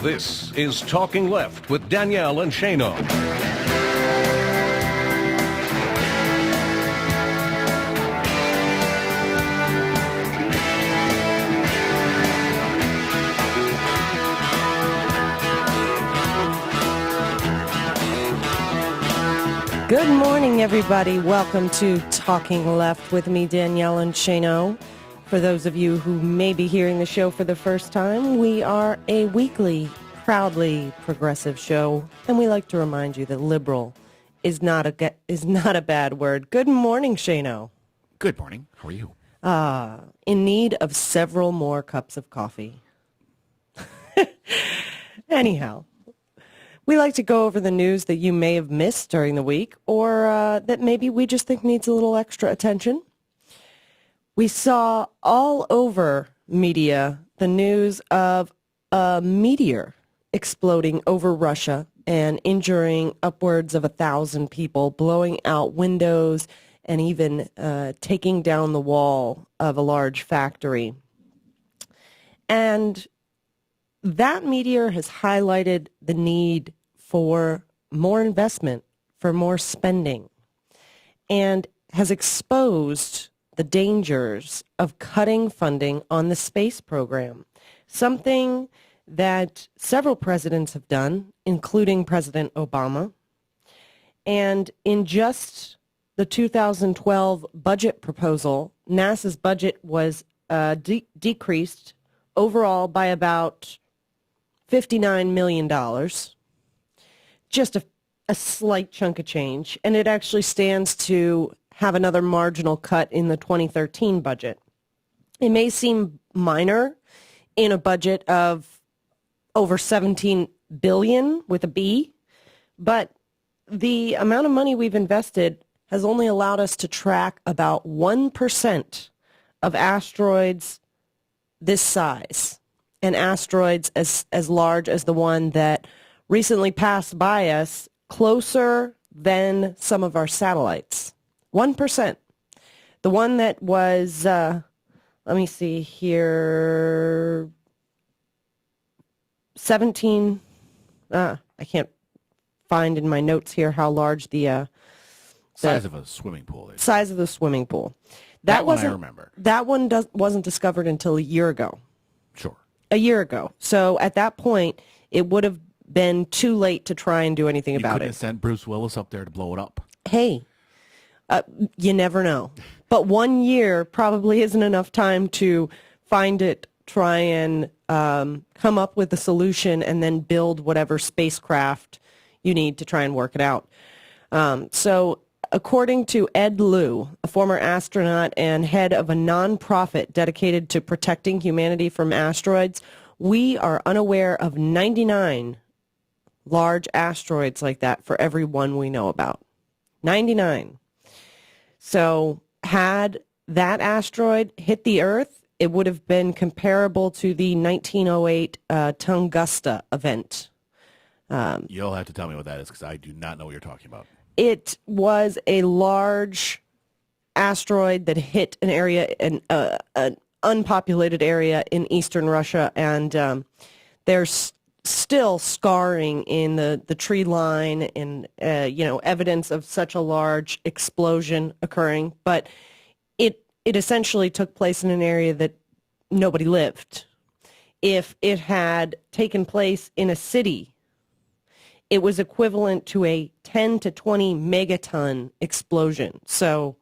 This is Talking Left with Danielle and Shano. Good morning, everybody. Welcome to Talking Left with me, Danielle and Shano. For those of you who may be hearing the show for the first time, we are a weekly, proudly progressive show, and we like to remind you that liberal is not a bad word. Good morning, Shano. Good morning. How are you? In need of several more cups of coffee. Anyhow. We like to go over the news that you may have missed during the week or that maybe we just think needs a little extra attention. We saw all over media the news of a meteor exploding over Russia and injuring upwards of 1,000 people, blowing out windows and even taking down the wall of a large factory. And that meteor has highlighted the need for more investment, for more spending, and has exposed the dangers of cutting funding on the space program, something that several presidents have done, including President Obama. And in just the 2012 budget proposal, NASA's budget was decreased overall by about $59 million, just a slight chunk of change, and it actually stands to have another marginal cut in the 2013 budget. It may seem minor in a budget of over $17 billion with a B, but the amount of money we've invested has only allowed us to track about 1% of asteroids this size, and asteroids as large as the one that recently passed by us, closer than some of our satellites. 1%. The one that was, let me see here, 17, I can't find in my notes here how large the size of a swimming pool is. Size of the swimming pool. That one I remember. That one wasn't discovered until a year ago. Sure. A year ago. So at that point, it would have been too late to try and do anything about it. You couldn't have sent Bruce Willis up there to blow it up. Hey, you never know. But 1 year probably isn't enough time to find it, try and come up with a solution, and then build whatever spacecraft you need to try and work it out. So according to Ed Lu, a former astronaut and head of a nonprofit dedicated to protecting humanity from asteroids, we are unaware of 99 large asteroids like that for every one we know about. 99. So had that asteroid hit the Earth, it would have been comparable to the 1908 Tunguska event. You'll have to tell me what that is because I do not know what you're talking about. It was a large asteroid that hit an area, an unpopulated area in eastern Russia, and there's still scarring in the tree line and evidence of such a large explosion occurring. But it essentially took place in an area that nobody lived. If it had taken place in a city, it was equivalent to a 10 to 20 megaton explosion. So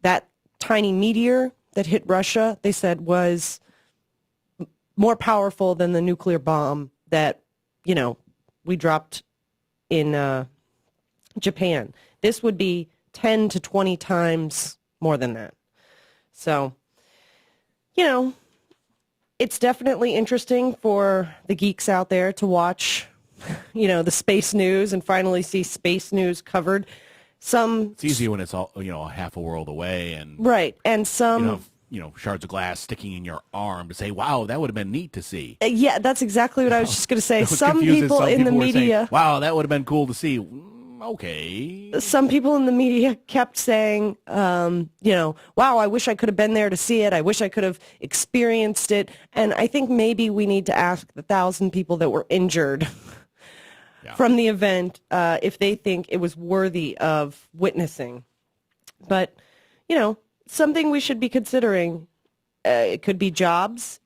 that tiny meteor that hit Russia, they said, was more powerful than the nuclear bomb that, we dropped in Japan. This would be 10 to 20 times more than that. So, it's definitely interesting for the geeks out there to watch, the space news and finally see space news covered. It's easy when it's all, half a world away and right, and some shards of glass sticking in your arm to say, wow, that would have been neat to see. Yeah, that's exactly what I was just going to say. Some people in the media, saying, wow, that would have been cool to see. Okay. Some people in the media kept saying, wow, I wish I could have been there to see it. I wish I could have experienced it. And I think maybe we need to ask the 1,000 people that were injured from the event if they think it was worthy of witnessing. But, something we should be considering. It could be jobs,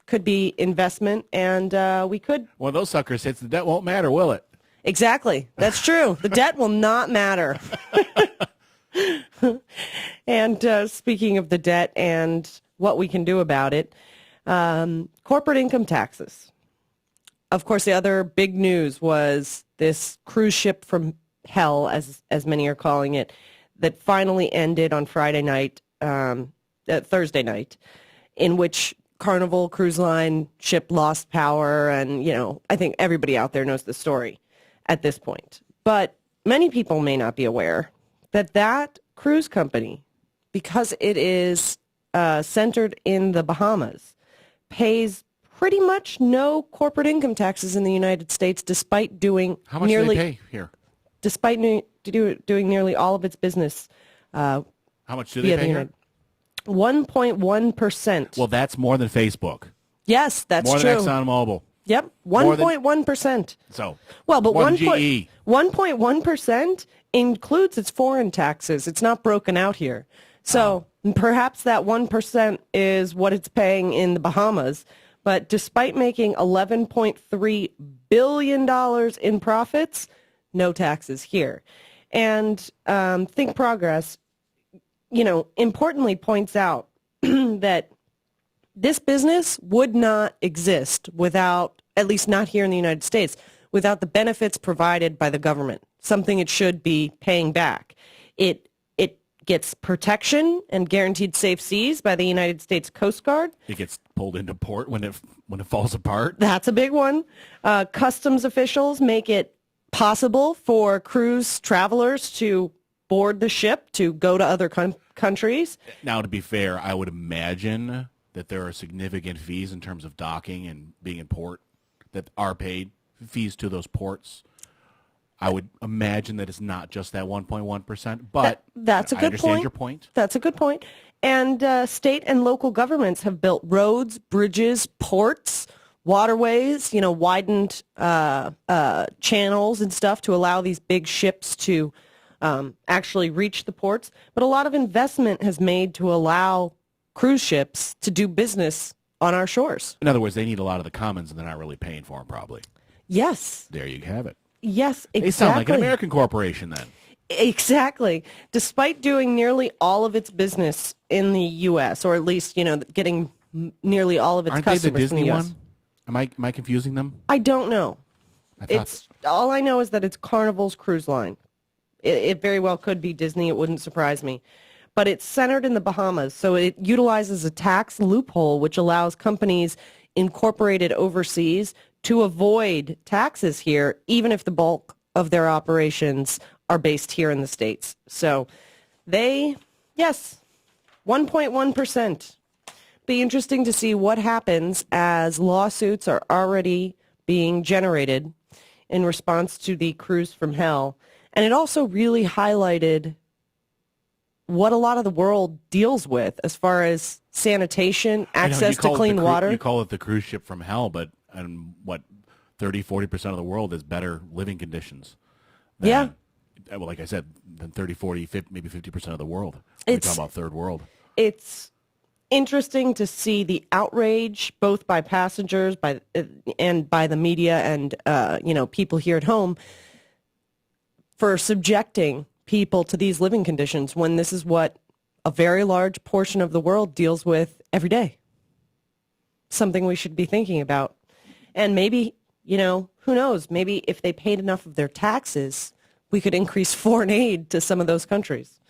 could be investment, and we could... When those suckers hits, the debt won't matter, will it? Exactly. That's true. The debt will not matter. And speaking of the debt and what we can do about it, corporate income taxes. Of course, the other big news was this cruise ship from hell, as many are calling it, that finally ended on Thursday night, in which Carnival Cruise Line ship lost power. And, I think everybody out there knows the story at this point. But many people may not be aware that cruise company, because it is centered in the Bahamas, pays pretty much no corporate income taxes in the United States, despite doing How much do they pay here? Despite doing nearly all of its business. How much do they pay here? 1.1%. Well, that's more than Facebook. Yes, that's more true. More than ExxonMobil. Yep, 1.1%. So, well, but 1.1% includes its foreign taxes. It's not broken out here. So perhaps that 1% is what it's paying in the Bahamas. But despite making $11.3 billion in profits, no taxes here. And Think Progress, importantly points out that this business would not exist without, at least not here in the United States, without the benefits provided by the government, something it should be paying back. It gets protection and guaranteed safe seas by the United States Coast Guard. It gets pulled into port when it falls apart. That's a big one. Customs officials make it possible for cruise travelers to board the ship to go to other countries. Now, to be fair, I would imagine that there are significant fees in terms of docking and being in port that are paid, fees to those ports. I would imagine that it's not just that 1.1%, but that's a good I understand point. Your point. That's a good point. And state and local governments have built roads, bridges, ports, waterways, widened channels and stuff to allow these big ships to actually reach the ports. But a lot of investment has made to allow cruise ships to do business on our shores. In other words, they need a lot of the commons, and they're not really paying for them, probably. Yes. There you have it. Yes, exactly. They sound like an American corporation then. Exactly. Despite doing nearly all of its business in the U.S., or at least, getting nearly all of its Aren't they customers the Disney in the U.S. one? Am I confusing them? I don't know. It's all I know is that it's Carnival's cruise line. It very well could be Disney. It wouldn't surprise me. But it's centered in the Bahamas, so it utilizes a tax loophole which allows companies incorporated overseas to avoid taxes here, even if the bulk of their operations are based here in the States. So 1.1%. Be interesting to see what happens as lawsuits are already being generated in response to the cruise from hell. And it also really highlighted what a lot of the world deals with as far as sanitation, access to clean water. You call it the cruise ship from hell, but 30-40% of the world has better living conditions. Well, like I said, than 30, 40, 50, maybe 50% of the world. We're talking about third world. It's interesting to see the outrage, both by passengers and by the media and people here at home, for subjecting people to these living conditions when this is what a very large portion of the world deals with every day. Something we should be thinking about. And maybe, who knows, maybe if they paid enough of their taxes, we could increase foreign aid to some of those countries.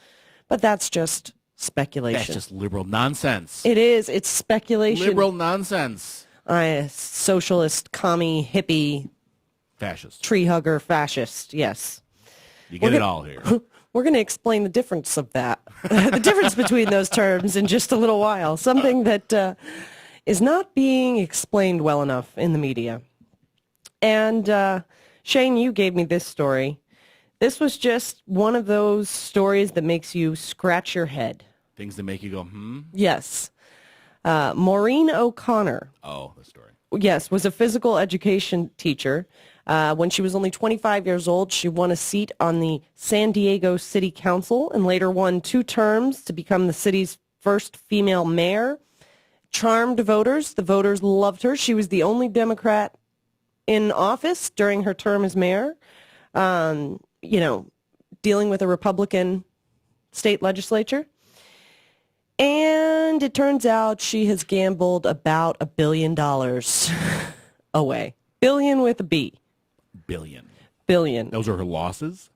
But that's just speculation. That's just liberal nonsense. It is. It's speculation. Liberal nonsense. Socialist, commie, hippie. Fascist. Tree hugger, fascist, yes. You get it all here. We're going to explain the difference of that, the difference between those terms in just a little while, something that is not being explained well enough in the media. And Shane, you gave me this story This was just one of those stories that makes you scratch your head. Things that make you go, Yes. Maureen O'Connor. Oh, the story. Yes, was a physical education teacher. When she was only 25 years old, she won a seat on the San Diego City Council and later won 2 terms to become the city's first female mayor. Charmed voters. The voters loved her. She was the only Democrat in office during her term as mayor. Dealing with a Republican state legislature. And it turns out she has gambled about $1 billion away. Billion with a B. Billion. Billion. Those are her losses?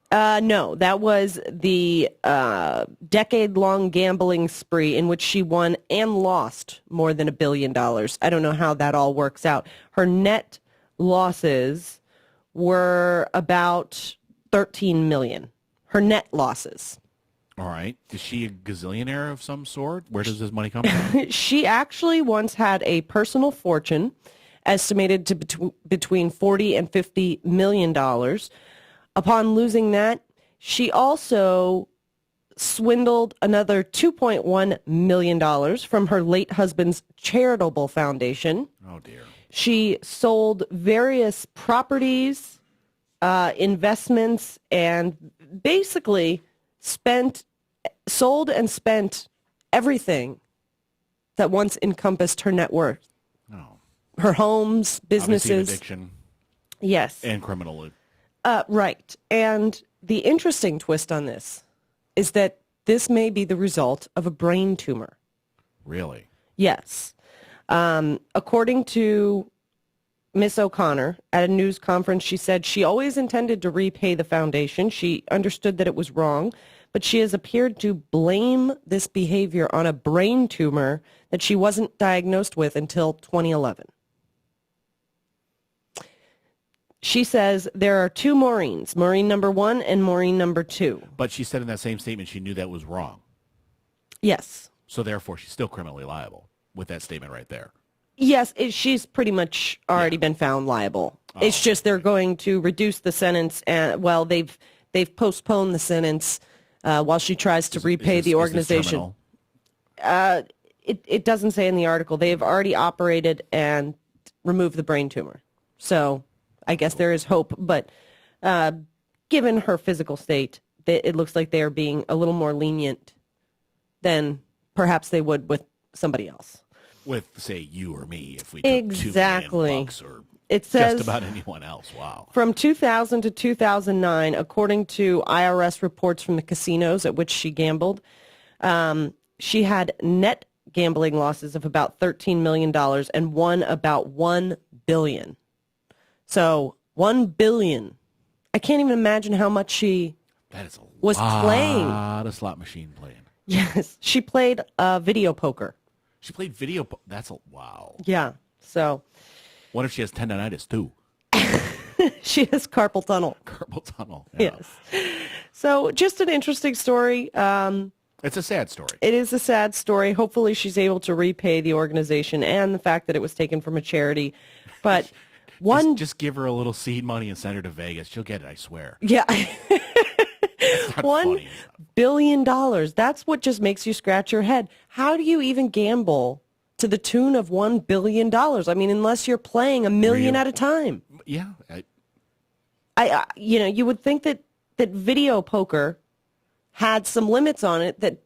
No, that was the decade-long gambling spree in which she won and lost more than $1 billion. I don't know how that all works out. Her net losses were about $13 million. Her net losses. All right. Is she a gazillionaire of some sort? Where does this money come from? She actually once had a personal fortune estimated to between 40 and $50 million. Upon losing that, she also swindled another $2.1 million from her late husband's charitable foundation. Oh, dear. She sold various properties, investments, and basically sold and spent everything that once encompassed her net worth. Oh. Her homes, businesses. Obviously addiction. Yes. And criminal. Right. And the interesting twist on this is that this may be the result of a brain tumor. Really? Yes. According to Miss O'Connor, at a news conference, she said she always intended to repay the foundation. She understood that it was wrong, but she has appeared to blame this behavior on a brain tumor that she wasn't diagnosed with until 2011. She says there are 2 Maureens, Maureen number 1 and Maureen number 2. But she said in that same statement she knew that was wrong. Yes. So therefore, she's still criminally liable with that statement right there. Yes, she's pretty much already been found liable. It's just they're going to reduce the sentence, and they've postponed the sentence while she tries to repay the organization. It doesn't say in the article. They've already operated and removed the brain tumor. So I guess there is hope, but given her physical state, it looks like they are being a little more lenient than perhaps they would with somebody else. With, say, you or me, if we took Exactly. $2 million or It says just about anyone else. Wow. From 2000 to 2009, according to IRS reports from the casinos at which she gambled, she had net gambling losses of about $13 million and won about $1 billion. So $1 billion. I can't even imagine how much she was playing. A lot of slot machine playing. Yes, she played video poker. She played that's wow. Yeah, so. What if she has tendonitis too? She has carpal tunnel. Carpal tunnel. Yeah. Yes. So just an interesting story. It's a sad story. It is a sad story. Hopefully she's able to repay the organization and the fact that it was taken from a charity. But just give her a little seed money and send her to Vegas. She'll get it, I swear. Yeah. $1 billion. That's what just makes you scratch your head. How do you even gamble to the tune of $1 billion? I mean, unless you're playing $1 million at a time. Yeah. You would think that video poker had some limits on it that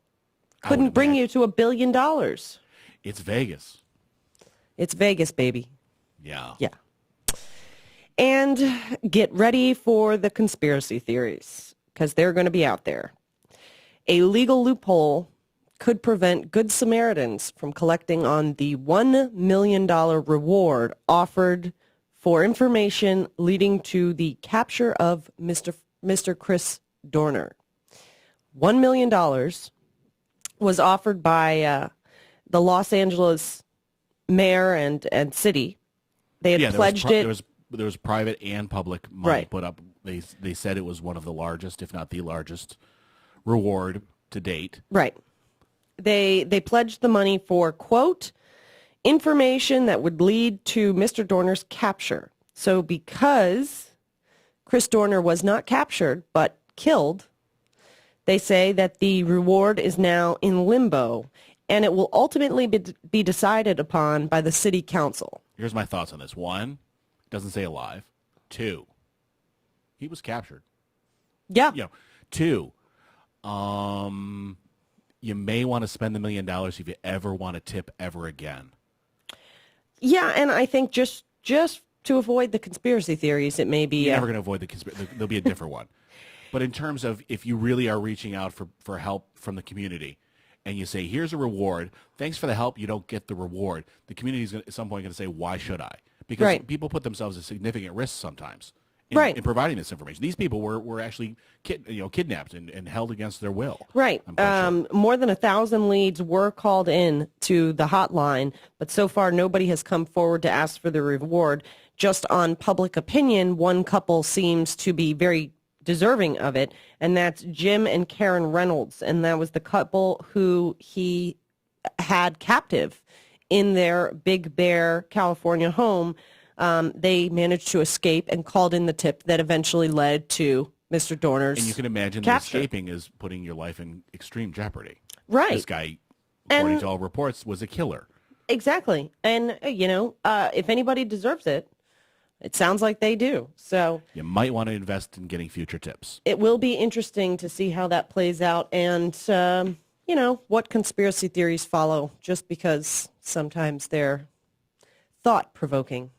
couldn't bring you to $1 billion. It's Vegas. It's Vegas, baby. Yeah. Yeah. And get ready for the conspiracy theories, because they're going to be out there. A legal loophole could prevent Good Samaritans from collecting on the $1 million reward offered for information leading to the capture of Mr. Chris Dorner. $1 million was offered by the Los Angeles mayor and city. They had pledged it. There was private and public money put up. They said it was one of the largest, if not the largest, reward to date. Right. They pledged the money for, quote, information that would lead to Mr. Dorner's capture. So because Chris Dorner was not captured, but killed. They say that the reward is now in limbo, and it will ultimately be decided upon by the city council. Here's my thoughts on this. One, it doesn't say alive. Two, he was captured. Yeah. Two, you may want to spend $1 million if you ever want to tip ever again. Yeah, and I think just to avoid the conspiracy theories, it may be... You're never going to avoid the conspiracy. There'll be a different one. But in terms of if you really are reaching out for help from the community, and you say, here's a reward, thanks for the help, you don't get the reward, the community is at some point going to say, why should I? Because people put themselves at significant risk sometimes in providing this information. These people were actually kidnapped and held against their will. Right. Sure. More than 1,000 leads were called in to the hotline, but so far nobody has come forward to ask for the reward. Just on public opinion, one couple seems to be very deserving of it, and that's Jim and Karen Reynolds, and that was the couple who he had captive in their Big Bear, California home. They managed to escape and called in the tip that eventually led to Mr. Dorner's And you can imagine that escaping is putting your life in extreme jeopardy. Right. This guy, according to all reports, was a killer. Exactly. And, if anybody deserves it, it sounds like they do. So you might want to invest in getting future tips. It will be interesting to see how that plays out and, what conspiracy theories follow, just because sometimes they're thought-provoking.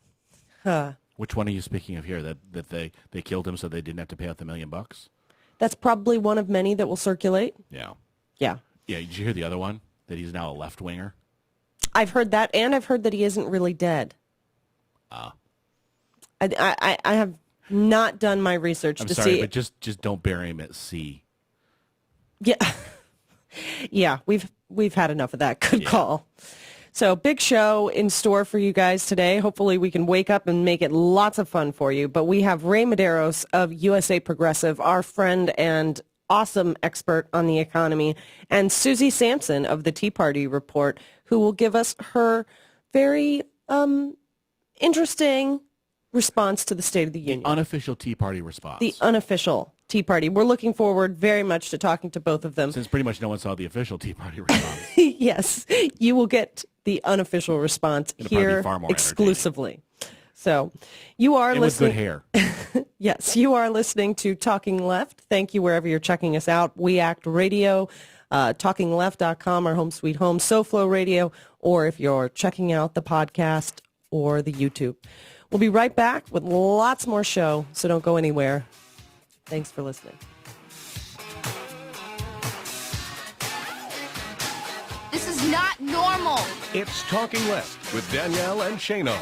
Which one are you speaking of here? That they killed him so they didn't have to pay out the $1 million? That's probably one of many that will circulate. Yeah. Yeah. Yeah. Did you hear the other one? That he's now a left-winger? I've heard that, and I've heard that he isn't really dead. I have not done my research to see. But just don't bury him at sea. Yeah. Yeah, we've had enough of that. Good call. So big show in store for you guys today. Hopefully we can wake up and make it lots of fun for you. But we have Ray Mederios of USA Progressive, our friend and awesome expert on the economy, and Susie Sampson of the Tea Party Report, who will give us her very interesting response to the State of the Union. The unofficial Tea Party response. The unofficial Tea Party. We're looking forward very much to talking to both of them. Since pretty much no one saw the official Tea Party response. Yes, you will get the unofficial response here exclusively. So you are listening. With good hair. Yes, you are listening to Talking Left. Thank you wherever you're checking us out. We Act Radio, talkingleft.com, our home sweet home, SoFlo Radio, or if you're checking out the podcast or the YouTube. We'll be right back with lots more show, so don't go anywhere. Thanks for listening. This is not normal. It's Talking Left with Danielle and Shano.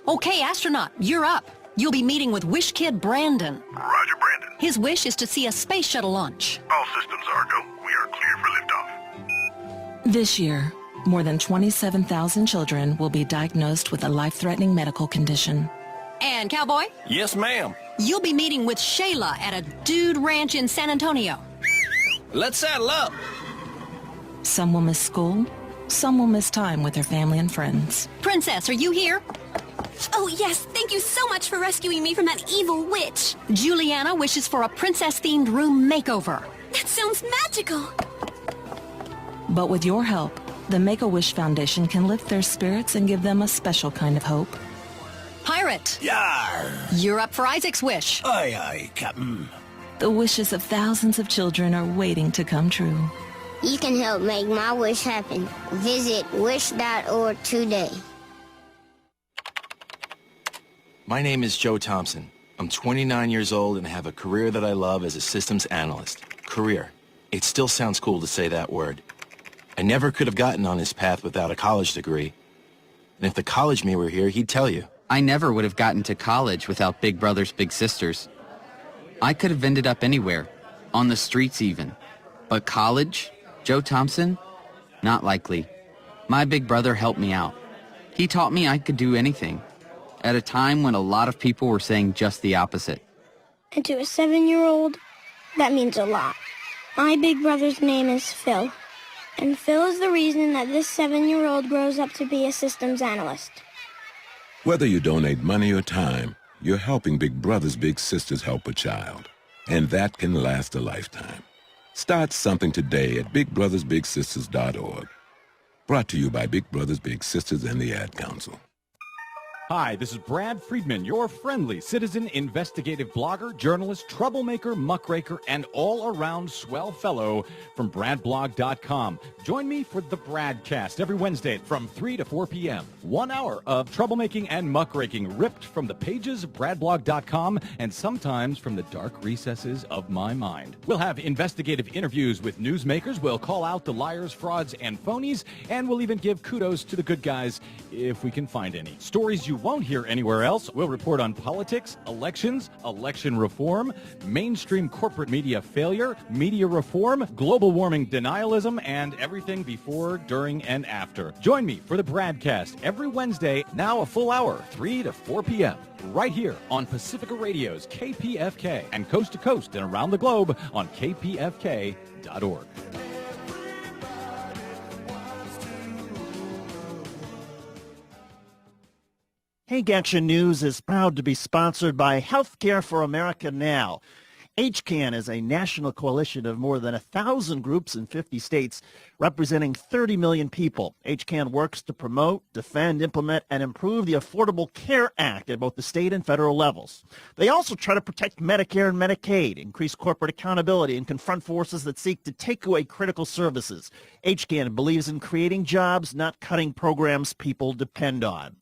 Okay, astronaut, you're up. You'll be meeting with Wish Kid Brandon. Roger, Brandon. His wish is to see a space shuttle launch. All systems are go. We are clear for liftoff. This year, more than 27,000 children will be diagnosed with a life-threatening medical condition. And Cowboy, Yes, ma'am. you'll be meeting with Shayla at a dude ranch in San Antonio. Let's saddle up. Some will miss school, some will miss time with their family and friends. Princess, are you here? Oh, yes. Thank you so much for rescuing me from that evil witch. Juliana wishes for a princess-themed room makeover. That sounds magical. But with your help, the Make-A-Wish Foundation can lift their spirits and give them a special kind of hope. Pirate, Yar. you're up for Isaac's wish. Aye, aye, Captain. The wishes of thousands of children are waiting to come true. You can help make my wish happen. Visit wish.org today. My name is Joe Thompson. I'm 29 years old and have a career that I love as a systems analyst. Career. It still sounds cool to say that word. I never could have gotten on this path without a college degree. And if the college me were here, he'd tell you. I never would have gotten to college without Big Brothers Big Sisters. I could have ended up anywhere, on the streets even. But college? Joe Thompson? Not likely. My big brother helped me out. He taught me I could do anything. at a time when a lot of people were saying just the opposite. And to a 7-year-old, that means a lot. My big brother's name is Phil. And Phil is the reason that this 7-year-old grows up to be a systems analyst. Whether you donate money or time, you're helping Big Brothers Big Sisters help a child. And that can last a lifetime. Start something today at bigbrothersbigsisters.org. Brought to you by Big Brothers Big Sisters and the Ad Council. Hi, this is Brad Friedman, your friendly citizen investigative blogger, journalist, troublemaker, muckraker, and all-around swell fellow from bradblog.com. Join me for the Bradcast every Wednesday from 3 to 4 p.m. 1 hour of troublemaking and muckraking ripped from the pages of bradblog.com and sometimes from the dark recesses of my mind. We'll have investigative interviews with newsmakers, we'll call out the liars, frauds, and phonies, and we'll even give kudos to the good guys if we can find any. Stories you won't hear anywhere else. We'll report on politics, elections, election reform, mainstream corporate media failure, media reform, global warming denialism, and everything before, during, and after. Join me for the Bradcast every Wednesday, now a full hour, 3 to 4 p.m., right here on Pacifica Radio's KPFK, and coast to coast and around the globe on kpfk.org. Hank Action News is proud to be sponsored by Healthcare for America Now. HCAN is a national coalition of more than 1,000 groups in 50 states, representing 30 million people. HCAN works to promote, defend, implement, and improve the Affordable Care Act at both the state and federal levels. They also try to protect Medicare and Medicaid, increase corporate accountability, and confront forces that seek to take away critical services. HCAN believes in creating jobs, not cutting programs people depend on.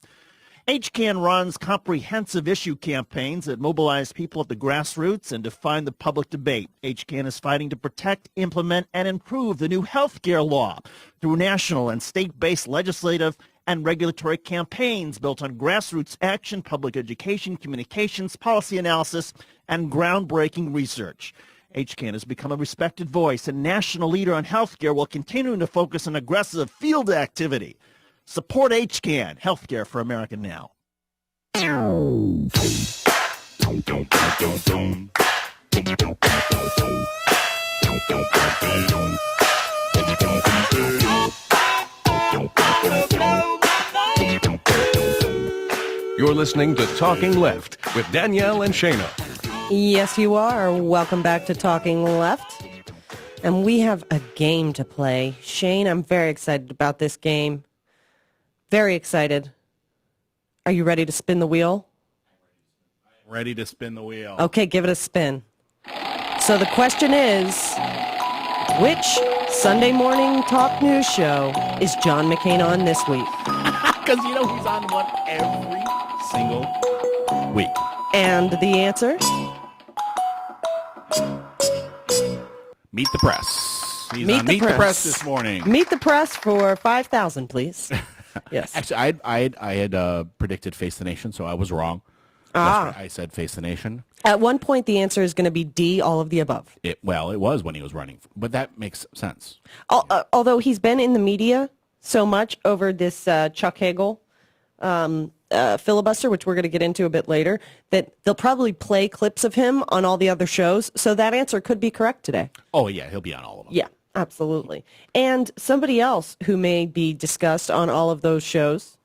HCAN runs comprehensive issue campaigns that mobilize people at the grassroots and define the public debate. HCAN is fighting to protect, implement, and improve the new health care law through national and state-based legislative and regulatory campaigns built on grassroots action, public education, communications, policy analysis, and groundbreaking research. HCAN has become a respected voice and national leader on health care while continuing to focus on aggressive field activity. Support HCAN, Healthcare for America Now. You're listening to Talking Left with Danielle and Shayna. Yes, you are. Welcome back to Talking Left. And we have a game to play. Shane, I'm very excited about this game. Very excited. Are you ready to spin the wheel? Ready to spin the wheel. Okay, give it a spin. So the question is, which Sunday morning talk news show is John McCain on this week? Because you know he's on one every single week. And the answer? Meet the Press. He's Meet on the Meet the Press this morning. Meet the Press for $5,000, please. Yes. Actually, I had predicted Face the Nation, so I was wrong. I said Face the Nation. At one point, the answer is going to be D, all of the above. It was when he was running, but that makes sense. Although he's been in the media so much over this Chuck Hagel filibuster, which we're going to get into a bit later, that they'll probably play clips of him on all the other shows. So that answer could be correct today. Oh, yeah, he'll be on all of them. Yeah. Absolutely. And somebody else who may be discussed on all of those shows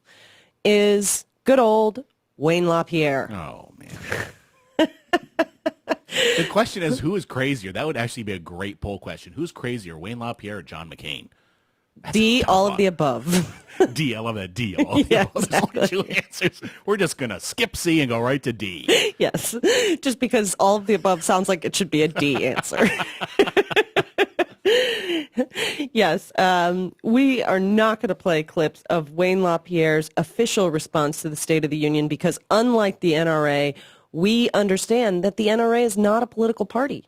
is good old Wayne LaPierre. Oh, man. The question is, who is crazier? That would actually be a great poll question. Who's crazier, Wayne LaPierre or John McCain? That's D, all of the above. D, I love that. D, all of the above. Exactly. There's only two answers. We're just going to skip C and go right to D. Yes, just because all of the above sounds like it should be a D answer. Yes, we are not going to play clips of Wayne LaPierre's official response to the State of the Union because unlike the NRA, we understand that the NRA is not a political party.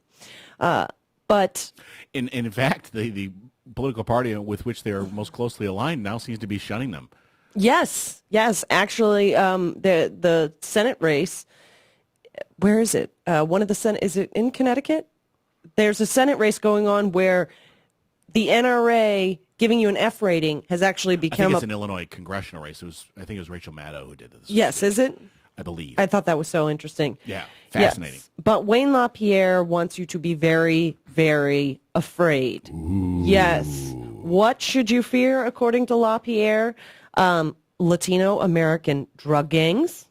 But in fact, the political party with which they are most closely aligned now seems to be shunning them. Yes. Actually, the Senate race, where is it? One of the Senate, is it in Connecticut? There's a Senate race going on where the NRA giving you an F rating has actually become. I think it's an Illinois congressional race. I think it was Rachel Maddow who did this. Yes, is it? I believe. I thought that was so interesting. Yeah, fascinating. Yes. But Wayne LaPierre wants you to be very, very afraid. Ooh. Yes. What should you fear, according to LaPierre? Latino American drug gangs.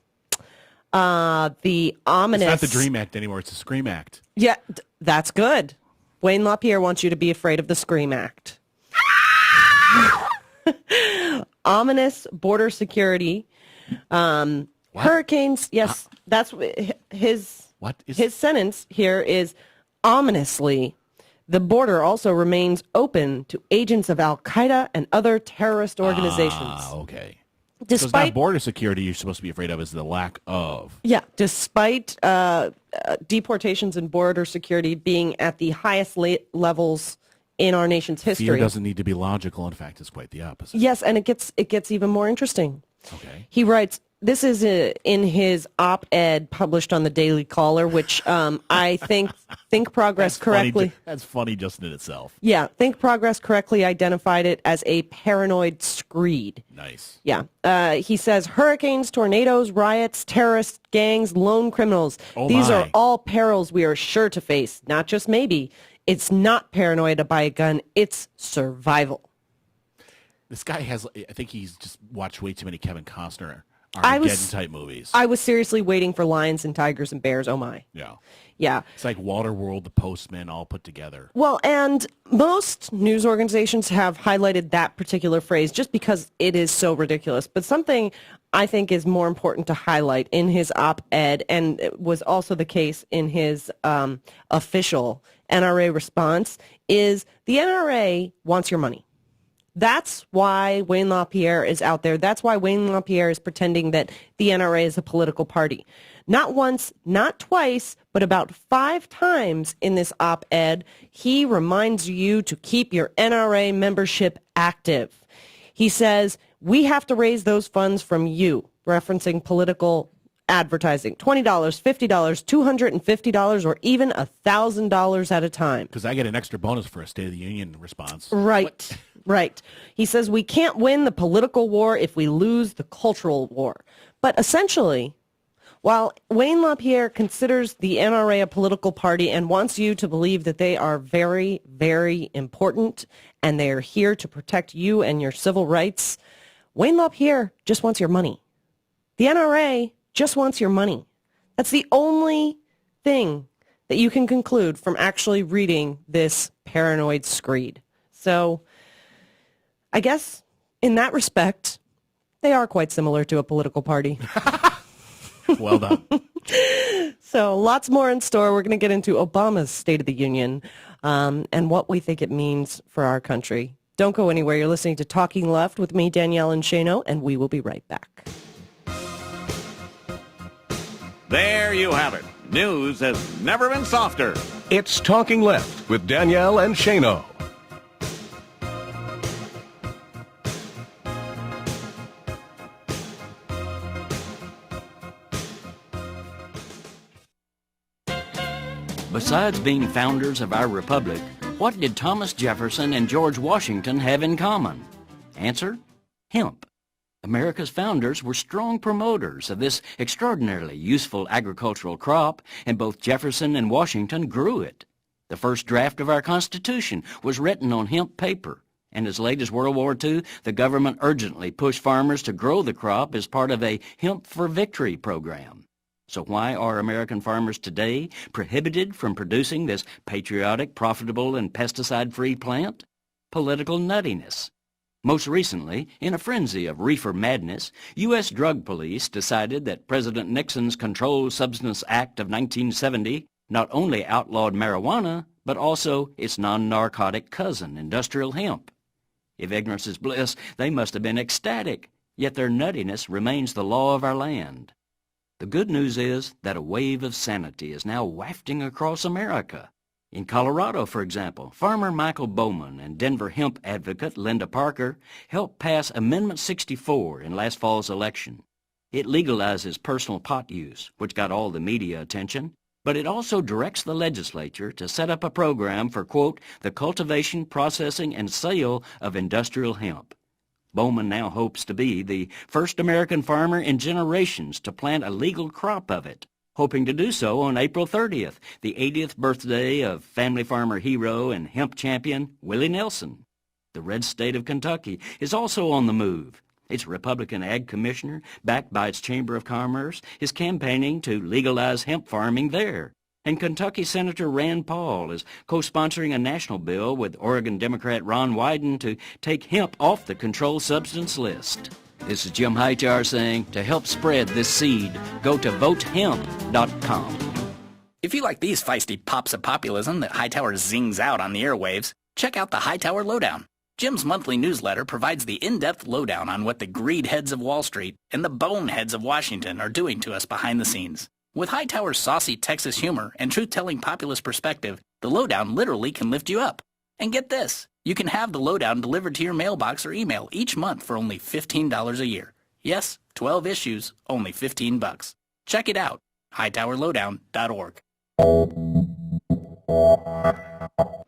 The ominous... It's not the Dream Act anymore. It's the Scream Act. Yeah, that's good. Wayne LaPierre wants you to be afraid of the Scream Act. Ominous border security. Hurricanes. Yes, that's his sentence here is ominously. The border also remains open to agents of Al-Qaeda and other terrorist organizations. Okay. Despite, so it's not border security you're supposed to be afraid of, it's the lack of. Yeah, despite deportations and border security being at the highest levels in our nation's history. Fear doesn't need to be logical. In fact, it's quite the opposite. Yes, and it gets even more interesting. Okay. He writes, this is in his op-ed published on the Daily Caller, which I think Progress correctly... That's funny just in itself. Yeah, Think Progress correctly identified it as a paranoid screed. Nice. Yeah. He says, hurricanes, tornadoes, riots, terrorists, gangs, lone criminals. These are all perils we are sure to face, not just maybe. It's not paranoia to buy a gun, it's survival. This guy has, I think he's just watched way too many Kevin Costner Armageddon-type movies. I was seriously waiting for lions and tigers and bears, oh my. Yeah. Yeah. It's like Waterworld, The Postman, all put together. Well, and most news organizations have highlighted that particular phrase just because it is so ridiculous. But something I think is more important to highlight in his op-ed, and it was also the case in his official NRA response, is the NRA wants your money. That's why Wayne LaPierre is out there. That's why Wayne LaPierre is pretending that the NRA is a political party. Not once, not twice, but about 5 times in this op-ed, he reminds you to keep your NRA membership active. He says, we have to raise those funds from you, referencing political advertising. $20, $50, $250, or even $1,000 at a time. Because I get an extra bonus for a State of the Union response. Right. Right. He says we can't win the political war if we lose the cultural war. But essentially, while Wayne LaPierre considers the NRA a political party and wants you to believe that they are very, very important and they are here to protect you and your civil rights, Wayne LaPierre just wants your money. The NRA just wants your money. That's the only thing that you can conclude from actually reading this paranoid screed. So I guess in that respect, they are quite similar to a political party. Well done. So lots more in store. We're going to get into Obama's State of the Union and what we think it means for our country. Don't go anywhere. You're listening to Talking Left with me, Danielle and Shano, and we will be right back. There you have it. News has never been softer. It's Talking Left with Danielle and Shano. Besides being founders of our republic, what did Thomas Jefferson and George Washington have in common? Answer: hemp. America's founders were strong promoters of this extraordinarily useful agricultural crop, and both Jefferson and Washington grew it. The first draft of our Constitution was written on hemp paper, and as late as World War II, the government urgently pushed farmers to grow the crop as part of a Hemp for Victory program. So why are American farmers today prohibited from producing this patriotic, profitable, and pesticide-free plant? Political nuttiness. Most recently, in a frenzy of reefer madness, U.S. drug police decided that President Nixon's Controlled Substance Act of 1970 not only outlawed marijuana, but also its non-narcotic cousin, industrial hemp. If ignorance is bliss, they must have been ecstatic, yet their nuttiness remains the law of our land. The good news is that a wave of sanity is now wafting across America. In Colorado, for example, farmer Michael Bowman and Denver hemp advocate Linda Parker helped pass Amendment 64 in last fall's election. It legalizes personal pot use, which got all the media attention, but it also directs the legislature to set up a program for, quote, the cultivation, processing, and sale of industrial hemp. Bowman now hopes to be the first American farmer in generations to plant a legal crop of it, hoping to do so on April 30th, the 80th birthday of family farmer hero and hemp champion Willie Nelson. The red state of Kentucky is also on the move. Its Republican Ag Commissioner, backed by its Chamber of Commerce, is campaigning to legalize hemp farming there. And Kentucky Senator Rand Paul is co-sponsoring a national bill with Oregon Democrat Ron Wyden to take hemp off the controlled substance list. This is Jim Hightower saying, to help spread this seed, go to votehemp.com. If you like these feisty pops of populism that Hightower zings out on the airwaves, check out the Hightower Lowdown. Jim's monthly newsletter provides the in-depth lowdown on what the greed heads of Wall Street and the boneheads of Washington are doing to us behind the scenes. With Hightower's saucy Texas humor and truth-telling populist perspective, the lowdown literally can lift you up. And get this, you can have the lowdown delivered to your mailbox or email each month for only $15 a year. Yes, 12 issues, only $15. Check it out, hightowerlowdown.org.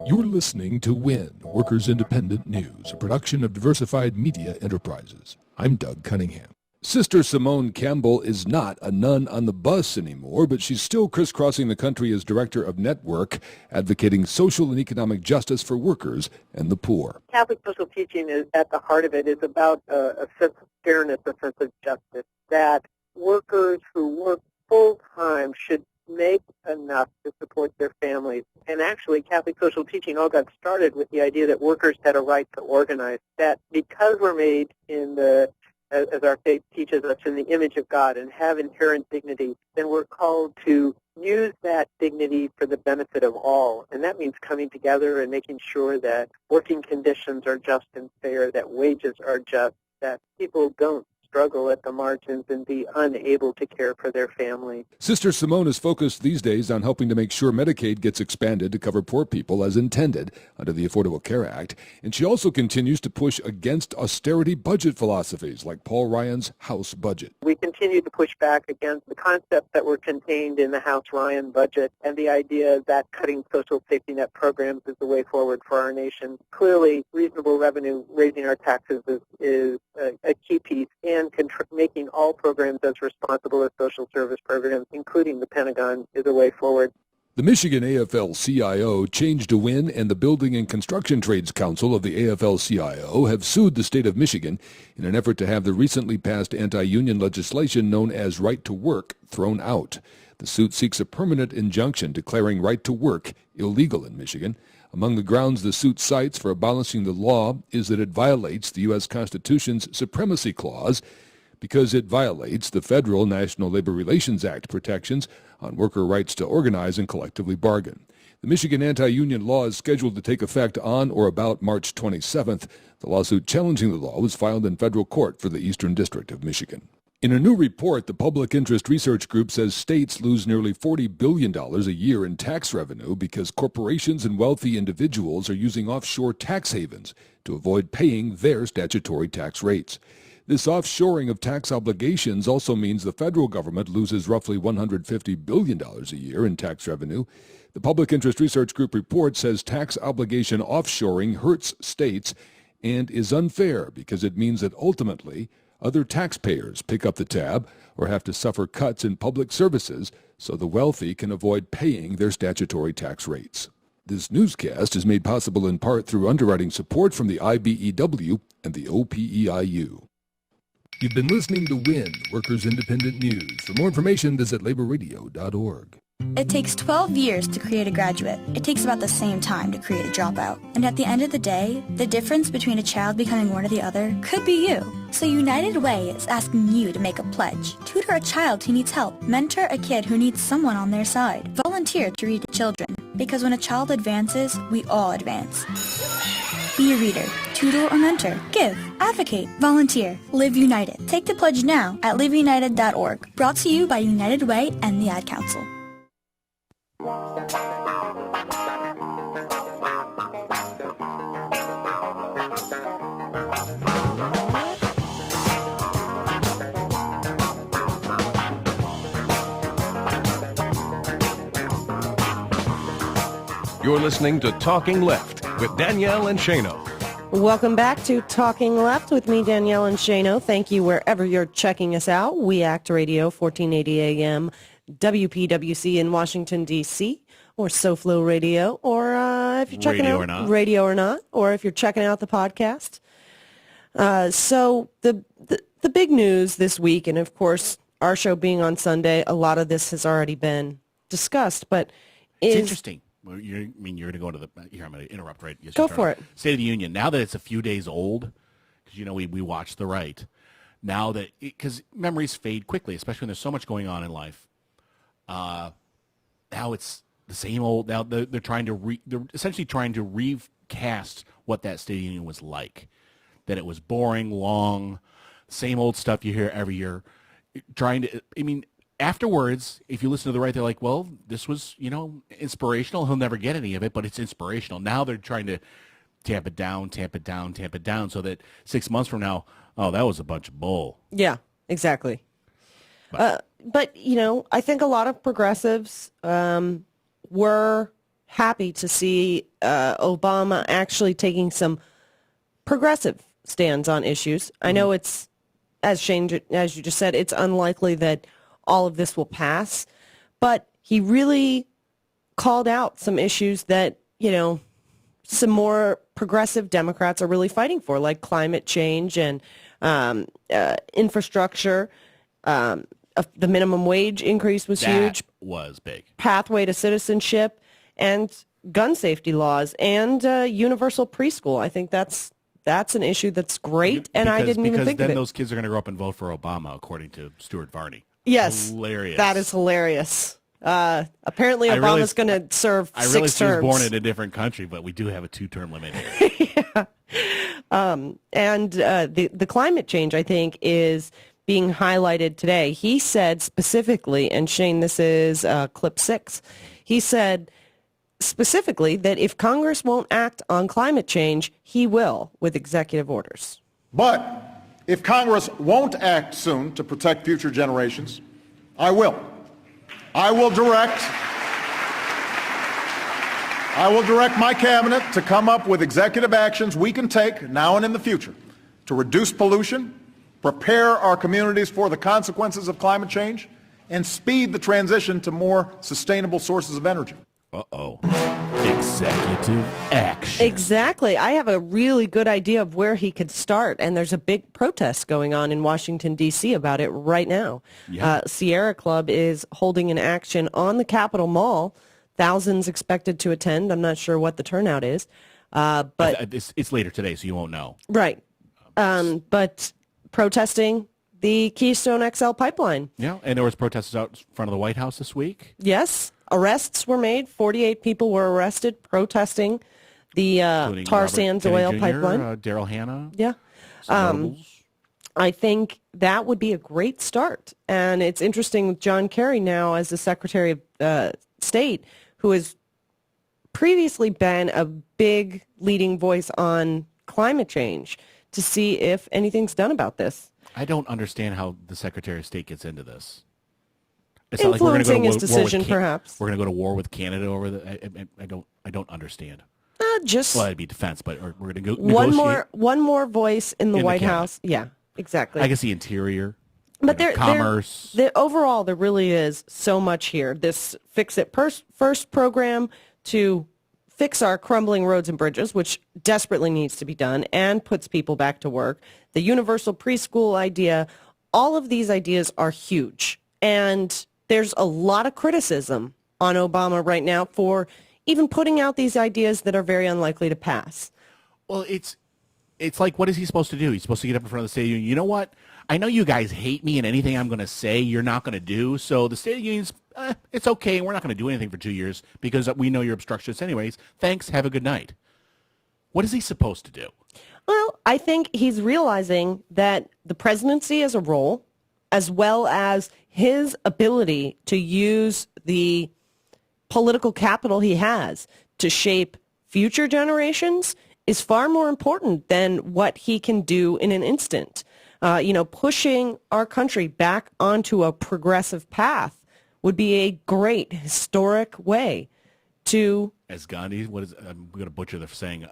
You're listening to WIN, Workers Independent News, a production of Diversified Media Enterprises. I'm Doug Cunningham. Sister Simone Campbell is not a nun on the bus anymore, but she's still crisscrossing the country as director of Network, advocating social and economic justice for workers and the poor. Catholic social teaching is at the heart of it is about a sense of fairness, a sense of justice, that workers who work full-time should make enough to support their families. And actually, Catholic social teaching all got started with the idea that workers had a right to organize, that because we're made in the, as our faith teaches us, in the image of God and have inherent dignity, then we're called to use that dignity for the benefit of all. And that means coming together and making sure that working conditions are just and fair, that wages are just, that people don't struggle at the margins and be unable to care for their family. Sister Simone is focused these days on helping to make sure Medicaid gets expanded to cover poor people as intended under the Affordable Care Act, and she also continues to push against austerity budget philosophies like Paul Ryan's House budget. We continue to push back against the concepts that were contained in the House Ryan budget and the idea that cutting social safety net programs is the way forward for our nation. Clearly, reasonable revenue, raising our taxes is a key piece, and making all programs as responsible as social service programs, including the Pentagon, is a way forward. The Michigan AFL-CIO changed to WIN, and the Building and Construction Trades Council of the AFL-CIO have sued the state of Michigan in an effort to have the recently passed anti-union legislation known as Right to Work thrown out. The suit seeks a permanent injunction declaring right to work illegal in Michigan. Among the grounds the suit cites for abolishing the law is that it violates the U.S. Constitution's Supremacy Clause because it violates the federal National Labor Relations Act protections on worker rights to organize and collectively bargain. The Michigan anti-union law is scheduled to take effect on or about March 27th. The lawsuit challenging the law was filed in federal court for the Eastern District of Michigan. In a new report, the Public Interest Research Group says states lose nearly $40 billion a year in tax revenue because corporations and wealthy individuals are using offshore tax havens to avoid paying their statutory tax rates. This offshoring of tax obligations also means the federal government loses roughly $150 billion a year in tax revenue. The Public Interest Research Group report says tax obligation offshoring hurts states and is unfair because it means that ultimately other taxpayers pick up the tab or have to suffer cuts in public services so the wealthy can avoid paying their statutory tax rates. This newscast is made possible in part through underwriting support from the IBEW and the OPEIU. You've been listening to WIN, Workers Independent News. For more information, visit laborradio.org. It takes 12 years to create a graduate. It takes about the same time to create a dropout. And at the end of the day, the difference between a child becoming one or the other could be you. So United Way is asking you to make a pledge. Tutor a child who needs help. Mentor a kid who needs someone on their side. Volunteer to read to children. Because when a child advances, we all advance. Be a reader, tutor or mentor. Give, advocate, volunteer, live united. Take the pledge now at liveunited.org. Brought to you by United Way and the Ad Council. You're listening to Talking Left with Danielle and Shano. Welcome back to Talking Left with me, Danielle and Shano. Thank you wherever you're checking us out. We Act Radio, 1480 AM, WPWC in Washington, D.C., or SoFlo Radio, or if you're checking out Radio or Not, or if you're checking out the podcast. So the big news this week, and of course our show being on Sunday, a lot of this has already been discussed, but it's interesting. Well, you're going to go to the... Here, I'm going to interrupt right. Go for it. State of the Union. Now that it's a few days old, because, we watch the right. Now that... Because memories fade quickly, especially when there's so much going on in life. Now it's the same old... Now they're trying to... They're essentially trying to recast what that State of the Union was like. That it was boring, long, same old stuff you hear every year. Trying to... Afterwards, if you listen to the right, they're like, well, this was, inspirational. He'll never get any of it, but it's inspirational. Now they're trying to tamp it down, so that 6 months from now, oh, that was a bunch of bull. Yeah, exactly. But I think a lot of progressives were happy to see Obama actually taking some progressive stands on issues. I know it's, as you just said, it's unlikely that all of this will pass, but he really called out some issues that, some more progressive Democrats are really fighting for, like climate change and infrastructure. The minimum wage increase was huge. That was big. Pathway to citizenship and gun safety laws and universal preschool. I think that's an issue that's great, and I didn't even think of it. Because then those kids are going to grow up and vote for Obama, according to Stuart Varney. Yes, hilarious. That is hilarious. Apparently, Obama's going to serve 6 terms. I realize he was born in a different country, but we do have a 2-term limit here. And the climate change, I think, is being highlighted today. He said specifically, and Shane, this is clip 6, he said specifically that if Congress won't act on climate change, he will with executive orders. But if Congress won't act soon to protect future generations, I will. I will direct my cabinet to come up with executive actions we can take now and in the future to reduce pollution, prepare our communities for the consequences of climate change, and speed the transition to more sustainable sources of energy. Uh-oh. Executive action. Exactly. I have a really good idea of where he could start, and there's a big protest going on in Washington, D.C. about it right now. Yeah. Sierra Club is holding an action on the Capitol Mall. Thousands expected to attend. I'm not sure what the turnout is. But it's later today, so you won't know. Right. But protesting the Keystone XL pipeline. Yeah, and there was protests out in front of the White House this week. Yes. Arrests were made. 48 people were arrested protesting the tar sands oil pipeline. Daryl Hannah. Yeah. I think that would be a great start. And it's interesting with John Kerry now as the Secretary of State, who has previously been a big leading voice on climate change, to see if anything's done about this. I don't understand how the Secretary of State gets into this. It's influencing his decision, perhaps. We're going to go to war with Canada over the. I don't understand. Just well, it'd be defense, but we're going to go negotiate. One more voice in the White House. Yeah, exactly. I guess the Interior, but commerce. Overall, there really is so much here. This Fix It First program to fix our crumbling roads and bridges, which desperately needs to be done and puts people back to work. The universal preschool idea. All of these ideas are huge, and there's a lot of criticism on Obama right now for even putting out these ideas that are very unlikely to pass. Well, it's like, what is he supposed to do? He's supposed to get up in front of the State of the Union. You know what? I know you guys hate me, and anything I'm going to say you're not going to do. So the State of the Union's, it's okay. We're not going to do anything for 2 years because we know you're obstructionists anyways. Thanks. Have a good night. What is he supposed to do? Well, I think he's realizing that the presidency as a role, as well as his ability to use the political capital he has to shape future generations, is far more important than what he can do in an instant. Pushing our country back onto a progressive path would be a great historic way to... As Gandhi, I'm going to butcher the saying,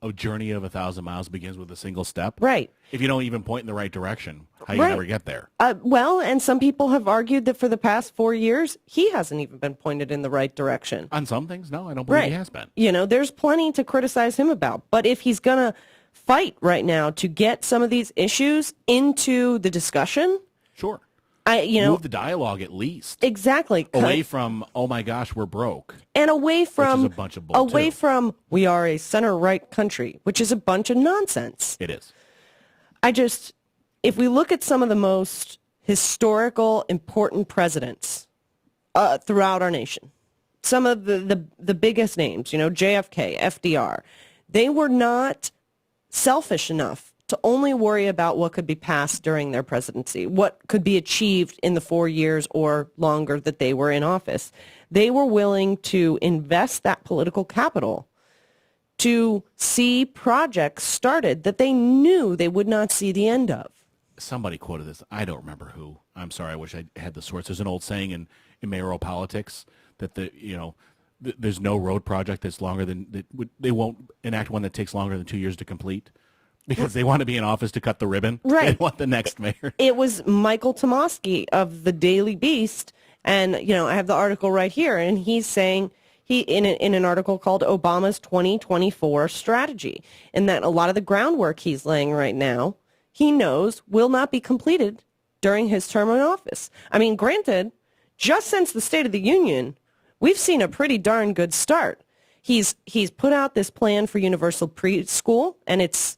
a journey of 1,000 miles begins with a single step. Right. If you don't even point in the right direction, how you Right. never get there. Well, and some people have argued that for the past 4 years, he hasn't even been pointed in the right direction. On some things, no, I don't believe he has been. You know, there's plenty to criticize him about. But if he's going to fight right now to get some of these issues into the discussion, Sure. Move the dialogue at least. Exactly. Away from, oh my gosh, we're broke. And away from, which is a bunch of bull, too. from, we are a center-right country, which is a bunch of nonsense. It is. If we look at some of the most historical, important presidents throughout our nation, some of the biggest names, JFK, FDR, they were not selfish enough to only worry about what could be passed during their presidency, what could be achieved in the 4 years or longer that they were in office. They were willing to invest that political capital to see projects started that they knew they would not see the end of. Somebody quoted this. I don't remember who. I'm sorry. I wish I had the source. There's an old saying in mayoral politics that there's no road project that's longer than they won't enact one that takes longer than 2 years to complete. Because they want to be in office to cut the ribbon. Right. They want the next mayor. It was Michael Tomasky of the Daily Beast, and I have the article right here, and he's saying in an article called Obama's 2024 Strategy, and that a lot of the groundwork he's laying right now, he knows will not be completed during his term in office. I mean, granted, just since the State of the Union, we've seen a pretty darn good start. He's put out this plan for universal preschool, and it's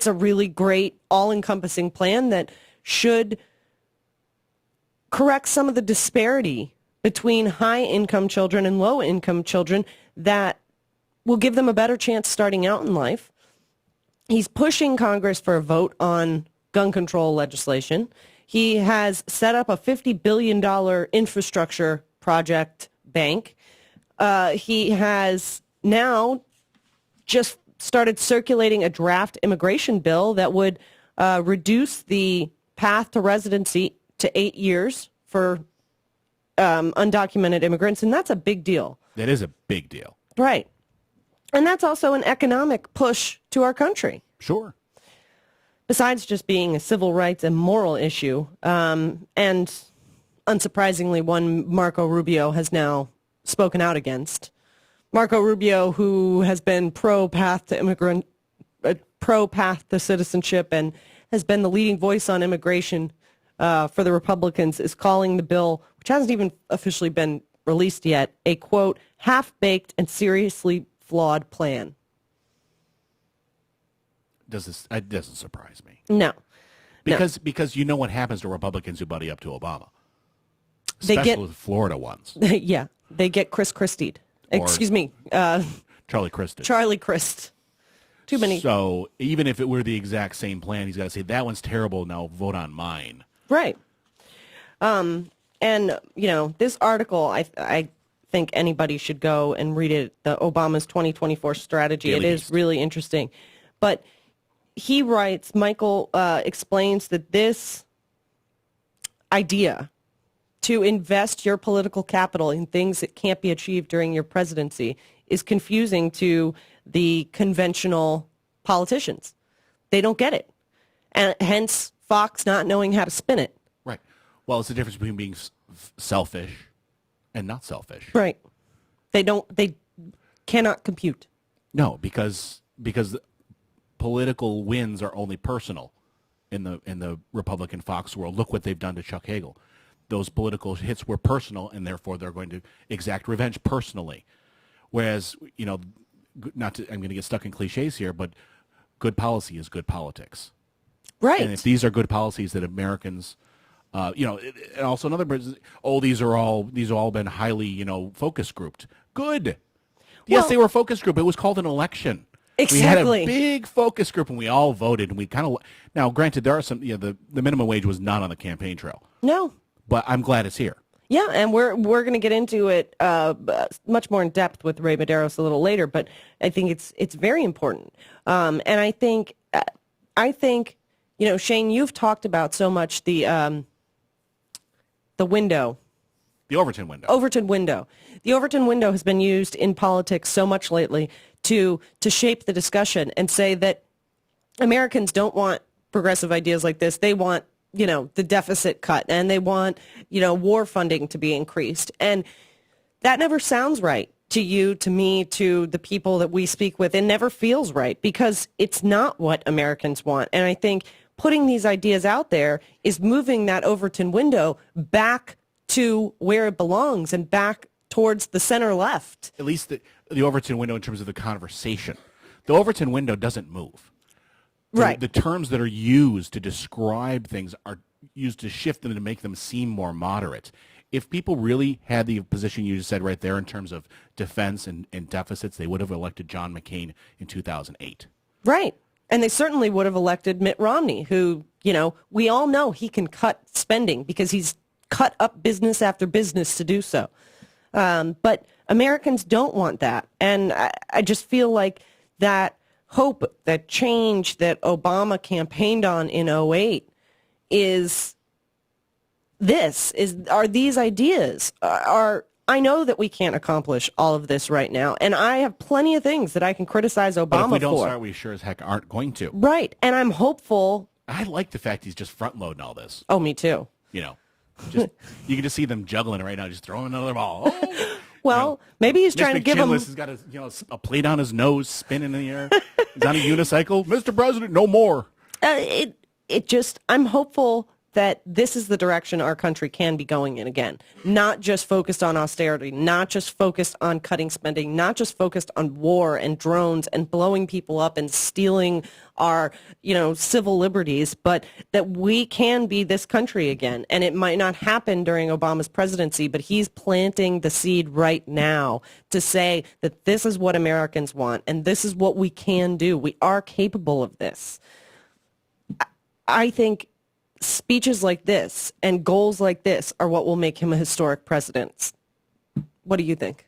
a really great, all-encompassing plan that should correct some of the disparity between high-income children and low-income children that will give them a better chance starting out in life. He's pushing Congress for a vote on gun control legislation. He has set up a $50 billion infrastructure project bank. He has now just started circulating a draft immigration bill that would reduce the path to residency to 8 years for undocumented immigrants, and that's a big deal. That is a big deal. Right. And that's also an economic push to our country. Sure. Besides just being a civil rights and moral issue, and unsurprisingly, one Marco Rubio has now spoken out against. Marco Rubio, who has been pro-path to citizenship and has been the leading voice on immigration for the Republicans, is calling the bill, which hasn't even officially been released yet, a, quote, half-baked and seriously flawed plan. It doesn't surprise me. No. Because you know what happens to Republicans who buddy up to Obama. Especially the Florida ones. Yeah. They get Chris Christie'd. Excuse me. Charlie Crist. Charlie Crist. Too many. So even if it were the exact same plan, he's got to say, that one's terrible, now vote on mine. Right. And, this article, I think anybody should go and read it, the Obama's 2024 Strategy. It is really interesting. But he writes, Michael explains that this idea to invest your political capital in things that can't be achieved during your presidency is confusing to the conventional politicians. They don't get it. And hence Fox not knowing how to spin it. Right. Well, it's the difference between being selfish and not selfish. Right. They cannot compute. No, because political wins are only personal in the Republican Fox world. Look what they've done to Chuck Hagel. Those political hits were personal, and therefore they're going to exact revenge personally. Whereas, I'm going to get stuck in cliches here, but good policy is good politics. Right. And if these are good policies that Americans, and also another, these are all been highly, focus grouped. Good. Yes, they were focus group. It was called an election. Exactly. We had a big focus group, and we all voted, and we kind of. Now, granted, there are some. The minimum wage was not on the campaign trail. No. But I'm glad it's here. Yeah, and we're going to get into it much more in depth with Ray Mederios a little later. But I think it's very important, and I think Shane, you've talked about so much the window. The Overton window. The Overton window has been used in politics so much lately to shape the discussion and say that Americans don't want progressive ideas like this. They want, the deficit cut, and they want, war funding to be increased. And that never sounds right to you, to me, to the people that we speak with. It never feels right because it's not what Americans want. And I think putting these ideas out there is moving that Overton window back to where it belongs and back towards the center left. At least the Overton window in terms of the conversation. The Overton window doesn't move. Right. The terms that are used to describe things are used to shift them to make them seem more moderate. If people really had the position you just said right there in terms of defense and deficits, they would have elected John McCain in 2008. Right. And they certainly would have elected Mitt Romney, who, we all know he can cut spending because he's cut up business after business to do so. But Americans don't want that. And I just feel like that hope, that change that Obama campaigned on in 2008 are these ideas. I know that we can't accomplish all of this right now, and I have plenty of things that I can criticize Obama for. But if we don't start, we sure as heck aren't going to. Right, and I'm hopeful. I like the fact he's just front-loading all this. Oh, me too. You can just see them juggling right now, just throwing another ball. Oh. Well, maybe he's trying to give him. He's got a plate on his nose, spinning in the air. He's on a unicycle. Mr. President, no more. I'm hopeful that this is the direction our country can be going in again. Not just focused on austerity, not just focused on cutting spending, not just focused on war and drones and blowing people up and stealing our, civil liberties, but that we can be this country again. And it might not happen during Obama's presidency, but he's planting the seed right now to say that this is what Americans want and this is what we can do. We are capable of this. I think speeches like this and goals like this are what will make him a historic president. What do you think?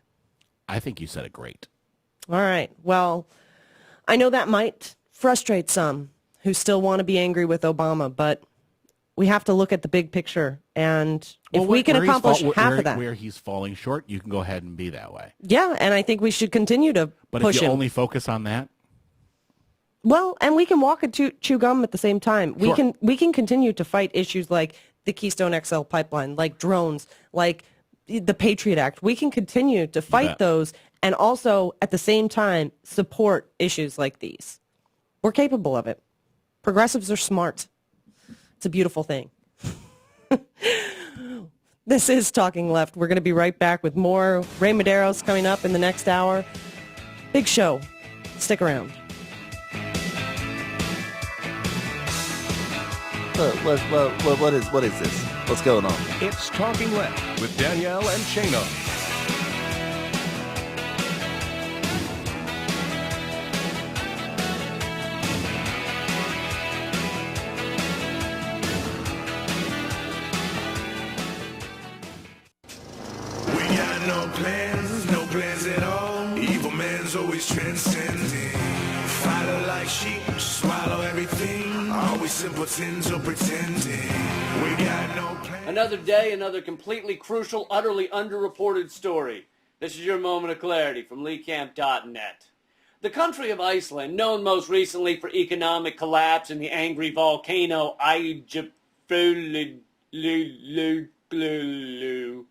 I think you said it great. All right. Well, I know that might frustrate some who still want to be angry with Obama, but we have to look at the big picture. And if we can accomplish half of that. Where he's falling short, you can go ahead and be that way. Yeah, and I think we should continue to But push if you him. only focus on that, well, and we can walk and chew gum at the same time. Sure. We can continue to fight issues like the Keystone XL pipeline, like drones, like the Patriot Act. We can continue to fight those and also at the same time support issues like these. We're capable of it. Progressives are smart. It's a beautiful thing. This is Talking Left. We're going to be right back with more Ray Mederios coming up in the next hour. Big show. Stick around. What is this? What's going on? It's Talking Left with Danielle and Shano. We got no plans at all. Evil man's always transcending. Follow like sheep, swallow everything. Always simpletons or pretending. We got no plans. Another day, another completely crucial, utterly underreported story. This is your moment of clarity from LeeCamp.net. The country of Iceland, known most recently for economic collapse and the angry volcano Eyjafjallajökull,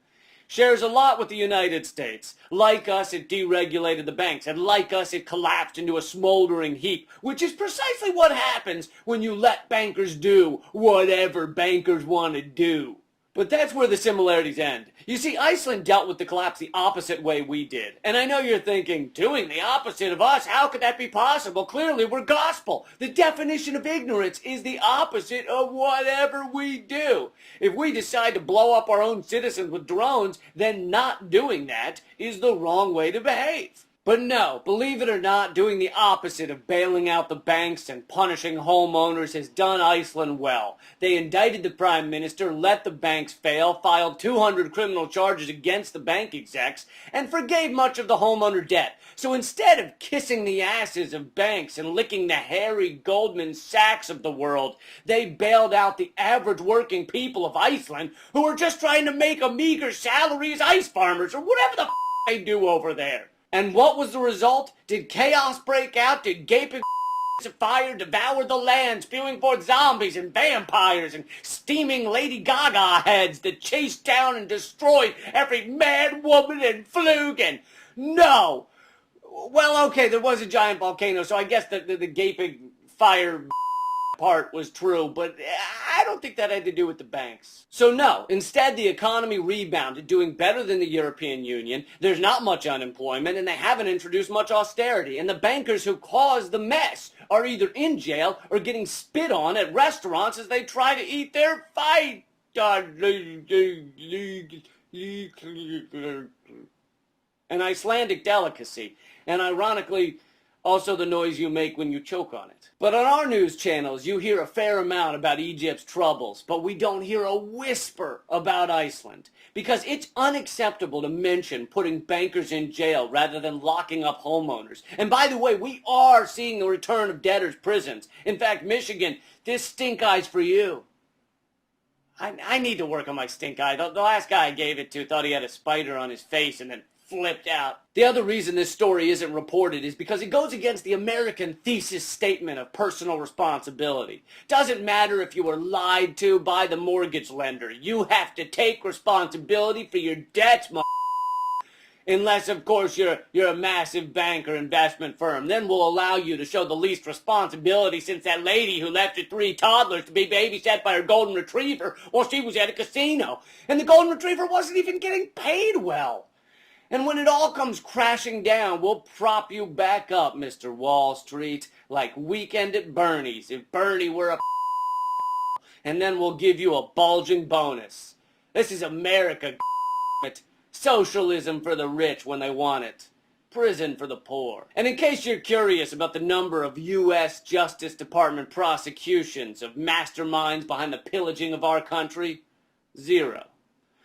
shares a lot with the United States. Like us, it deregulated the banks, and like us, it collapsed into a smoldering heap, which is precisely what happens when you let bankers do whatever bankers want to do. But that's where the similarities end. You see, Iceland dealt with the collapse the opposite way we did. And I know you're thinking, doing the opposite of us, how could that be possible? Clearly, we're gospel. The definition of ignorance is the opposite of whatever we do. If we decide to blow up our own citizens with drones, then not doing that is the wrong way to behave. But no, believe it or not, doing the opposite of bailing out the banks and punishing homeowners has done Iceland well. They indicted the prime minister, let the banks fail, filed 200 criminal charges against the bank execs, and forgave much of the homeowner debt. So instead of kissing the asses of banks and licking the hairy Goldman Sachs of the world, they bailed out the average working people of Iceland who are just trying to make a meager salary as ice farmers or whatever the they do over there. And what was the result? Did chaos break out? Did gaping of fire devour the land, spewing forth zombies and vampires and steaming Lady Gaga heads that chased down and destroyed every man, woman, and flugen? No. Well, okay, there was a giant volcano, so I guess the gaping fire part was true, but I don't think that had to do with the banks. So no, instead the economy rebounded, doing better than the European Union. There's not much unemployment, and they haven't introduced much austerity. And the bankers who caused the mess are either in jail or getting spit on at restaurants as they try to eat their fight. An Icelandic delicacy, and ironically, also the noise you make when you choke on it. But on our news channels, you hear a fair amount about Egypt's troubles, but we don't hear a whisper about Iceland, because it's unacceptable to mention putting bankers in jail rather than locking up homeowners. And by the way, we are seeing the return of debtors' prisons. In fact, Michigan, this stink eye's for you. I need to work on my stink eye. The last guy I gave it to thought he had a spider on his face and then flipped out. The other reason this story isn't reported is because it goes against the American thesis statement of personal responsibility. Doesn't matter if you were lied to by the mortgage lender. You have to take responsibility for your debts, unless, of course, you're a massive bank or investment firm. Then we'll allow you to show the least responsibility, since that lady who left her 3 toddlers to be babysat by her golden retriever while she was at a casino. And the golden retriever wasn't even getting paid well. And when it all comes crashing down, we'll prop you back up, Mr. Wall Street, like Weekend at Bernie's, if Bernie were a and then we'll give you a bulging bonus. This is America, socialism for the rich when they want it. Prison for the poor. And in case you're curious about the number of U.S. Justice Department prosecutions of masterminds behind the pillaging of our country, 0.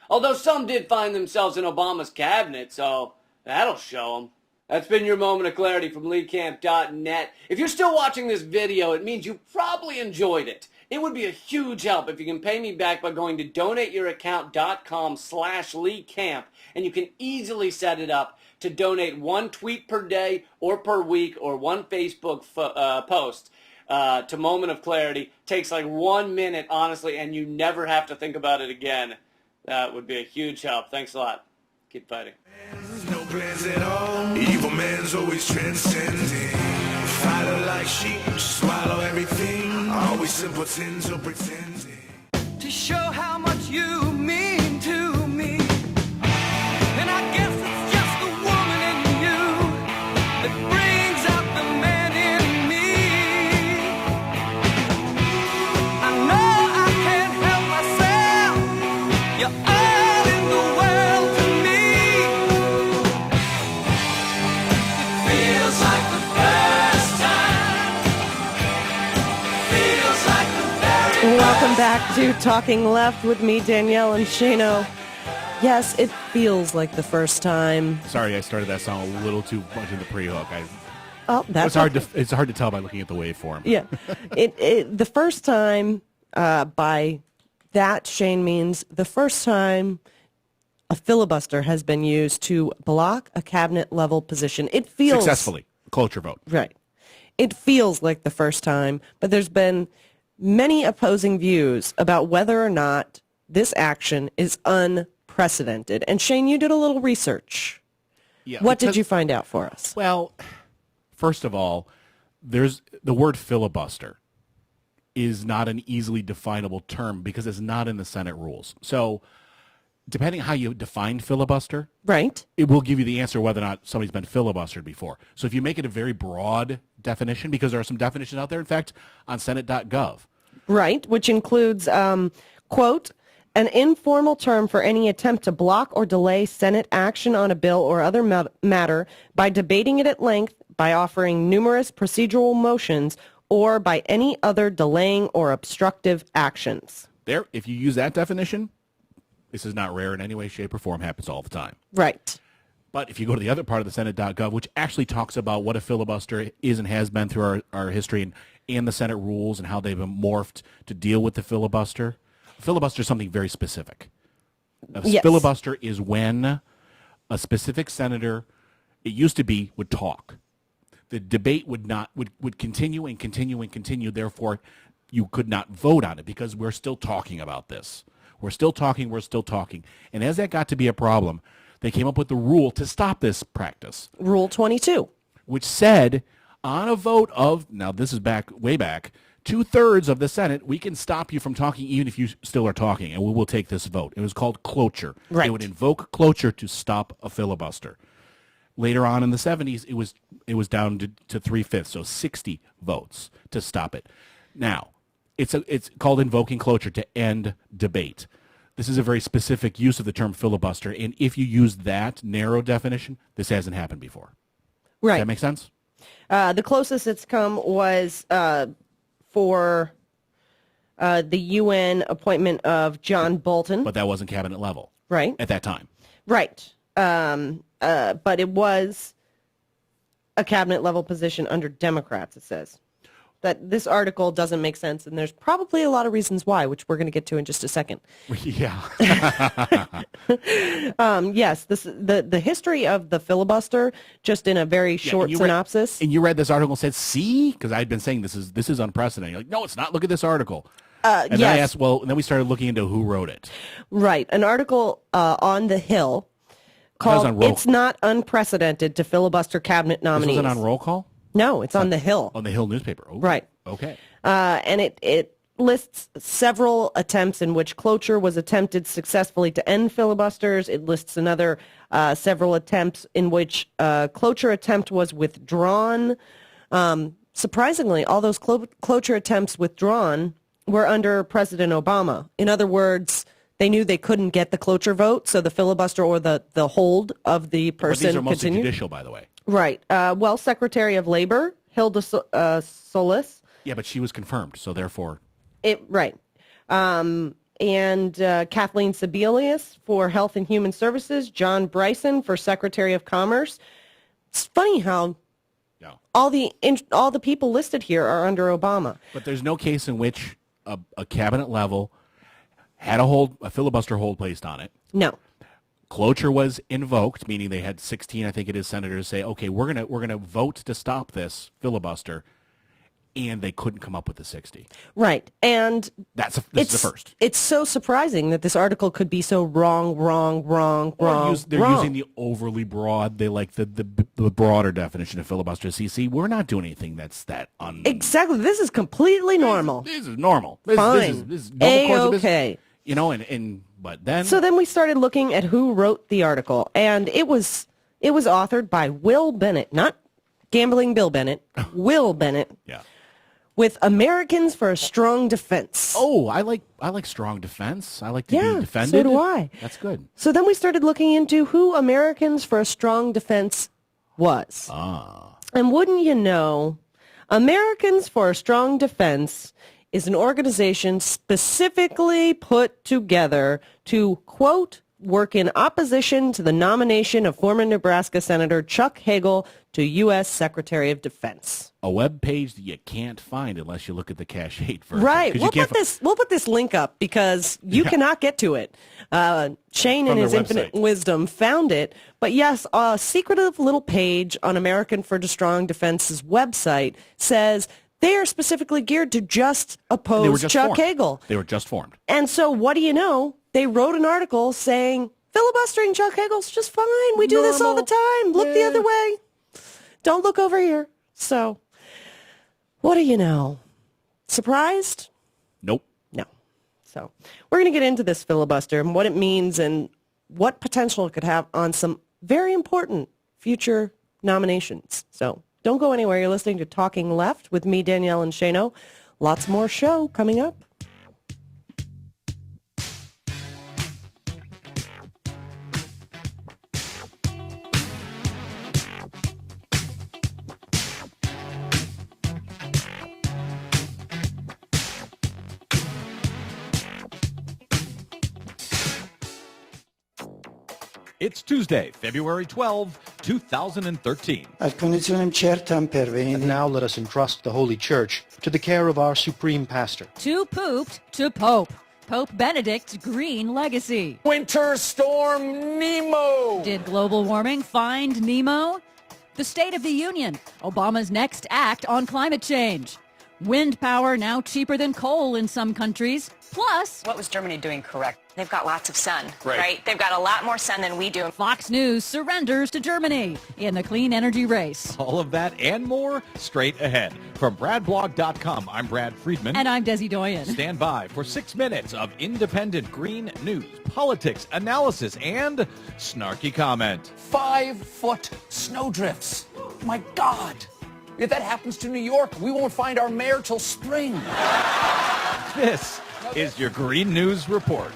Although some did find themselves in Obama's cabinet, so that'll show them. That's been your moment of clarity from LeeCamp.net. If you're still watching this video, it means you probably enjoyed it. It would be a huge help if you can pay me back by going to donateyouraccount.com/LeeCamp, and you can easily set it up to donate 1 tweet per day or per week or 1 Facebook post to Moment of Clarity. Takes like 1 minute, honestly, and you never have to think about it again. That would be a huge help. Thanks a lot. Keep fighting. No plans at all. Evil man's always transcending. Follow like sheep, swallow everything. Always simpletons or pretending. To show how much you mean to me. And I guess it's just the woman in you that brings out the man in me. I know I can't help myself. You're all in the world to me. It feels like the first time. Feels like the very Welcome back to Talking Left with me, Danielle and Shano. Yes, it feels like the first time. Sorry, I started that song a little too much in the pre-hook. That's It's hard to tell by looking at the waveform. Yeah, the first time by that, Shane, means the first time a filibuster has been used to block a cabinet-level position. It feels... Successfully. Cloture vote. Right. It feels like the first time, but there's been many opposing views about whether or not this action is unprecedented. And Shane, you did a little research. Yeah, what did you find out for us? Well, first of all, there's the word filibuster is not an easily definable term because it's not in the Senate rules. So depending how you define filibuster, right, it will give you the answer whether or not somebody's been filibustered before. So if you make it a very broad definition, because there are some definitions out there, in fact, on Senate.gov. Right, which includes, quote, an informal term for any attempt to block or delay Senate action on a bill or other matter by debating it at length, by offering numerous procedural motions, or by any other delaying or obstructive actions. There, if you use that definition, this is not rare in any way, shape, or form, happens all the time. Right. But if you go to the other part of the Senate.gov, which actually talks about what a filibuster is and has been through our history and the Senate rules and how they've been morphed to deal with the filibuster, filibuster is something very specific. A Yes. filibuster is when a specific senator it used to be would talk. The debate would continue and continue and continue. Therefore, you could not vote on it because we're still talking about this. We're still talking. And as that got to be a problem, they came up with the rule to stop this practice. Rule 22. Which said on a vote of, now this is way back, 2/3 of the Senate, we can stop you from talking even if you still are talking, and we will take this vote. It was called cloture. Right. They would invoke cloture to stop a filibuster. Later on in the 70s, it was down to 3/5, so 60 votes to stop it. Now, it's called invoking cloture to end debate. This is a very specific use of the term filibuster, and if you use that narrow definition, this hasn't happened before. Right. Does that make sense? The closest it's come was for the UN appointment of John Bolton. But that wasn't cabinet level. Right. At that time. Right. But it was a cabinet level position under Democrats, it says. That this article doesn't make sense, and there's probably a lot of reasons why, which we're going to get to in just a second. Yeah. Yes, the history of the filibuster, just in a very short synopsis. And you read this article and said, see? Because I'd been saying this is unprecedented. You're like, no, it's not. Look at this article. And yes. then I asked, and then we started looking into who wrote it. Right. An article on The Hill called It's Not Unprecedented to Filibuster Cabinet Nominees. This wasn't on Roll Call? No, it's on The Hill. On The Hill newspaper. Oh, right. Okay. And it lists several attempts in which cloture was attempted successfully to end filibusters. It lists another several attempts in which cloture attempt was withdrawn. Surprisingly, all those cloture attempts withdrawn were under President Obama. In other words, they knew they couldn't get the cloture vote, so the filibuster or the hold of the person these are mostly continued. judicial, by the way. Right. Secretary of Labor, Hilda Solis. Yeah, but she was confirmed, so therefore. Right. And Kathleen Sebelius for Health and Human Services, John Bryson for Secretary of Commerce. It's funny how all the people listed here are under Obama. But there's no case in which a cabinet level had a filibuster hold placed on it. No. Cloture was invoked, meaning they had 16, I think it is, senators say, okay, we're gonna vote to stop this filibuster, and they couldn't come up with the 60. Right, and this is the first. It's so surprising that this article could be so wrong. They're using the overly broad. They like the broader definition of filibuster. See, we're not doing anything that's that Exactly, this is completely normal. This is normal. Fine. This is normal course of business. A-okay. But then. So then we started looking at who wrote the article, and it was authored by Will Bennett, not Gambling Bill Bennett, Will Bennett. Yeah. With Americans for a Strong Defense. Oh, I like strong defense. I like to be defended. So do I. That's good. So then we started looking into who Americans for a Strong Defense was. And wouldn't you know, Americans for a Strong Defense is an organization specifically put together to, quote, work in opposition to the nomination of former Nebraska Senator Chuck Hagel to U.S. Secretary of Defense. A web page that you can't find unless you look at the cached version. Right. We'll put this link up because you cannot get to it. Shane, in his infinite wisdom, found it. But yes, a secretive little page on American for Strong Defense's website says they are specifically geared to just oppose Chuck Hagel. They were just formed. And so what do you know? They wrote an article saying, filibustering Chuck Hagel's just fine. We do this all the time. Look the other way. Don't look over here. So, what do you know? Surprised? Nope. No. So, we're going to get into this filibuster and what it means and what potential it could have on some very important future nominations. So, don't go anywhere. You're listening to Talking Left with me, Danielle and Shano. Lots more show coming up. It's Tuesday, February 12, 2013. And now let us entrust the Holy Church to the care of our Supreme Pastor. Too pooped to Pope. Pope Benedict's green legacy. Winter Storm Nemo. Did global warming find Nemo? The State of the Union, Obama's next act on climate change. Wind power now cheaper than coal in some countries. Plus, what was Germany doing correct? They've got lots of sun, Right. right? They've got a lot more sun than we do. Fox News surrenders to Germany in the clean energy race. All of that and more straight ahead. From BradBlog.com, I'm Brad Friedman. And I'm Desi Doyen. Stand by for 6 minutes of independent green news, politics, analysis, and snarky comment. 5-foot snowdrifts. My God. If that happens to New York, we won't find our mayor till spring. This is your Green News Report.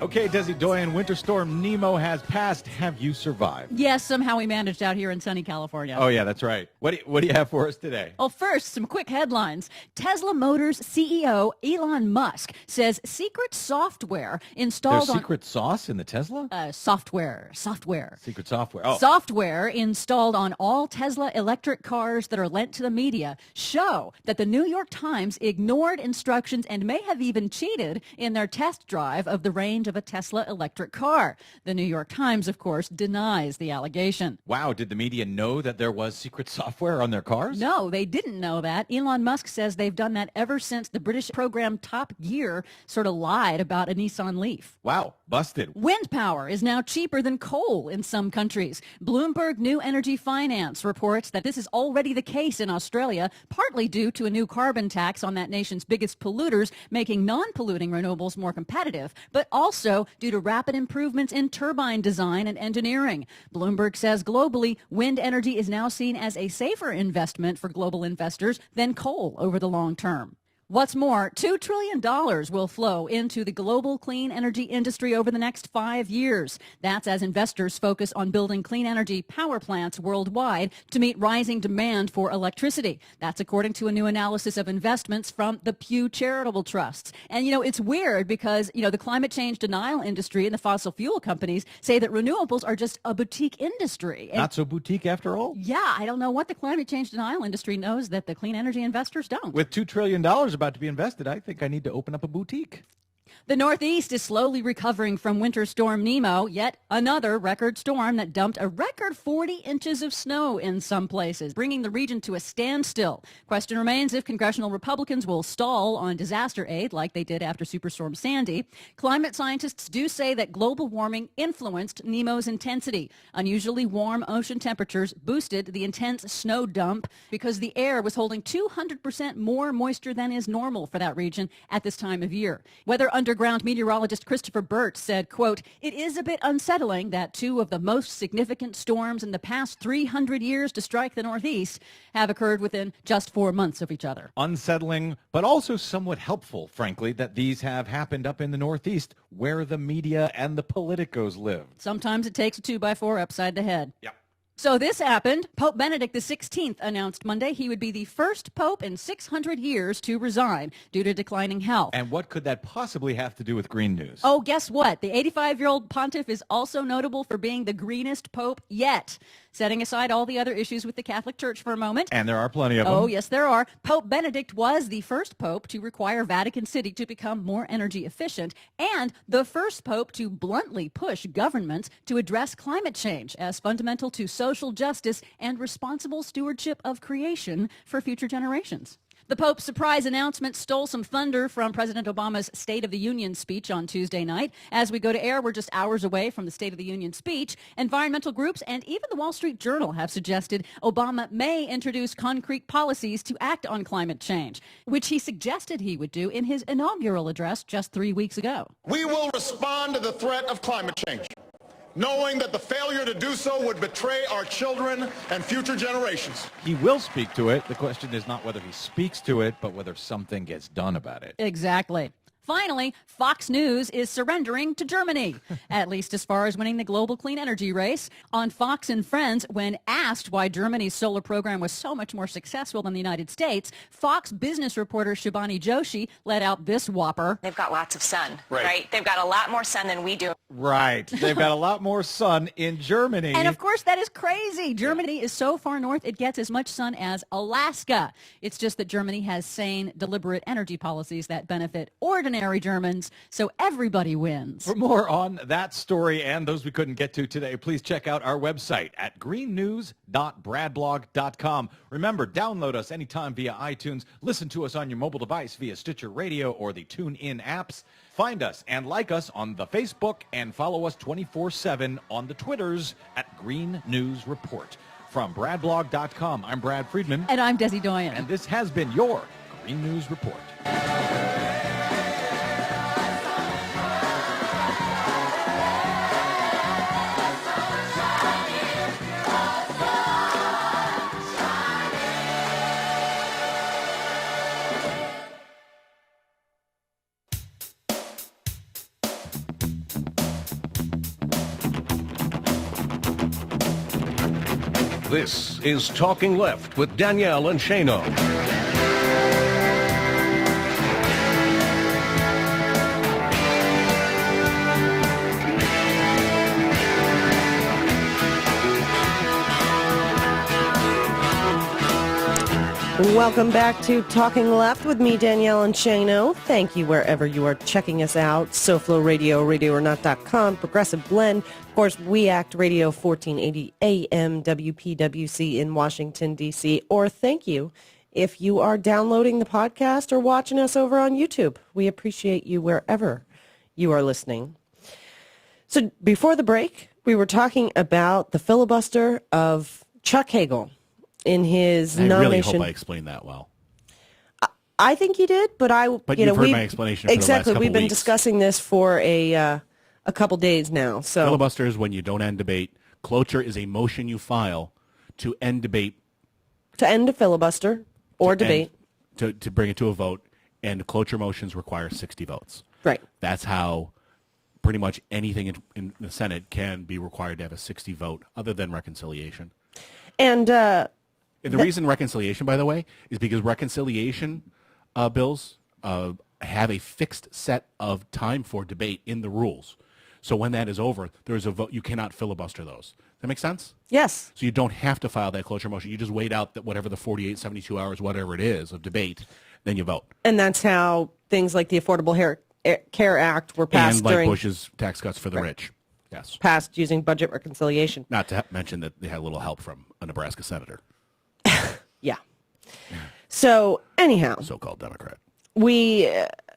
Okay, Desi Doyen, Winter Storm Nemo has passed. Have you survived? Yes, somehow we managed out here in sunny California. Oh, yeah, that's right. What do you have for us today? Well, first, some quick headlines. Tesla Motors CEO Elon Musk says secret software installed There's secret sauce in the Tesla? Software. Secret software. Oh. Software installed on all Tesla electric cars that are lent to the media show that the New York Times ignored instructions and may have even cheated in their test drive of the range of a Tesla electric car. The New York Times, of course, denies the allegation. Wow, did the media know that there was secret software on their cars? No, they didn't know that. Elon Musk says they've done that ever since the British program Top Gear sort of lied about a Nissan Leaf. Wow, busted. Wind power is now cheaper than coal in some countries. Bloomberg New Energy Finance reports that this is already the case in Australia, partly due to a new carbon tax on that nation's biggest polluters, making non-polluting renewables more competitive, but also due to rapid improvements in turbine design and engineering. Bloomberg says globally, wind energy is now seen as a safer investment for global investors than coal over the long term. What's more, $2 trillion will flow into the global clean energy industry over the next 5 years. That's as investors focus on building clean energy power plants worldwide to meet rising demand for electricity. That's according to a new analysis of investments from the Pew Charitable Trusts. And, it's weird because, the climate change denial industry and the fossil fuel companies say that renewables are just a boutique industry. And not so boutique after all? Yeah, I don't know what the climate change denial industry knows that the clean energy investors don't. With $2 trillion about to be invested, I think I need to open up a boutique. The Northeast is slowly recovering from Winter Storm Nemo, yet another record storm that dumped a record 40 inches of snow in some places, bringing the region to a standstill. Question remains if congressional Republicans will stall on disaster aid like they did after Superstorm Sandy. Climate scientists do say that global warming influenced Nemo's intensity. Unusually warm ocean temperatures boosted the intense snow dump because the air was holding 200% more moisture than is normal for that region at this time of year. Weather underground meteorologist Christopher Burt said, quote, "It is a bit unsettling that two of the most significant storms in the past 300 years to strike the Northeast have occurred within just 4 months of each other." Unsettling, but also somewhat helpful, frankly, that these have happened up in the Northeast where the media and the politicos live. Sometimes it takes a 2x4 upside the head. Yep. So this happened. Pope Benedict XVI announced Monday he would be the first pope in 600 years to resign due to declining health. And what could that possibly have to do with green news? Oh, guess what? The 85-year-old pontiff is also notable for being the greenest pope yet. Setting aside all the other issues with the Catholic Church for a moment. And there are plenty of them. Oh, yes, there are. Pope Benedict was the first pope to require Vatican City to become more energy efficient and the first pope to bluntly push governments to address climate change as fundamental to social justice and responsible stewardship of creation for future generations. The Pope's surprise announcement stole some thunder from President Obama's State of the Union speech on Tuesday night. As we go to air, we're just hours away from the State of the Union speech. Environmental groups and even the Wall Street Journal have suggested Obama may introduce concrete policies to act on climate change, which he suggested he would do in his inaugural address just 3 weeks ago. We will respond to the threat of climate change, knowing that the failure to do so would betray our children and future generations. He will speak to it. The question is not whether he speaks to it, but whether something gets done about it. Exactly. Finally, Fox News is surrendering to Germany, at least as far as winning the global clean energy race. On Fox and Friends, when asked why Germany's solar program was so much more successful than the United States, Fox business reporter Shivani Joshi let out this whopper. They've got lots of sun, right? They've got a lot more sun than we do. Right. They've got a lot more sun in Germany. And of course, that is crazy. Germany is so far north, it gets as much sun as Alaska. It's just that Germany has sane, deliberate energy policies that benefit ordinary extraordinary Germans, so everybody wins. For more on that story and those we couldn't get to today, please check out our website at greennews.bradblog.com. Remember, download us anytime via iTunes. Listen to us on your mobile device via Stitcher Radio or the TuneIn apps. Find us and like us on the Facebook and follow us 24/7 on the Twitters at Green News Report. From bradblog.com, I'm Brad Friedman. And I'm Desi Doyen. And this has been your Green News Report. This is Talking Left with Danielle and Shano. Welcome back to Talking Left with me, Danielle and Shano. Thank you wherever you are checking us out. SoFlo Radio, RadioOrNot.com, Progressive Blend. Of course, We Act Radio, 1480 AM, WPWC in Washington, D.C. Or thank you if you are downloading the podcast or watching us over on YouTube. We appreciate you wherever you are listening. So before the break, we were talking about the filibuster of Chuck Hagel. In his I nomination. really hope I explained that well. I think you did, but you've heard my explanation for the last exactly. couple We've been weeks. discussing this for a couple days now. So Filibuster is when you don't end debate. Cloture is a motion you file to end debate. To end a filibuster or debate. To bring it to a vote, and cloture motions require 60 votes. Right. That's how pretty much anything in the Senate can be required to have a 60 vote, other than reconciliation. And the reason reconciliation, by the way, is because reconciliation bills have a fixed set of time for debate in the rules. So when that is over, there's a vote. You cannot filibuster those. Does that make sense? Yes. So you don't have to file that cloture motion. You just wait out that whatever the 48, 72 hours, whatever it is of debate, then you vote. And that's how things like the Affordable Care Act were passed and like during Bush's tax cuts for the rich. Yes. Passed using budget reconciliation. Not to mention that they had a little help from a Nebraska senator. Yeah. So anyhow, so-called Democrat. We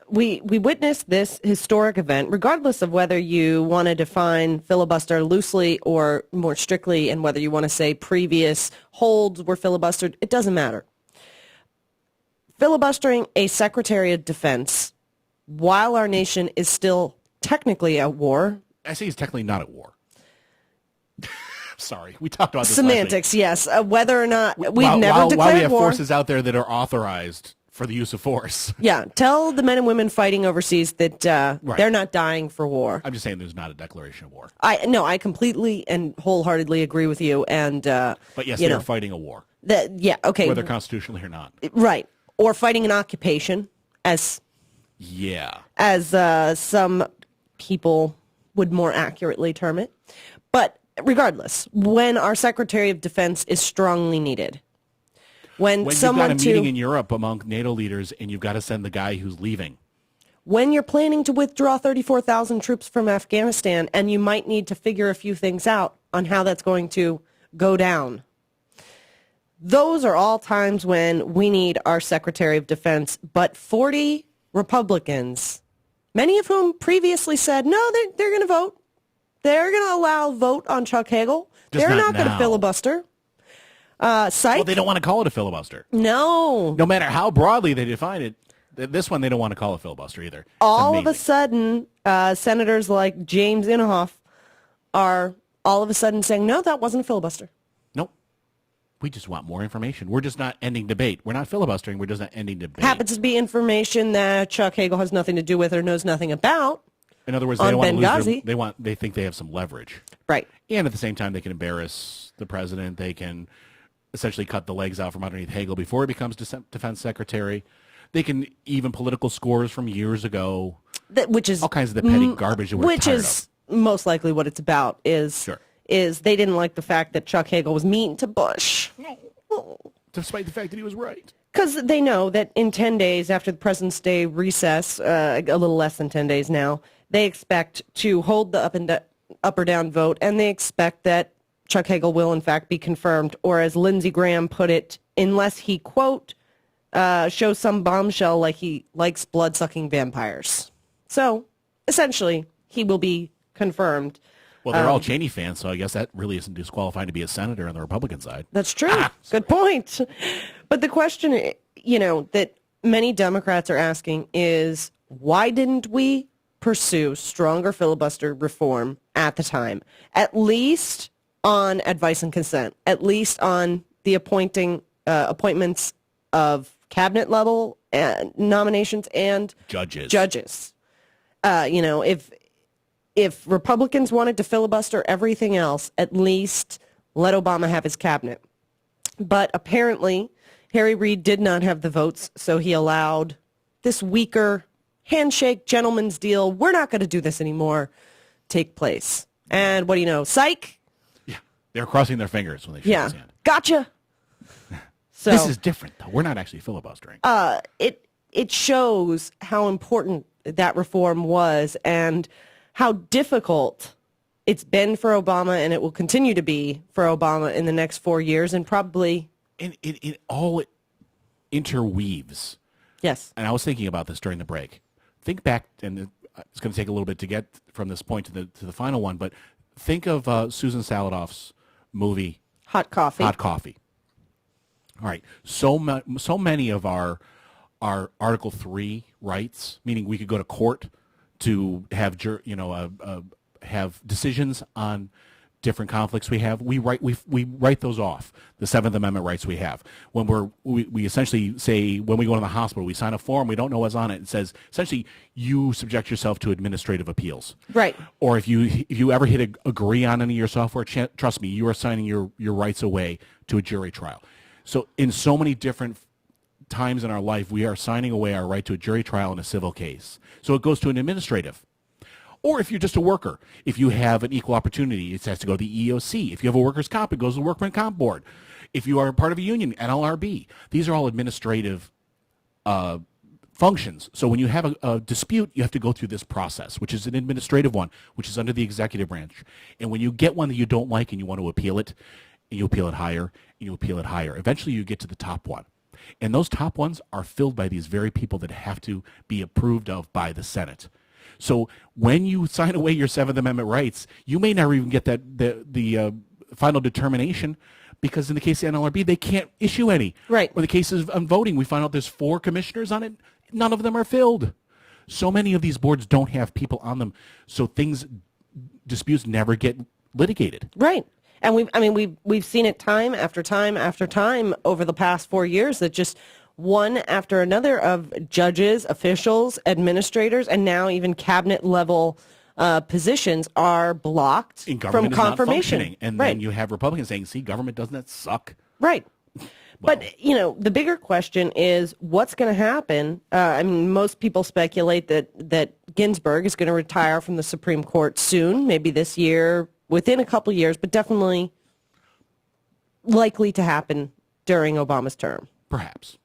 witnessed this historic event, regardless of whether you want to define filibuster loosely or more strictly, and whether you want to say previous holds were filibustered. It doesn't matter. Filibustering a Secretary of Defense while our nation is still technically at war. I say he's technically not at war. Sorry, we talked about this Semantics, yes. Whether or not we've never while declared we have war. forces out there that are authorized for the use of force. Yeah, tell the men and women fighting overseas that they're not dying for war. I'm just saying there's not a declaration of war. I completely and wholeheartedly agree with you. And But yes, they're fighting a war. Okay. Whether constitutionally or not. Right. Or fighting an occupation, as some people would more accurately term it. But regardless, when our Secretary of Defense is strongly needed, when you've someone got a meeting in Europe among NATO leaders and you've got to send the guy who's leaving. When you're planning to withdraw 34,000 troops from Afghanistan and you might need to figure a few things out on how that's going to go down. Those are all times when we need our Secretary of Defense. But 40 Republicans, many of whom previously said, no, they're going to vote. They're going to allow a vote on Chuck Hagel. Just They're not not going to now. filibuster. Well, they don't want to call it a filibuster. No. No matter how broadly they define it, this one they don't want to call a filibuster either. All of a sudden, senators like James Inhofe are all of a sudden saying, no, that wasn't a filibuster. Nope. We just want more information. We're just not ending debate. We're not filibustering. We're just not ending debate. Happens to be information that Chuck Hagel has nothing to do with or knows nothing about. In other words, they don't want to lose they think they have some leverage. Right. And at the same time, they can embarrass the president. They can essentially cut the legs out from underneath Hagel before he becomes defense secretary. They can even political scores from years ago. Which is all kinds of the petty garbage that we're which tired is most likely what it's about is they didn't like the fact that Chuck Hagel was mean to Bush. Despite the fact that he was right. Because they know that in 10 days after the President's Day recess, a little less than 10 days now, they expect to hold the up or down vote, and they expect that Chuck Hagel will, in fact, be confirmed, or as Lindsey Graham put it, unless he, quote, shows some bombshell like he likes blood-sucking vampires. So, essentially, he will be confirmed. Well, they're all Cheney fans, so I guess that really isn't disqualifying to be a senator on the Republican side. That's true. Good point. But the question, that many Democrats are asking is, why didn't we pursue stronger filibuster reform at the time? At least on advice and consent. At least on the appointments of cabinet level nominations and judges. If Republicans wanted to filibuster everything else, at least let Obama have his cabinet. But apparently, Harry Reid did not have the votes, so he allowed this weaker handshake, gentleman's deal, we're not going to do this anymore, take place. And what do you know? Psych! Yeah, they're crossing their fingers when they shake his hand. Gotcha! So, this is different, though. We're not actually filibustering. It shows how important that reform was and how difficult it's been for Obama, and it will continue to be for Obama in the next 4 years, and probably... And it all interweaves. Yes. And I was thinking about this during the break. Think back, and it's going to take a little bit to get from this point to the final one, but think of Susan Saladoff's movie... Hot Coffee. Hot Coffee. All right. So many of our Article 3 rights, meaning we could go to court to have have decisions on different conflicts we have. We write those off. The Seventh Amendment rights we have. When we essentially say when we go to the hospital, we sign a form, we don't know what's on it. It says essentially you subject yourself to administrative appeals. Right. Or if you ever hit agree on any of your software, trust me, you are signing your rights away to a jury trial. So in so many different times in our life, we are signing away our right to a jury trial in a civil case. So it goes to an administrative. Or if you're just a worker, if you have an equal opportunity, it has to go to the EEOC. If you have a workers' comp, it goes to the Workman Comp Board. If you are part of a union, NLRB. These are all administrative functions. So when you have a dispute, you have to go through this process, which is an administrative one, which is under the executive branch. And when you get one that you don't like and you want to appeal it, and you appeal it higher, and you appeal it higher, eventually you get to the top one. And those top ones are filled by these very people that have to be approved of by the Senate. So when you sign away your Seventh Amendment rights, you may never even get the final determination, because in the case of NLRB, they can't issue any. Right. Or the cases on voting, we find out there's 4 commissioners on it. None of them are filled. So many of these boards don't have people on them. So disputes never get litigated. Right. And we've seen it time after time after time over the past 4 years that just one after another of judges, officials, administrators, and now even cabinet level positions are blocked from confirmation. And then you have Republicans saying, see, government doesn't suck. Right. But, the bigger question is what's going to happen. Most people speculate that Ginsburg is going to retire from the Supreme Court soon, maybe this year, within a couple years, but definitely likely to happen during Obama's term. Perhaps.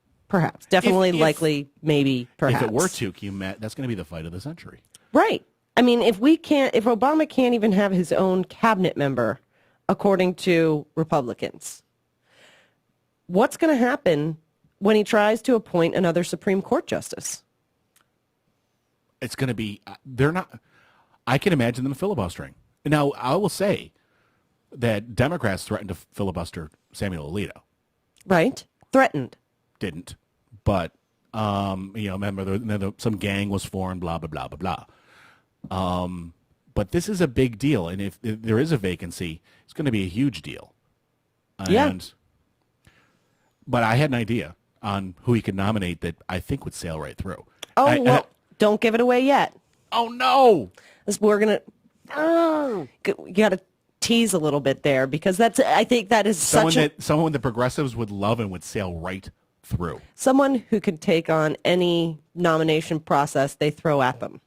Definitely likely, maybe, perhaps. If it were to, that's going to be the fight of the century. Right. If Obama can't even have his own cabinet member, according to Republicans, what's going to happen when he tries to appoint another Supreme Court justice? It's going to be, I can imagine them filibustering. Now, I will say that Democrats threatened to filibuster Samuel Alito. Right. Threatened. Didn't. But, remember, some gang was formed, blah, blah, blah, blah, blah. But this is a big deal. And if there is a vacancy, it's going to be a huge deal. But I had an idea on who he could nominate that I think would sail right through. Don't give it away yet. Oh, no. We're going to... You got to tease a little bit there, because I think that is someone the progressives would love and would sail right through. Someone who could take on any nomination process they throw at them.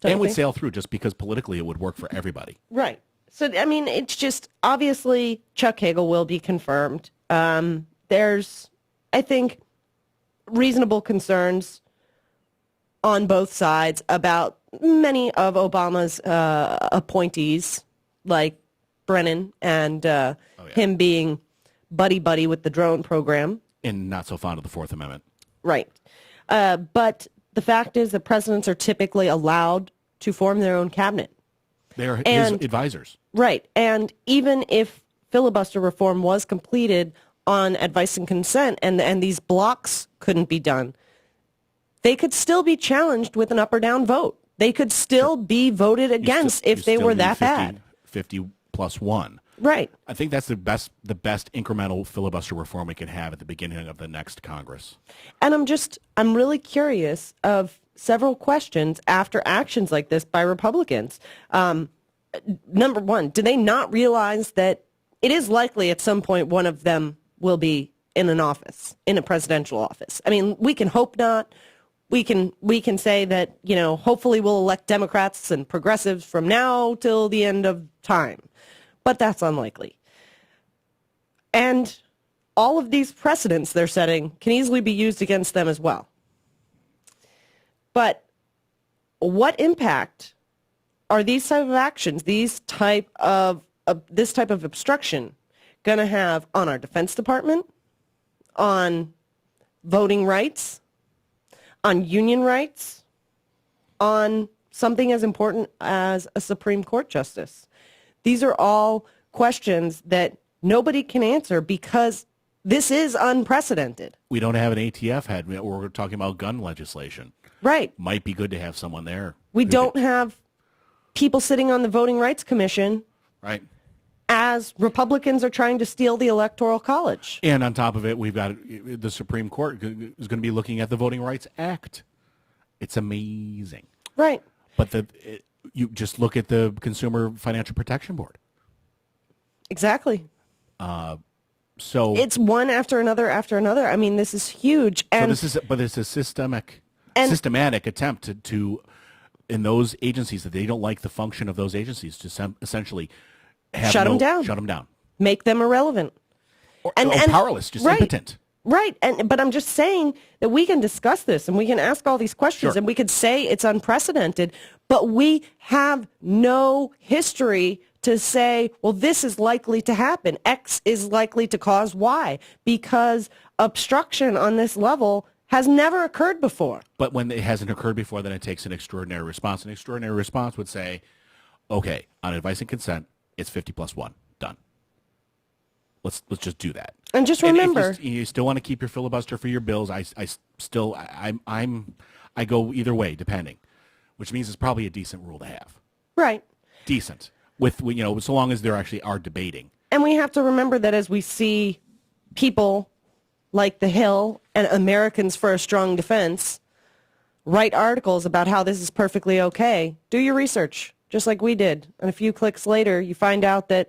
And would sail through just because politically it would work for everybody. Right. So, it's just, obviously, Chuck Hagel will be confirmed. I think reasonable concerns on both sides about many of Obama's appointees, like Brennan and him being buddy-buddy with the drone program. And not so fond of the Fourth Amendment. Right. But the fact is that presidents are typically allowed to form their own cabinet. They are his advisors. Right. And even if filibuster reform was completed on advice and consent and these blocks couldn't be done, they could still be challenged with an up or down vote. They could still be voted against if they were that bad. 50 plus 1. Right. I think that's the best incremental filibuster reform we can have at the beginning of the next Congress. And I'm really curious of several questions after actions like this by Republicans. Number one, do they not realize that it is likely at some point one of them will be in an office, in a presidential office? I mean, we can hope not. We can say that, hopefully we'll elect Democrats and progressives from now till the end of time. But that's unlikely. And all of these precedents they're setting can easily be used against them as well. But what impact are these type of actions, this type of obstruction, going to have on our Defense Department, on voting rights, on union rights, on something as important as a Supreme Court justice? These are all questions that nobody can answer because this is unprecedented. We don't have an ATF head. We're talking about gun legislation. Right. Might be good to have someone there. We don't have people sitting on the Voting Rights Commission. Right. As Republicans are trying to steal the Electoral College. And on top of it, we've got the Supreme Court is going to be looking at the Voting Rights Act. It's amazing. Right. But you just look at the Consumer Financial Protection Board. Exactly. So it's one after another after another. I mean, this is huge. And it's a systematic attempt to in those agencies that they don't like the function of those agencies to essentially shut them down, make them irrelevant, or powerless, just impotent. Right, but I'm just saying that we can discuss this and we can ask all these questions and we could say it's unprecedented, but we have no history to say, well, this is likely to happen. X is likely to cause Y, because obstruction on this level has never occurred before. But when it hasn't occurred before, then it takes an extraordinary response. An extraordinary response would say, okay, on advice and consent, it's 50 plus 1. Done. Let's just do that. And just remember, if you still want to keep your filibuster for your bills. I go either way, depending, which means it's probably a decent rule to have. Right. Decent, with so long as there actually are debating. And we have to remember that as we see people like The Hill and Americans for a Strong Defense write articles about how this is perfectly okay, do your research, just like we did. And a few clicks later, you find out that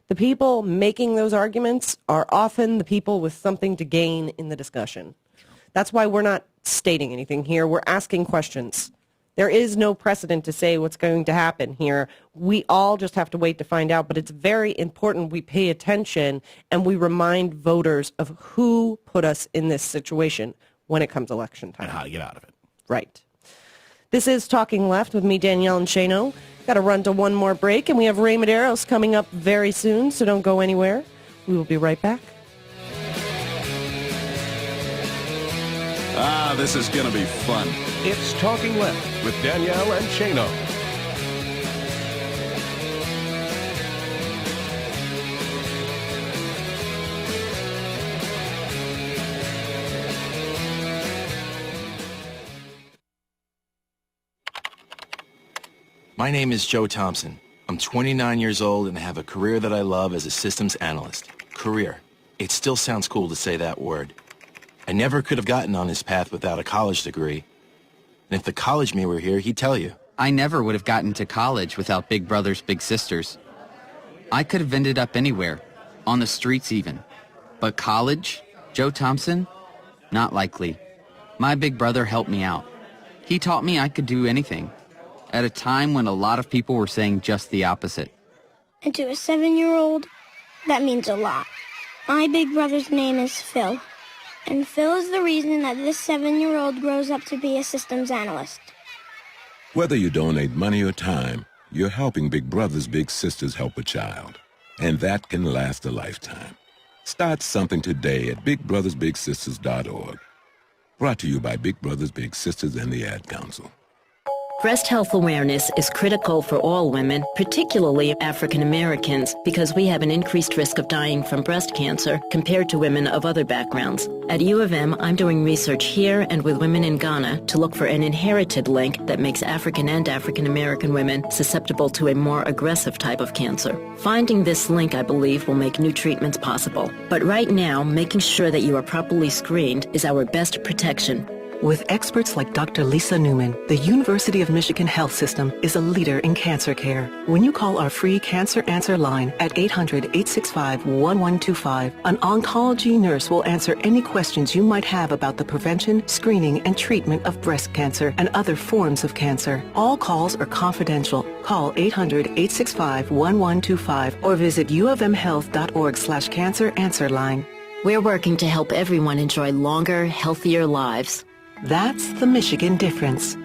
the people making those arguments are often the people with something to gain in the discussion. Sure. That's why we're not stating anything here. We're asking questions. There is no precedent to say what's going to happen here. We all just have to wait to find out. But it's very important we pay attention and we remind voters of who put us in this situation when it comes election time. And how to get out of it. Right. This is Talking Left with me, Danielle and Shano. Got to run to one more break, and we have Ray Mederios coming up very soon, so don't go anywhere. We will be right back. This is going to be fun. It's Talking Left with Danielle and Shano. My name is Joe Thompson. I'm 29 years old and have a career that I love as a systems analyst. Career. It still sounds cool to say that word. I never could have gotten on this path without a college degree. And if the college me were here, he'd tell you. I never would have gotten to college without big brothers, big sisters. I could have ended up anywhere, on the streets even. But college? Joe Thompson? Not likely. My big brother helped me out. He taught me I could do anything, at a time when a lot of people were saying just the opposite. And to a 7-year-old, that means a lot. My big brother's name is Phil. And Phil is the reason that this 7-year-old grows up to be a systems analyst. Whether you donate money or time, you're helping Big Brothers Big Sisters help a child. And that can last a lifetime. Start something today at bigbrothersbigsisters.org. Brought to you by Big Brothers Big Sisters and the Ad Council. Breast health awareness is critical for all women, particularly African Americans, because we have an increased risk of dying from breast cancer compared to women of other backgrounds. At U of M, I'm doing research here and with women in Ghana to look for an inherited link that makes African and African American women susceptible to a more aggressive type of cancer. Finding this link, I believe, will make new treatments possible. But right now, making sure that you are properly screened is our best protection. With experts like Dr. Lisa Newman, the University of Michigan Health System is a leader in cancer care. When you call our free Cancer Answer line at 800-865-1125, an oncology nurse will answer any questions you might have about the prevention, screening, and treatment of breast cancer and other forms of cancer. All calls are confidential. Call 800-865-1125 or visit uofmhealth.org/Cancer Answer line. We're working to help everyone enjoy longer, healthier lives. That's the Michigan difference.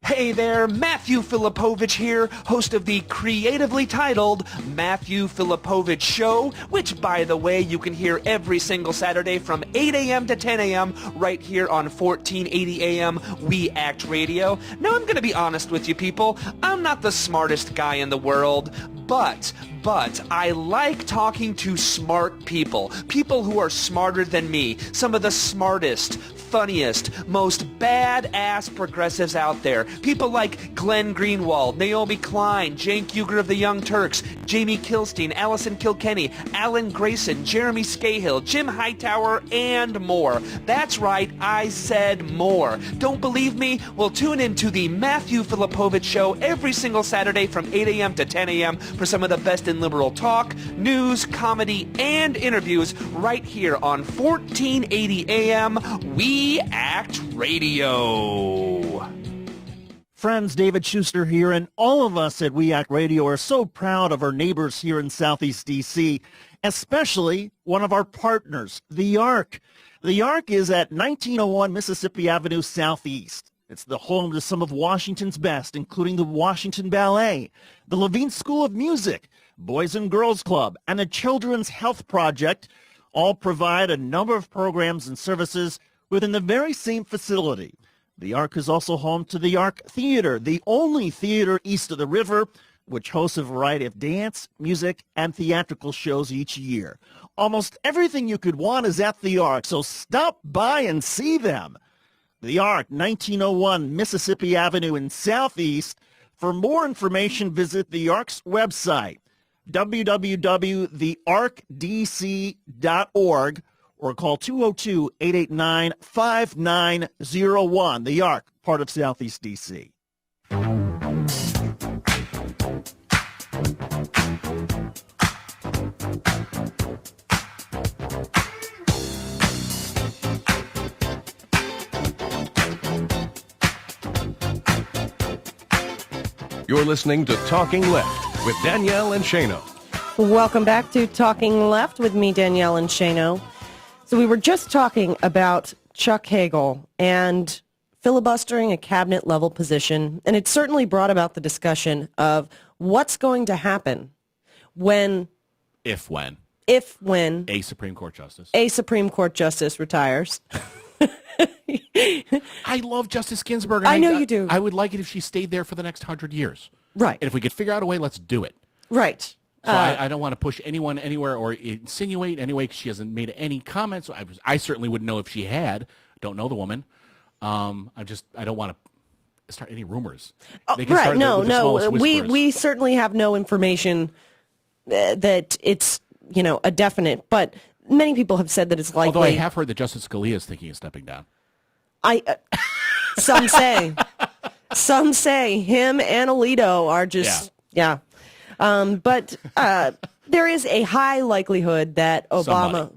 Hey there, Matthew Filipovich here, host of the creatively titled Matthew Filipovich Show, which, by the way, you can hear every single Saturday from 8 a.m. to 10 a.m. right here on 1480 a.m. We Act Radio. Now, I'm going to be honest with you people. I'm not the smartest guy in the world, but I like talking to smart people who are smarter than me, some of the smartest, funniest, most badass progressives out there. People like Glenn Greenwald, Naomi Klein, Cenk Uygur of the Young Turks, Jamie Kilstein, Allison Kilkenny, Alan Grayson, Jeremy Scahill, Jim Hightower, and more. That's right, I said more. Don't believe me? Well, tune in to the Matthew Filipovich Show every single Saturday from 8 a.m. to 10 a.m. for some of the best in liberal talk, news, comedy, and interviews right here on 1480 a.m. We Act Radio. Friends, David Schuster here, and all of us at We Act Radio are so proud of our neighbors here in Southeast D.C., especially one of our partners, the Ark. The Ark is at 1901 Mississippi Avenue Southeast. It's the home to some of Washington's best, including the Washington Ballet, the Levine School of Music, Boys and Girls Club, and the Children's Health Project. All provide a number of programs and services within the very same facility. The Ark is also home to the Ark Theater, the only theater east of the river, which hosts a variety of dance, music, and theatrical shows each year. Almost everything you could want is at the Ark, so stop by and see them. The Ark, 1901 Mississippi Avenue in Southeast. For more information, visit the Ark's website, www.thearkdc.org, or call 202-889-5901. The Ark, part of Southeast D.C. You're listening to Talking Left with Danielle and Shano. Welcome back to Talking Left with me, Danielle and Shano. So we were just talking about Chuck Hagel and filibustering a cabinet-level position, and it certainly brought about the discussion of what's going to happen when a Supreme Court Justice retires. I love Justice Ginsburg. I know you do. I would like it if she stayed there for the next 100 years. Right. And if we could figure out a way, let's do it. Right. So I don't want to push anyone anywhere or insinuate anyway, because she hasn't made any comments. I certainly wouldn't know if she had. Don't know the woman. I don't want to start any rumors. Right. No. We certainly have no information that it's, a definite, but many people have said that it's likely. Although I have heard that Justice Scalia is thinking of stepping down. Some say him and Alito are just, yeah. But there is a high likelihood that Obama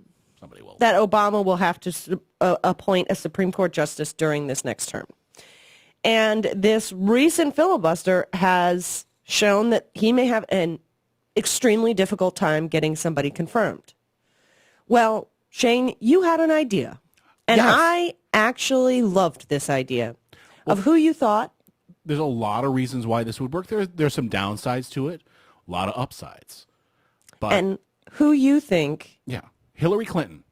will have to appoint a Supreme Court justice during this next term. And this recent filibuster has shown that he may have an extremely difficult time getting somebody confirmed. Well, Shane, you had an idea. And Yes. I actually loved this idea of who you thought. There's a lot of reasons why this would work. There's some downsides to it, a lot of upsides. But And who you think yeah, Hillary Clinton.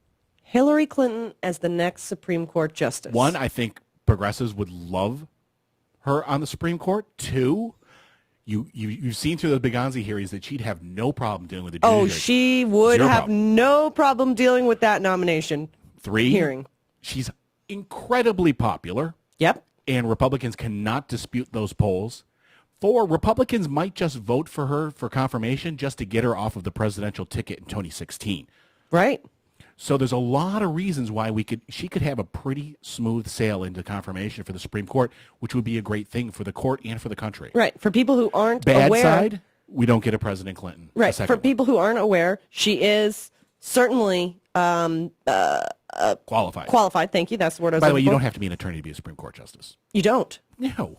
Hillary Clinton as the next Supreme Court justice. One, I think progressives would love her on the Supreme Court. Two, you've seen through the Beganzi hearings that she'd have no problem dealing with the judiciary. Oh, she would Zero have problem. no problem dealing with that nomination. Three, hearing. She's incredibly popular. Yep. And Republicans cannot dispute those polls. Four, Republicans might just vote for her for confirmation just to get her off of the presidential ticket in 2016. Right. So there's a lot of reasons why she could have a pretty smooth sail into confirmation for the Supreme Court, which would be a great thing for the court and for the country. Right. For people who aren't Bad aware. side, we don't get a President Clinton. Right. For people who aren't aware, she is certainly qualified. Qualified. Thank you. That's the word I was By the way, looking you for. don't have to be an attorney to be a Supreme Court justice. You don't. No.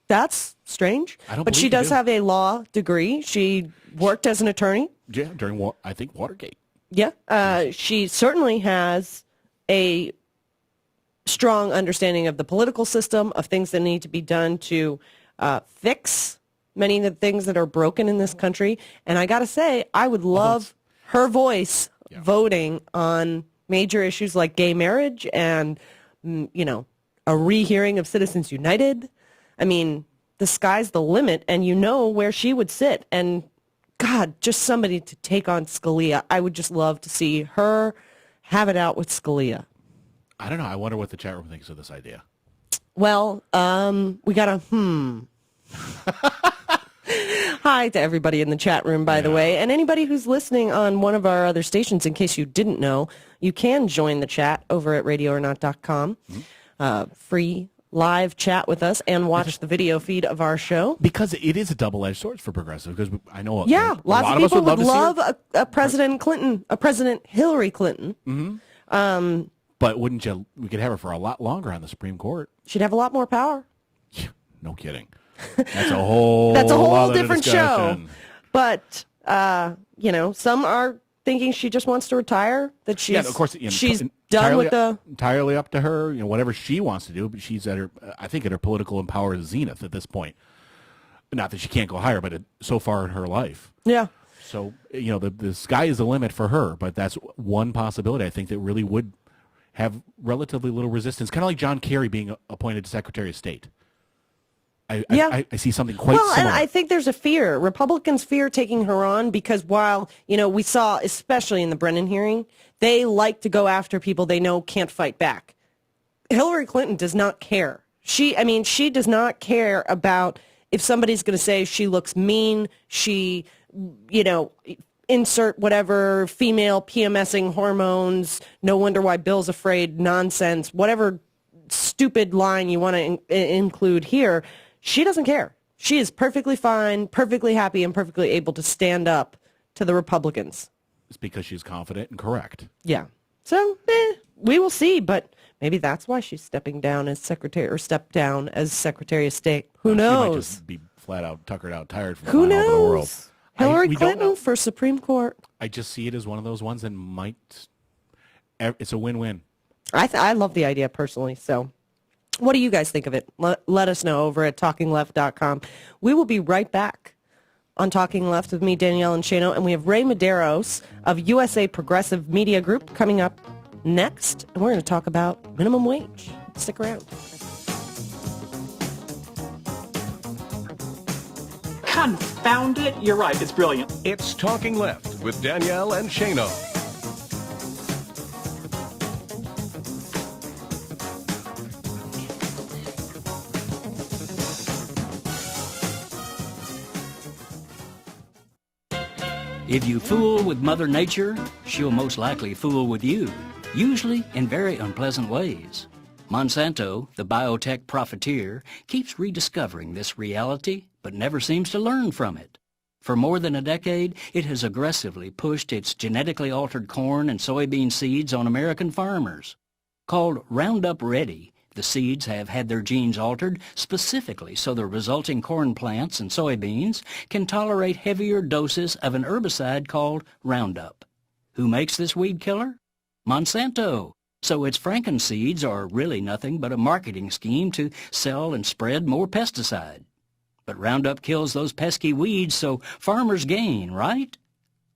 That's strange. I don't But believe she you does do. have a law degree. She worked as an attorney. Yeah, during, I think, Watergate. Yeah. She certainly has a strong understanding of the political system, of things that need to be done to fix many of the things that are broken in this country. And I got to say, I would love her voice voting on major issues like gay marriage and, a rehearing of Citizens United. I mean, the sky's the limit, and you know where she would sit. And God, just somebody to take on Scalia. I would just love to see her have it out with Scalia. I don't know. I wonder what the chat room thinks of this idea. Well, we got a Hi to everybody in the chat room, by the way. And anybody who's listening on one of our other stations, in case you didn't know, you can join the chat over at radioornot.com. Free live chat with us and watch the video feed of our show. Because it is a double-edged sword for progressive. Because I know a Yeah, lot lots of people would love to see a President Clinton, a President Hillary Clinton. her. But wouldn't you? We could have her for a lot longer on the Supreme Court. She'd have a lot more power. No kidding. That's a whole. That's a whole other different show. discussion. But some are thinking she just wants to retire. That she's Yeah, of course. she's done with the. Entirely up to her. Whatever she wants to do. But she's at her. I think at her political and power zenith at this point. Not that she can't go higher, but so far in her life. Yeah. So the sky is the limit for her. But that's one possibility. I think that really would have relatively little resistance. Kind of like John Kerry being appointed Secretary of State. I see something quite Well, and similar. I think there's a fear. Republicans fear taking her on because while, we saw, especially in the Brennan hearing, they like to go after people they know can't fight back. Hillary Clinton does not care. She does not care about if somebody's going to say she looks mean, she, insert whatever female PMSing hormones, no wonder why Bill's afraid nonsense, whatever stupid line you want to include here. She doesn't care. She is perfectly fine, perfectly happy, and perfectly able to stand up to the Republicans. It's because she's confident and correct. Yeah. So, we will see, but maybe that's why she's stepping down as Secretary, or stepped down as Secretary of State. Who She knows? might just be flat out tuckered out, tired from Who flying all over the world. knows? Hillary we don't know. Clinton for Supreme Court. I just see it as one of those ones that might. It's a win-win. I love the idea personally, so what do you guys think of it? Let us know over at TalkingLeft.com. We will be right back on Talking Left with me, Danielle and Shano, and we have Ray Mederios of USA Progressive Media Group coming up next, and we're going to talk about minimum wage. Stick around. Confound it. You're right. It's brilliant. It's Talking Left with Danielle and Shano. If you fool with Mother Nature, she'll most likely fool with you, usually in very unpleasant ways. Monsanto, the biotech profiteer, keeps rediscovering this reality, but never seems to learn from it. For more than a decade, it has aggressively pushed its genetically altered corn and soybean seeds on American farmers. Called Roundup Ready, the seeds have had their genes altered specifically so the resulting corn plants and soybeans can tolerate heavier doses of an herbicide called Roundup. Who makes this weed killer? Monsanto. So its frankenseeds are really nothing but a marketing scheme to sell and spread more pesticide. But Roundup kills those pesky weeds, so farmers gain, right?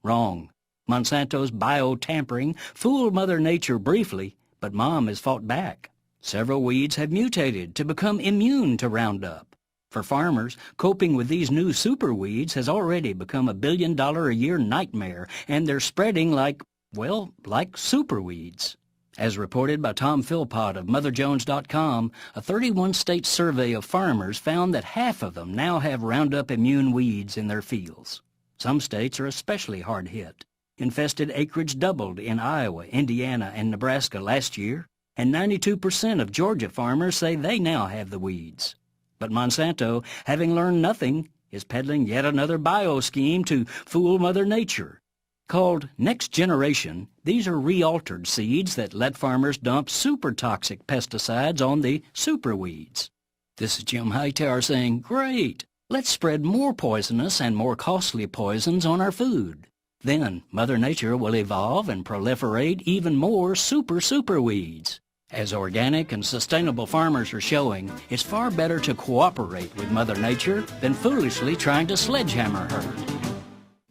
Wrong. Monsanto's bio-tampering fooled Mother Nature briefly, but Mom has fought back. Several weeds have mutated to become immune to Roundup. For farmers, coping with these new superweeds has already become $1 billion a year nightmare, and they're spreading like superweeds. As reported by Tom Philpott of MotherJones.com, a 31-state survey of farmers found that half of them now have Roundup immune weeds in their fields. Some states are especially hard hit. Infested acreage doubled in Iowa, Indiana, and Nebraska last year, and 92% of Georgia farmers say they now have the weeds. But Monsanto, having learned nothing, is peddling yet another bio-scheme to fool Mother Nature. Called Next Generation, these are re-altered seeds that let farmers dump super-toxic pesticides on the superweeds. This is Jim Hightower saying, great, let's spread more poisonous and more costly poisons on our food. Then Mother Nature will evolve and proliferate even more superweeds. As organic and sustainable farmers are showing, it's far better to cooperate with Mother Nature than foolishly trying to sledgehammer her.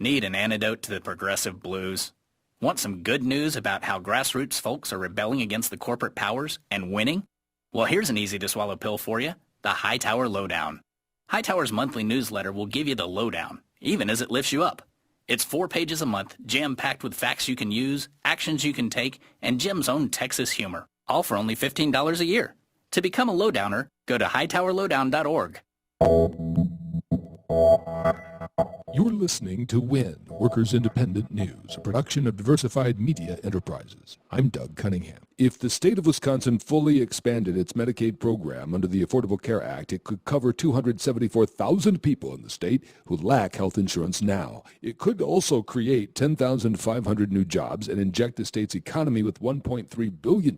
Need an antidote to the progressive blues? Want some good news about how grassroots folks are rebelling against the corporate powers and winning? Well, here's an easy-to-swallow pill for you, the Hightower Lowdown. Hightower's monthly newsletter will give you the lowdown, even as it lifts you up. It's 4 pages a month, jam-packed with facts you can use, actions you can take, and Jim's own Texas humor, all for only $15 a year. To become a lowdowner, go to hightowerlowdown.org. You're listening to WIN, Workers Independent News, a production of Diversified Media Enterprises. I'm Doug Cunningham. If the state of Wisconsin fully expanded its Medicaid program under the Affordable Care Act, it could cover 274,000 people in the state who lack health insurance now. It could also create 10,500 new jobs and inject the state's economy with $1.3 billion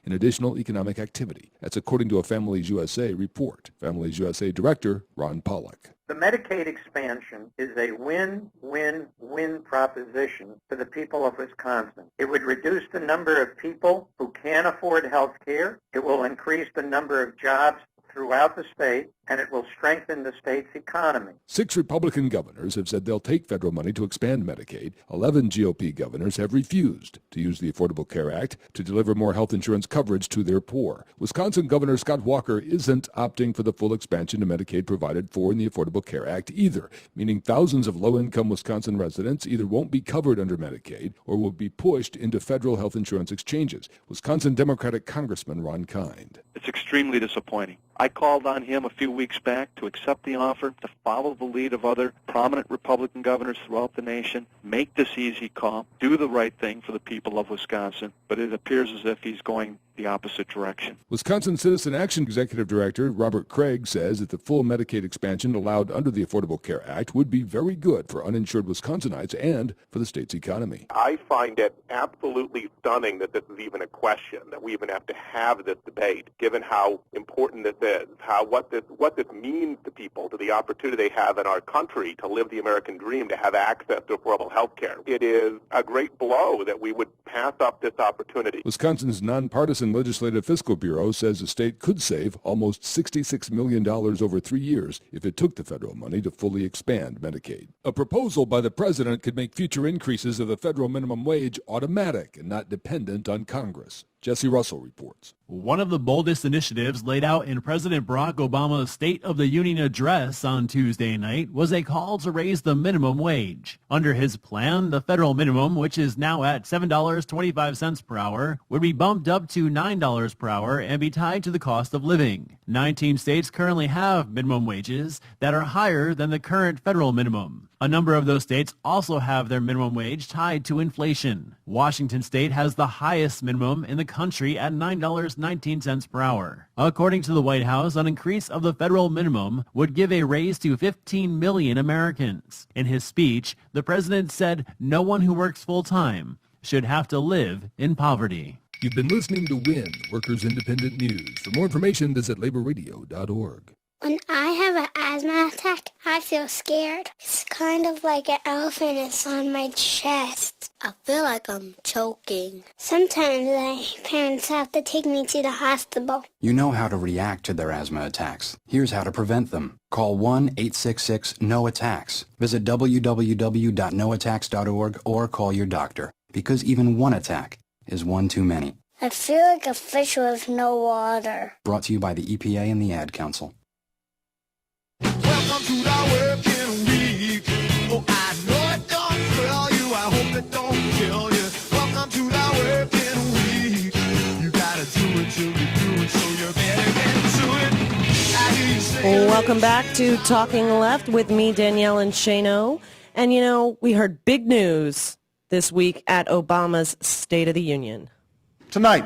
in additional economic activity. That's according to a Families USA report. Families USA Director Ron Pollack. The Medicaid expansion is a win-win-win proposition for the people of Wisconsin. It would reduce the number of people who can't afford health care. It will increase the number of jobs throughout the state, and it will strengthen the state's economy. 6 Republican governors have said they'll take federal money to expand Medicaid. 11 GOP governors have refused to use the Affordable Care Act to deliver more health insurance coverage to their poor. Wisconsin Governor Scott Walker isn't opting for the full expansion to Medicaid provided for in the Affordable Care Act either, meaning thousands of low-income Wisconsin residents either won't be covered under Medicaid or will be pushed into federal health insurance exchanges. Wisconsin Democratic Congressman Ron Kind. It's extremely disappointing. I called on him a few weeks back to accept the offer, to follow the lead of other prominent Republican governors throughout the nation, make this easy call, do the right thing for the people of Wisconsin, but it appears as if he's going the opposite direction. Wisconsin Citizen Action Executive Director Robert Craig says that the full Medicaid expansion allowed under the Affordable Care Act would be very good for uninsured Wisconsinites and for the state's economy. I find it absolutely stunning that this is even a question, that we even have to have this debate, given how important this is, what this means to people, to the opportunity they have in our country to live the American dream, to have access to affordable health care. It is a great blow that we would pass up this opportunity. Wisconsin's nonpartisan Legislative Fiscal Bureau says the state could save almost $66 million over 3 years if it took the federal money to fully expand Medicaid. A proposal by the president could make future increases of the federal minimum wage automatic and not dependent on Congress. Jesse Russell reports. One of the boldest initiatives laid out in President Barack Obama's State of the Union address on Tuesday night was a call to raise the minimum wage. Under his plan, the federal minimum, which is now at $7.25 per hour, would be bumped up to $9 per hour and be tied to the cost of living. 19 states currently have minimum wages that are higher than the current federal minimum. A number of those states also have their minimum wage tied to inflation. Washington State has the highest minimum in the country at $9.19 per hour. According to the White House, an increase of the federal minimum would give a raise to 15 million Americans. In his speech, the president said no one who works full-time should have to live in poverty. You've been listening to WIN, Workers Independent News. For more information, visit laborradio.org. When I have an asthma attack, I feel scared. It's kind of like an elephant is on my chest. I feel like I'm choking. Sometimes my parents have to take me to the hospital. You know how to react to their asthma attacks. Here's how to prevent them. Call 1-866-NO-ATTACKS. Visit www.noattacks.org or call your doctor, because even one attack is one too many. I feel like a fish with no water. Brought to you by the EPA and the Ad Council. Welcome to the working week. Oh, I know it don't thrill you. I hope it don't kill you. Welcome to the working week. You gotta do it till you do it, so you better get to it. I hear you say Welcome back to Talking Left with me, Danielle and Shano. And, you know, we heard big news this week at Obama's State of the Union. Tonight,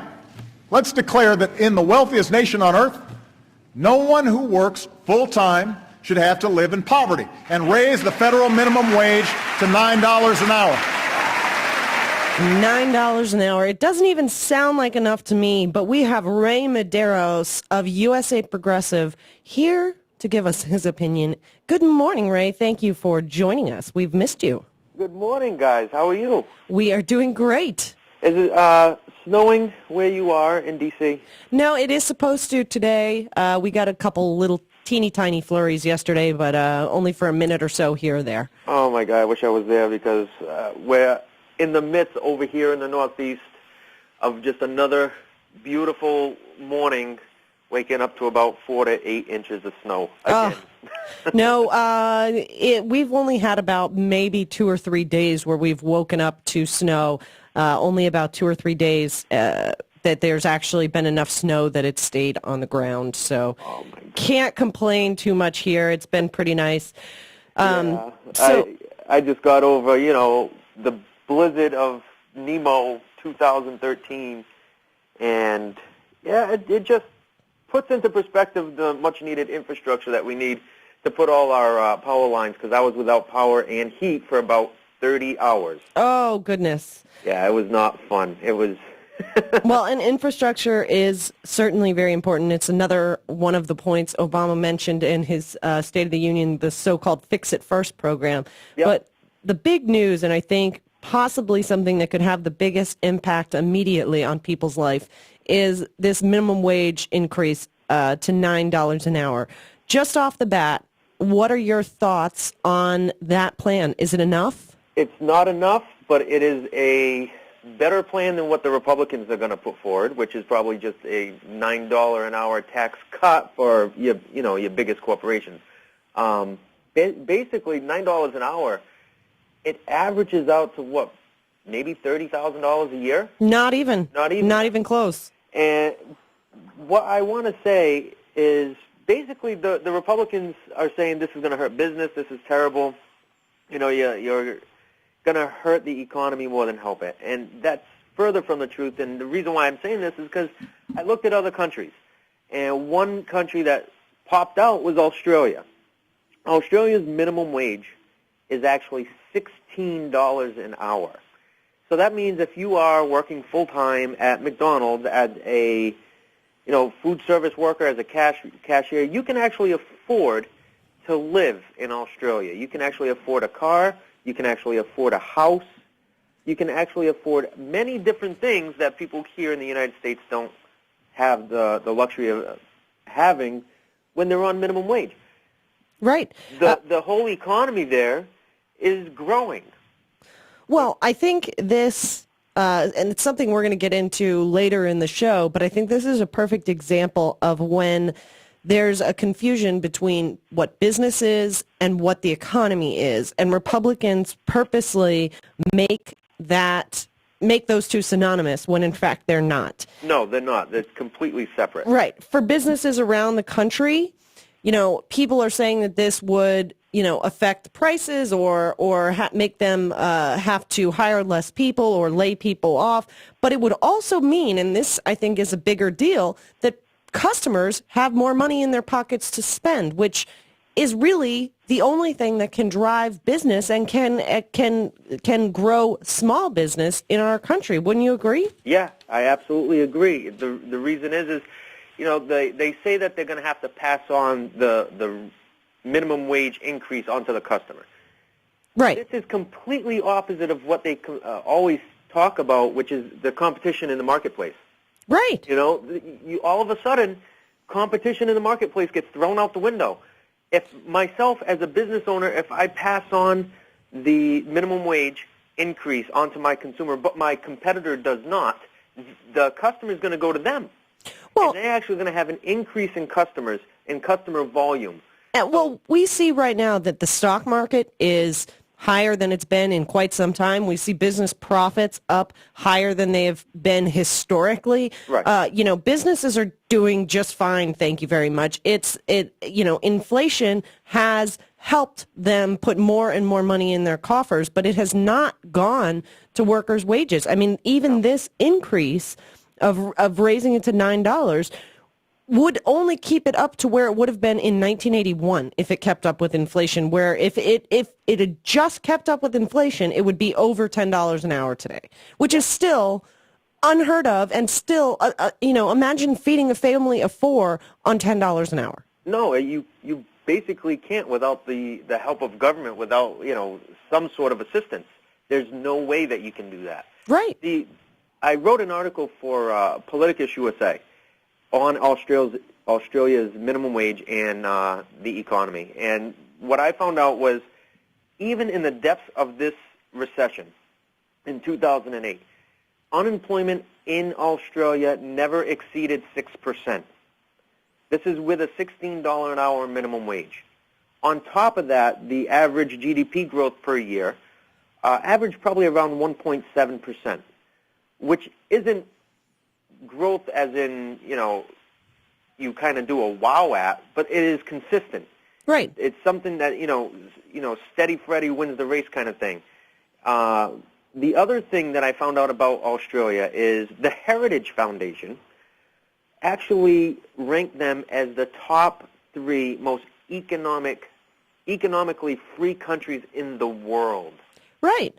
let's declare that in the wealthiest nation on earth, no one who works full-time should have to live in poverty, and raise the federal minimum wage to $9 an hour. $9 an hour. It doesn't even sound like enough to me, but we have Ray Mederios of USA Progressive here to give us his opinion. Good morning, Ray. Thank you for joining us. We've missed you. Good morning, guys. How are you? We are doing great. Is it snowing where you are in D.C.? No, it is supposed to today. We got a couple little teeny tiny flurries yesterday, but only for a minute or so here or there. Oh, my God. I wish I was there, because we're in the midst over here in the Northeast of just another beautiful morning, waking up to about 4 to 8 inches of snow again. No, we've only had about maybe 2 or 3 days where we've woken up to snow. Only about 2 or 3 days that there's actually been enough snow that it stayed on the ground. So can't complain too much here. It's been pretty nice. I just got over, the blizzard of Nemo 2013, and it just puts into perspective the much-needed infrastructure that we need to put all our power lines, because I was without power and heat for about 30 hours. Oh, goodness. Yeah, it was not fun. It was... Well, and infrastructure is certainly very important. It's another one of the points Obama mentioned in his State of the Union, the so-called Fix It First program. Yep. But the big news, and I think possibly something that could have the biggest impact immediately on people's life, is this minimum wage increase to $9 an hour. Just off the bat, what are your thoughts on that plan? Is it enough? It's not enough, but it is a better plan than what the Republicans are going to put forward, which is probably just a $9 an hour tax cut for your biggest corporations. Basically, $9 an hour, it averages out to what, maybe $30,000 a year? Not even close. And what I want to say is basically the Republicans are saying this is going to hurt business, this is terrible, you're going to hurt the economy more than help it. And that's further from the truth. And the reason why I'm saying this is because I looked at other countries. And one country that popped out was Australia. Australia's minimum wage is actually $16 an hour. So that means if you are working full-time at McDonald's as a food service worker, as a cashier, you can actually afford to live in Australia. You can actually afford a car. You can actually afford a house. You can actually afford many different things that people here in the United States don't have the luxury of having when they're on minimum wage. Right. The whole economy there is growing. Well, I think this, and it's something we're going to get into later in the show, but I think this is a perfect example of when there's a confusion between what business is and what the economy is, and Republicans purposely make those two synonymous when in fact they're not. No, they're not. They're completely separate. Right. For businesses around the country, people are saying that this would, affect prices or make them have to hire less people or lay people off. But it would also mean, and this I think is a bigger deal, that customers have more money in their pockets to spend, which is really the only thing that can drive business and can grow small business in our country. Wouldn't you agree? Yeah, I absolutely agree. The reason is they say that they're going to have to pass on the minimum wage increase onto the customer. Right. This is completely opposite of what they always talk about, which is the competition in the marketplace. Right. You know, you all of a sudden, competition in the marketplace gets thrown out the window. If myself as a business owner, if I pass on the minimum wage increase onto my consumer, but my competitor does not, the customer is going to go to them. Well, and they're actually going to have an increase in customers, in customer volume. Well, we see right now that the stock market is higher than it's been in quite some time. We see business profits up higher than they have been historically. Right. You know, businesses are doing just fine, thank you very much. Inflation has helped them put more and more money in their coffers, but it has not gone to workers' wages. I mean, even this increase of raising it to $9 would only keep it up to where it would have been in 1981 if it kept up with inflation, where if it had just kept up with inflation, it would be over $10 an hour today, which is still unheard of, and still, imagine feeding a family of 4 on $10 an hour. No, you basically can't without the help of government, without, some sort of assistance. There's no way that you can do that. Right. I wrote an article for Politicus USA on Australia's minimum wage and the economy. And what I found out was, even in the depths of this recession in 2008, unemployment in Australia never exceeded 6%. This is with a $16 an hour minimum wage. On top of that, the average GDP growth per year averaged probably around 1.7%, which isn't growth as in, you kind of do a wow at, but it is consistent. Right. It's something that, steady Freddy wins the race kind of thing. The other thing that I found out about Australia is the Heritage Foundation actually ranked them as the top 3 most economically free countries in the world. Right.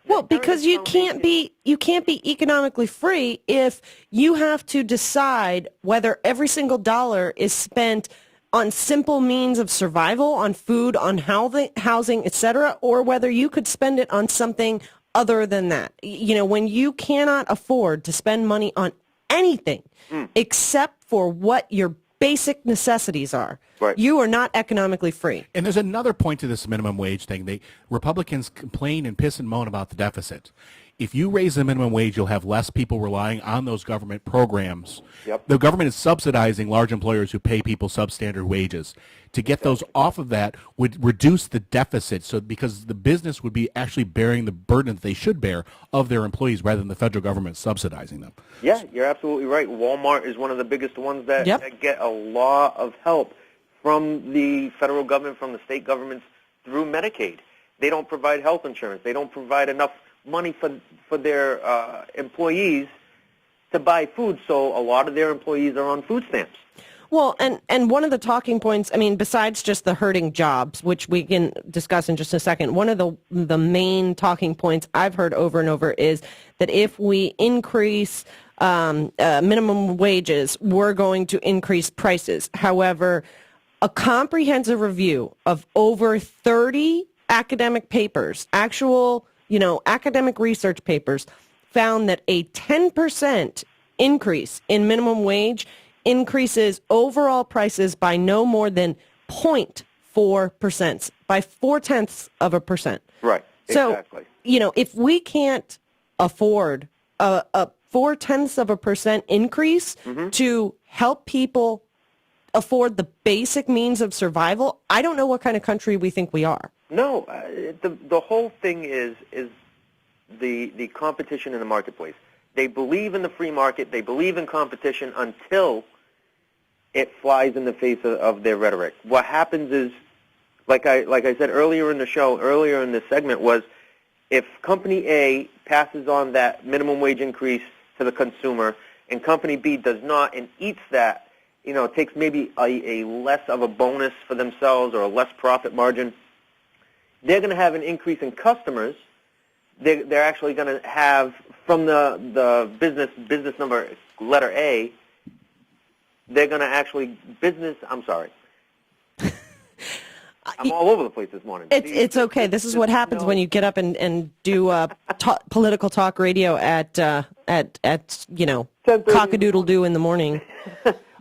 Well, because you can't be economically free if you have to decide whether every single dollar is spent on simple means of survival, on food, on housing, etc., or whether you could spend it on something other than that. When you cannot afford to spend money on anything except for what your basic necessities are, right, you are not economically free. And there's another point to this minimum wage thing. Republicans complain and piss and moan about the deficit. If you raise the minimum wage, you'll have less people relying on those government programs. Yep. The government is subsidizing large employers who pay people substandard wages. To get those off of that would reduce the deficit, because the business would be actually bearing the burden that they should bear of their employees rather than the federal government subsidizing them. Yeah, you're absolutely right. Walmart is one of the biggest ones that get a lot of help from the federal government, from the state governments through Medicaid. They don't provide health insurance. They don't provide enough money for their employees to buy food, so a lot of their employees are on food stamps. Well, and one of the talking points, I mean, besides just the hurting jobs, which we can discuss in just a second, one of the main talking points I've heard over and over is that if we increase minimum wages, we're going to increase prices. However, a comprehensive review of over 30 academic papers, actual academic research papers, found that a 10% increase in minimum wage increases overall prices by no more than 0.4%, by 0.4%. Right, so, exactly. If we can't afford a 0.4% increase to help people afford the basic means of survival, I don't know what kind of country we think we are. No, the whole thing is the competition in the marketplace. They believe in the free market. They believe in competition until it flies in the face of their rhetoric. What happens is, like I said earlier in the show, earlier in this segment, was if Company A passes on that minimum wage increase to the consumer and Company B does not and eats that, takes maybe a less of a bonus for themselves or a less profit margin, they're going to have an increase in customers. They're actually going to have, from the business number letter A, they're going to actually I'm all over the place this morning. It's okay. This is what happens when you get up and do political talk radio at cock-a-doodle-doo in the morning.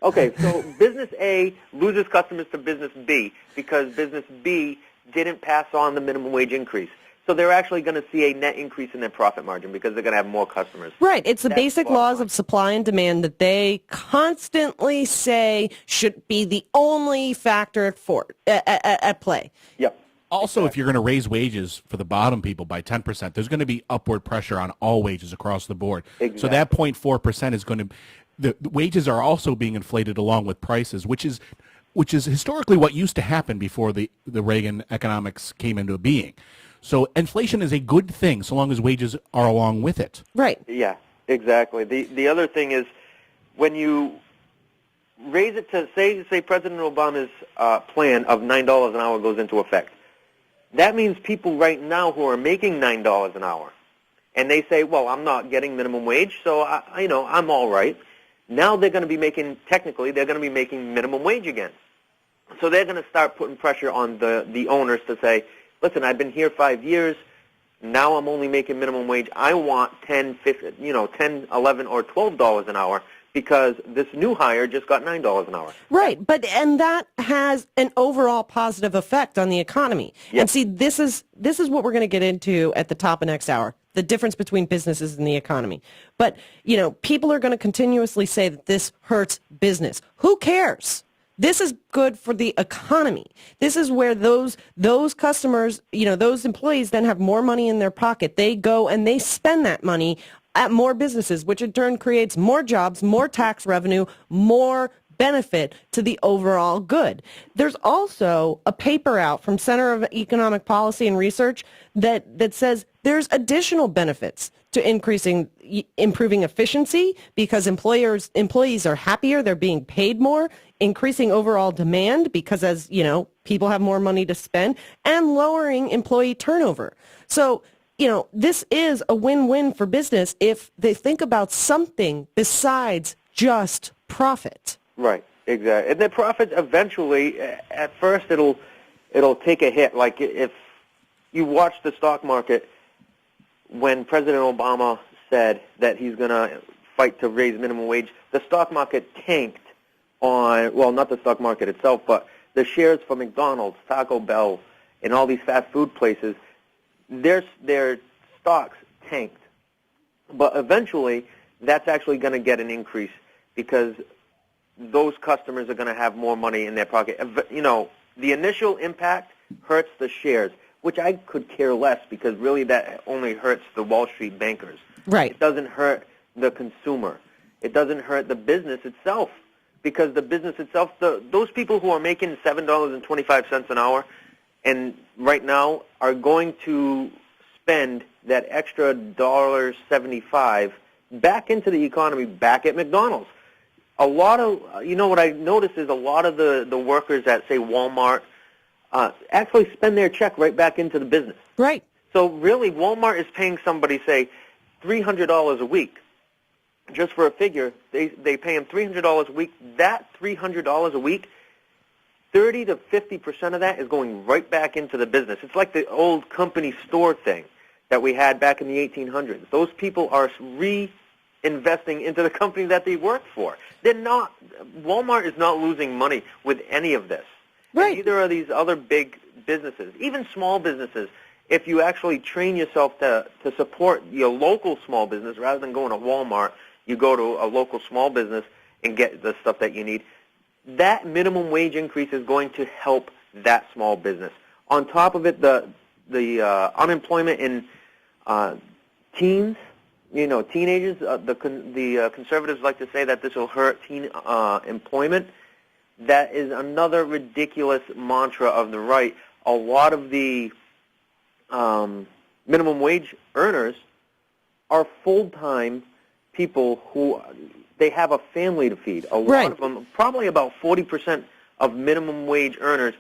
Okay, so business A loses customers to business B because business B didn't pass on the minimum wage increase. So they're actually going to see a net increase in their profit margin because they're going to have more customers. Right. It's the basic laws of supply and demand that they constantly say should be the only factor at play. Yep. Also, if you're going to raise wages for the bottom people by 10%, there's going to be upward pressure on all wages across the board. Exactly. So that 0.4% is going to the wages are also being inflated along with prices, which is historically what used to happen before the Reagan economics came into being. So inflation is a good thing so long as wages are along with it. Right. Yeah, exactly. The other thing is when you raise it to, say President Obama's plan of $9 an hour goes into effect. That means people right now who are making $9 an hour, and they say, well, I'm not getting minimum wage, so I'm all right. Now they're going to be making, technically, they're going to be making minimum wage again. So they're going to start putting pressure on the owners to say, listen, I've been here 5 years. Now I'm only making minimum wage. I want $10, $11, or $12 an hour because this new hire just got $9 an hour. Right, and that has an overall positive effect on the economy. Yep. And see, this is what we're going to get into at the top of next hour, the difference between businesses and the economy. But, people are going to continuously say that this hurts business. Who cares? This is good for the economy. This is where those customers, those employees then have more money in their pocket. They go and they spend that money at more businesses, which in turn creates more jobs, more tax revenue, more benefit to the overall good. There's also a paper out from Center of Economic Policy and Research that says there's additional benefits to improving efficiency because employees are happier, they're being paid more, increasing overall demand because as people have more money to spend, and lowering employee turnover. So this is a win-win for business if they think about something besides just profit. Right, exactly. And the profit eventually, at first it'll take a hit. Like if you watch the stock market, when President Obama said that he's going to fight to raise minimum wage, the stock market tanked on, well, not the stock market itself, but the shares for McDonald's, Taco Bell, and all these fast food places, their stocks tanked. But eventually, that's actually going to get an increase because those customers are going to have more money in their pocket. The initial impact hurts the shares, which I could care less because really that only hurts the Wall Street bankers. Right. It doesn't hurt the consumer. It doesn't hurt the business itself because the business itself, those people who are making $7.25 an hour and right now are going to spend that extra $1.75 back into the economy, back at McDonald's. A lot of, what I notice is a lot of the workers at, say, Walmart actually spend their check right back into the business. Right. So really, Walmart is paying somebody, say, $300 a week. Just for a figure, they pay them $300 a week. That $300 a week, 30 to 50% of that is going right back into the business. It's like the old company store thing that we had back in the 1800s. Those people are reinvesting into the company that they work for. Walmart is not losing money with any of this. Right. And neither are these other big businesses, even small businesses. If you actually train yourself to support your local small business rather than going to Walmart, you go to a local small business and get the stuff that you need, that minimum wage increase is going to help that small business. On top of it, the unemployment in teens, teenagers, the conservatives like to say that this will hurt teen employment. That is another ridiculous mantra of the right. A lot of the minimum wage earners are full-time people who they have a family to feed. A lot of them, probably about 40% of minimum wage earners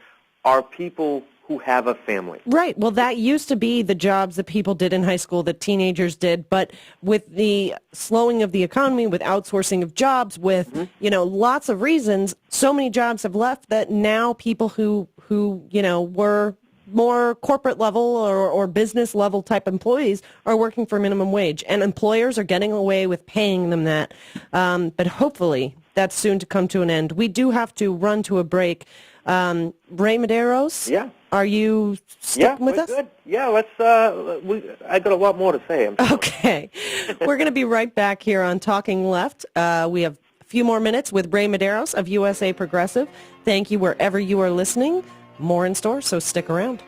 are people who have a family. Right. Well, that used to be the jobs that people did in high school, that teenagers did. But with the slowing of the economy, with outsourcing of jobs, with, lots of reasons, so many jobs have left that now people who were more corporate level or business level type employees are working for minimum wage. And employers are getting away with paying them that. But hopefully that's soon to come to an end. We do have to run to a break. Ray Mederios? Yeah. Are you sticking with us? Good. Yeah, let's. I got a lot more to say. Okay. We're going to be right back here on Talking Left. We have a few more minutes with Ray Mederios of USA Progressive. Thank you wherever you are listening. More in store, so stick around.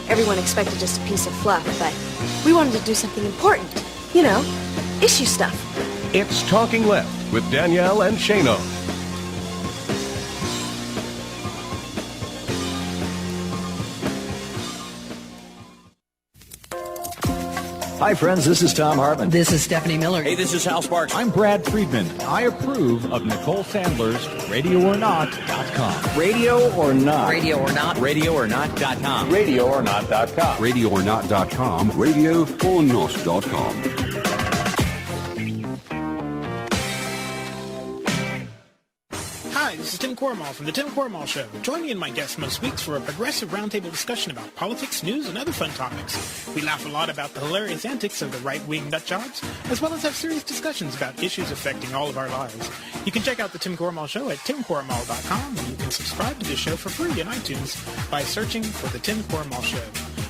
Everyone expected just a piece of fluff, but we wanted to do something important. Issue stuff. It's Talking Left with Danielle and Shano. Hi, friends. This is Tom Hartman. This is Stephanie Miller. Hey, this is Hal Sparks. I'm Brad Friedman. I approve of Nicole Sandler's RadioOrNot.com. Radio or Not. Radio or Not. RadioOrNot.com. RadioOrNot.com. RadioOrNot.com. RadioOrNot.com. Hi, this is Tim Cormall from The Tim Cormall Show. Join me and my guests most weeks for a progressive roundtable discussion about politics, news, and other fun topics. We laugh a lot about the hilarious antics of the right-wing nutjobs, as well as have serious discussions about issues affecting all of our lives. You can check out The Tim Cormall Show at timcormall.com, and you can subscribe to the show for free in iTunes by searching for The Tim Cormall Show.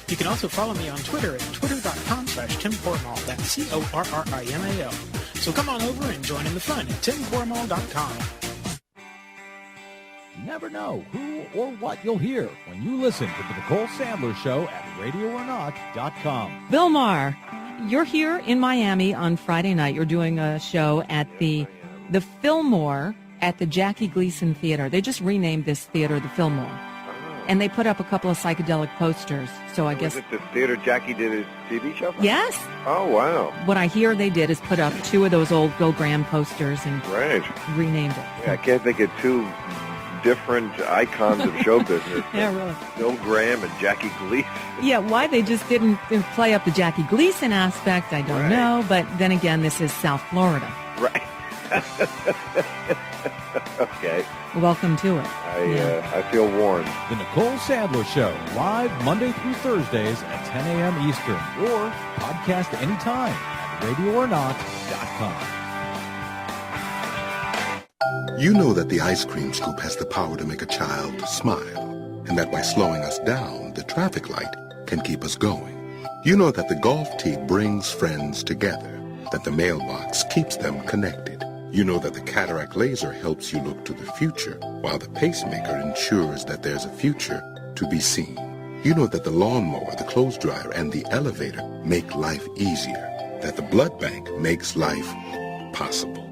You can also follow me on Twitter at twitter.com/TimCormall. That's CORRIMAL. So come on over and join in the fun at timcormall.com. You never know who or what you'll hear when you listen to the Nicole Sandler Show at RadioOrNot.com. Bill Maher, you're here in Miami on Friday night. You're doing a show at the Fillmore at the Jackie Gleason Theater. They just renamed this theater the Fillmore. And they put up a couple of psychedelic posters. So I guess... Was it the theater Jackie did his TV show? Yes. Oh, wow. What I hear they did is put up two of those old Bill Graham posters and renamed it. Yeah, I can't think of two different icons of show business. Yeah, really. Bill Graham and Jackie Gleason. Yeah, why they just didn't play up the Jackie Gleason aspect, I don't know. But then again, this is South Florida. Right. Okay. Welcome to it. I feel warned. The Nicole Sandler Show, live Monday through Thursdays at 10 a.m. Eastern, or podcast anytime at RadioOrNot.com. You know that the ice cream scoop has the power to make a child smile, and that by slowing us down, the traffic light can keep us going. You know that the golf tee brings friends together, that the mailbox keeps them connected. You know that the cataract laser helps you look to the future, while the pacemaker ensures that there's a future to be seen. You know that the lawnmower, the clothes dryer, and the elevator make life easier, that the blood bank makes life possible.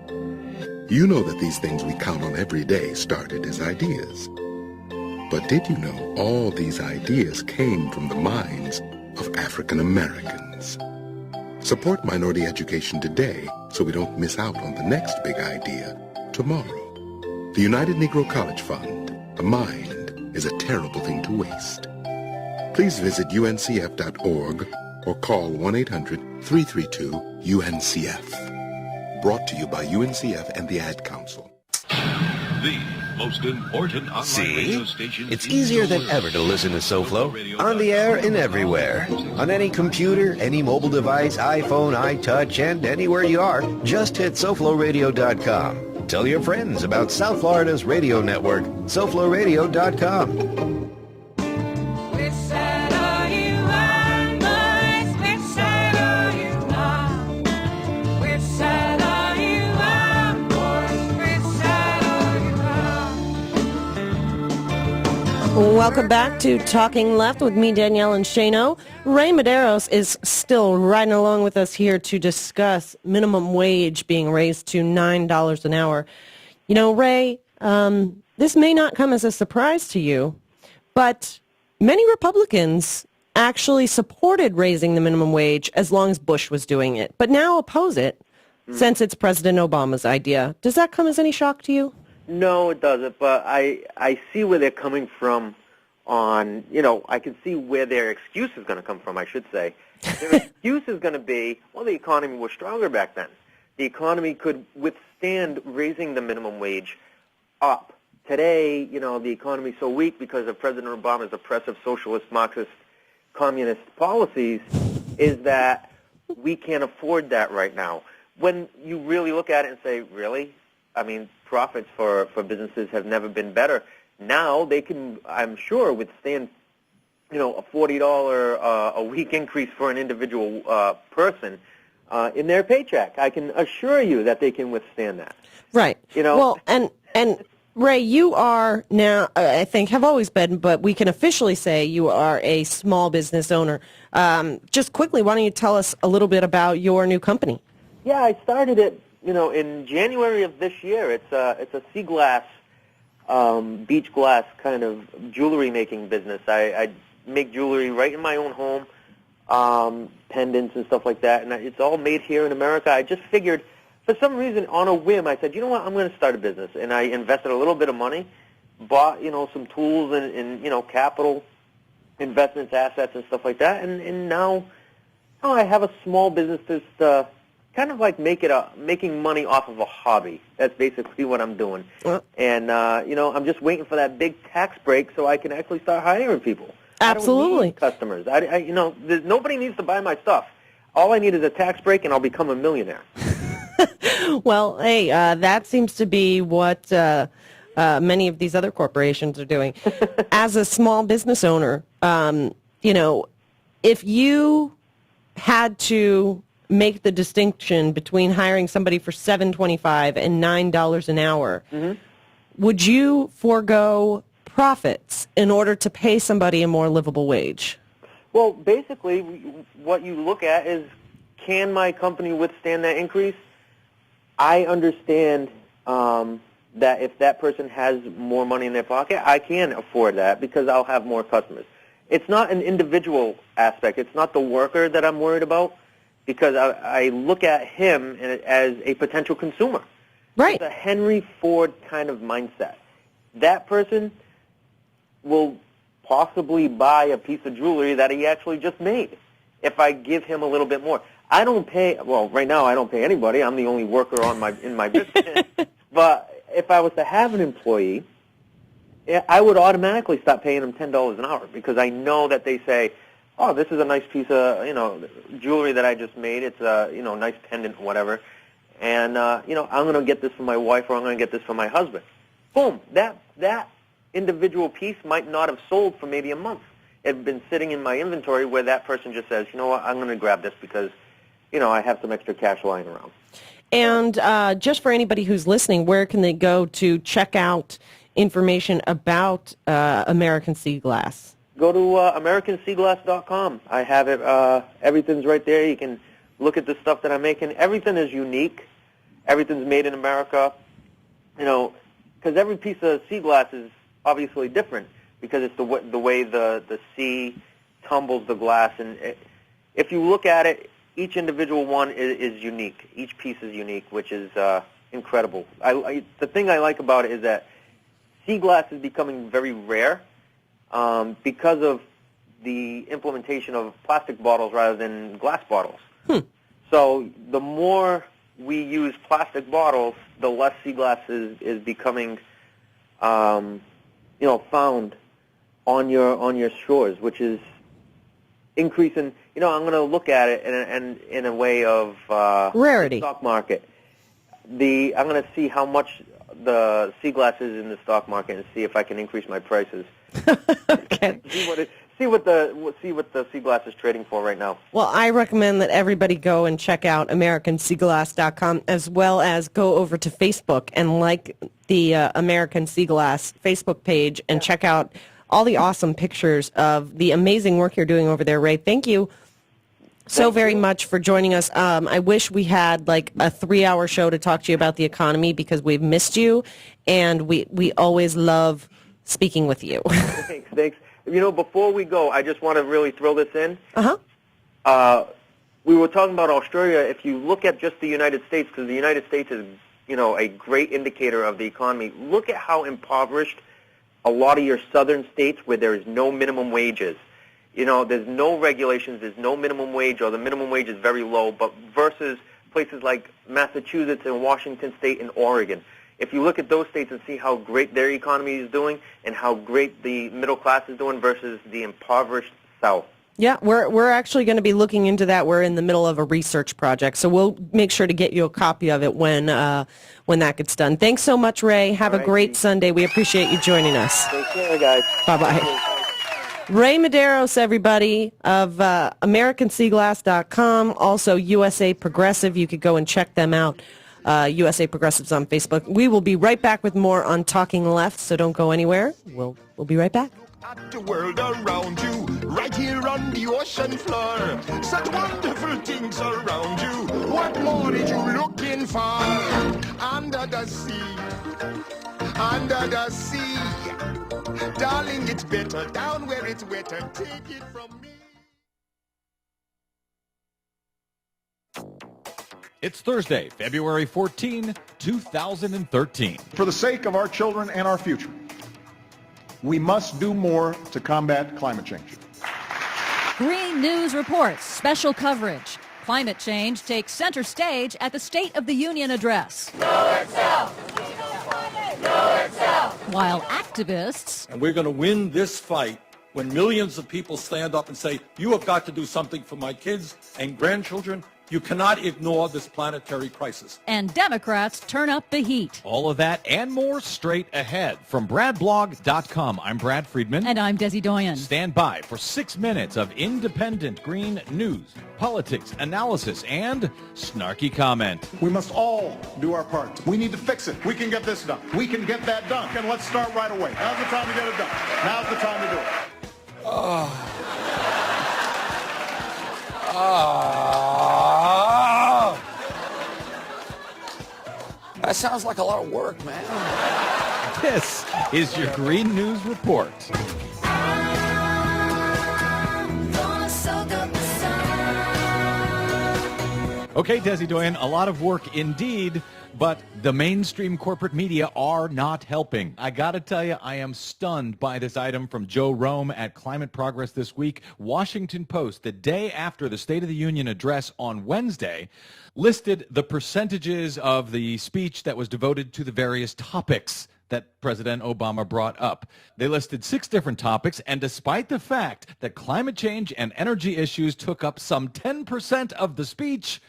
You know that these things we count on every day started as ideas. But did you know all these ideas came from the minds of African Americans? Support minority education today so we don't miss out on the next big idea tomorrow. The United Negro College Fund. A mind is a terrible thing to waste. Please visit uncf.org or call 1-800-332-UNCF. Brought to you by UNCF and the Ad Council. The most important online radio station. It's easier than ever to listen to SoFlo. On the air and everywhere. On any computer, any mobile device, iPhone, iTouch, and anywhere you are, just hit SoFloRadio.com. Tell your friends about South Florida's radio network, SoFloRadio.com. Welcome back to Talking Left with me, Danielle and Shano. Ray Mederios is still riding along with us here to discuss minimum wage being raised to $9 an hour. You know, Ray, this may not come as a surprise to you, but many Republicans actually supported raising the minimum wage as long as Bush was doing it, but now oppose it since it's President Obama's idea. Does that come as any shock to you? No, it doesn't, but I see where they're coming from on, I can see where their excuse is going to come from, I should say. Their excuse is going to be, well, the economy was stronger back then. The economy could withstand raising the minimum wage up. Today, the economy is so weak because of President Obama's oppressive socialist, Marxist, communist policies is that we can't afford that right now. When you really look at it and say, really? I mean, profits for businesses have never been better. Now they can, I'm sure, withstand, a $40 a week increase for an individual person in their paycheck. I can assure you that they can withstand that. Right. Well, and Ray, you are now, I think, have always been, but we can officially say you are a small business owner. Just quickly, why don't you tell us a little bit about your new company? Yeah, I started it, in January of this year. It's a sea glass, beach glass kind of jewelry making business. I make jewelry right in my own home, pendants and stuff like that, and it's all made here in America. I just figured, for some reason, on a whim, I said, you know what, I'm going to start a business. And I invested a little bit of money, bought, some tools and capital investments, assets, and stuff like that. And now I have a small business that's kind of like making money off of a hobby. That's basically what I'm doing. And, I'm just waiting for that big tax break so I can actually start hiring people. Absolutely. I don't need customers. Nobody needs to buy my stuff. All I need is a tax break, and I'll become a millionaire. Well, hey, that seems to be what many of these other corporations are doing. As a small business owner, if you had to make the distinction between hiring somebody for $7.25 and $9 an hour, would you forego profits in order to pay somebody a more livable wage? Well, basically, what you look at is, can my company withstand that increase? I understand that if that person has more money in their pocket, I can afford that because I'll have more customers. It's not an individual aspect. It's not the worker that I'm worried about because I look at him as a potential consumer. Right. It's a Henry Ford kind of mindset. That person will possibly buy a piece of jewelry that he actually just made if I give him a little bit more. I don't pay, well, right now I don't pay anybody. I'm the only worker in my business. But if I was to have an employee, I would automatically stop paying them $10 an hour because I know that they say, oh, this is a nice piece of, jewelry that I just made. It's a, nice pendant or whatever. And, I'm going to get this for my wife or I'm going to get this for my husband. Boom. That individual piece might not have sold for maybe a month. It had been sitting in my inventory where that person just says, you know what, I'm going to grab this because, I have some extra cash lying around. And just for anybody who's listening, where can they go to check out information about American Sea Glass? Go to AmericanSeaglass.com. I have it. Everything's right there. You can look at the stuff that I'm making. Everything is unique. Everything's made in America. Because every piece of sea glass is obviously different because it's the way the sea tumbles the glass. And if you look at it, each individual one is unique. Each piece is unique, which is incredible. The thing I like about it is that sea glass is becoming very rare because of the implementation of plastic bottles rather than glass bottles. So the more we use plastic bottles, the less sea glass is becoming, found on your shores, which is increasing. I'm going to look at it in a way of rarity. The stock market. I'm going to see how much the sea glass is in the stock market and see if I can increase my prices. Okay. See what the sea glass is trading for right now. Well, I recommend that everybody go and check out AmericanSeaglass.com as well as go over to Facebook and like the American Sea Glass Facebook page and check out all the awesome pictures of the amazing work you're doing over there, Ray. Thank you so very much for joining us. I wish we had like a 3-hour show to talk to you about the economy because we've missed you, and we always love speaking with you. Thanks. Before we go, I just want to really throw this in. We we were talking about Australia. If you look at just the United States, because the United States is, a great indicator of the economy, look at how impoverished a lot of your southern states where there is no minimum wages. There's no regulations, there's no minimum wage, or the minimum wage is very low, but versus places like Massachusetts and Washington State and Oregon. If you look at those states and see how great their economy is doing and how great the middle class is doing versus the impoverished South. Yeah, we're actually going to be looking into that. We're in the middle of a research project, so we'll make sure to get you a copy of it when that gets done. Thanks so much, Ray. Have a great Sunday. We appreciate you joining us. Take care, guys. Bye-bye. Ray Mederios, everybody, of AmericanSeaglass.com, also USA Progressive. You could go and check them out. USA Progressive's on Facebook. We will be right back with more on Talking Left, so don't go anywhere. We'll be right back. At the world around you, right here on the ocean floor. Such wonderful things around you. What more are you looking for? Under the sea, under the sea. Darling, it's better down where it's wetter. Take it from me. It's Thursday, February 14, 2013. For the sake of our children and our future, we must do more to combat climate change. Green News reports special coverage. Climate change takes center stage at the State of the Union address. While activists... And we're going to win this fight when millions of people stand up and say, you have got to do something for my kids and grandchildren. You cannot ignore this planetary crisis. And Democrats turn up the heat. All of that and more straight ahead. From BradBlog.com, I'm Brad Friedman. And I'm Desi Doyen. Stand by for 6 minutes of independent green news, politics, analysis, and snarky comment. We must all do our part. We need to fix it. We can get this done. We can get that done. And let's start right away. Now's the time to get it done. Now's the time to do it. That sounds like a lot of work, man. This is your Green News Report. Okay, Desi Doyen, a lot of work indeed, but the mainstream corporate media are not helping. I gotta tell you, I am stunned by this item from Joe Rome at Climate Progress this week. Washington Post, the day after the State of the Union address on Wednesday, listed the percentages of the speech that was devoted to the various topics that President Obama brought up. They listed 6 different topics, and despite the fact that climate change and energy issues took up some 10% of the speech,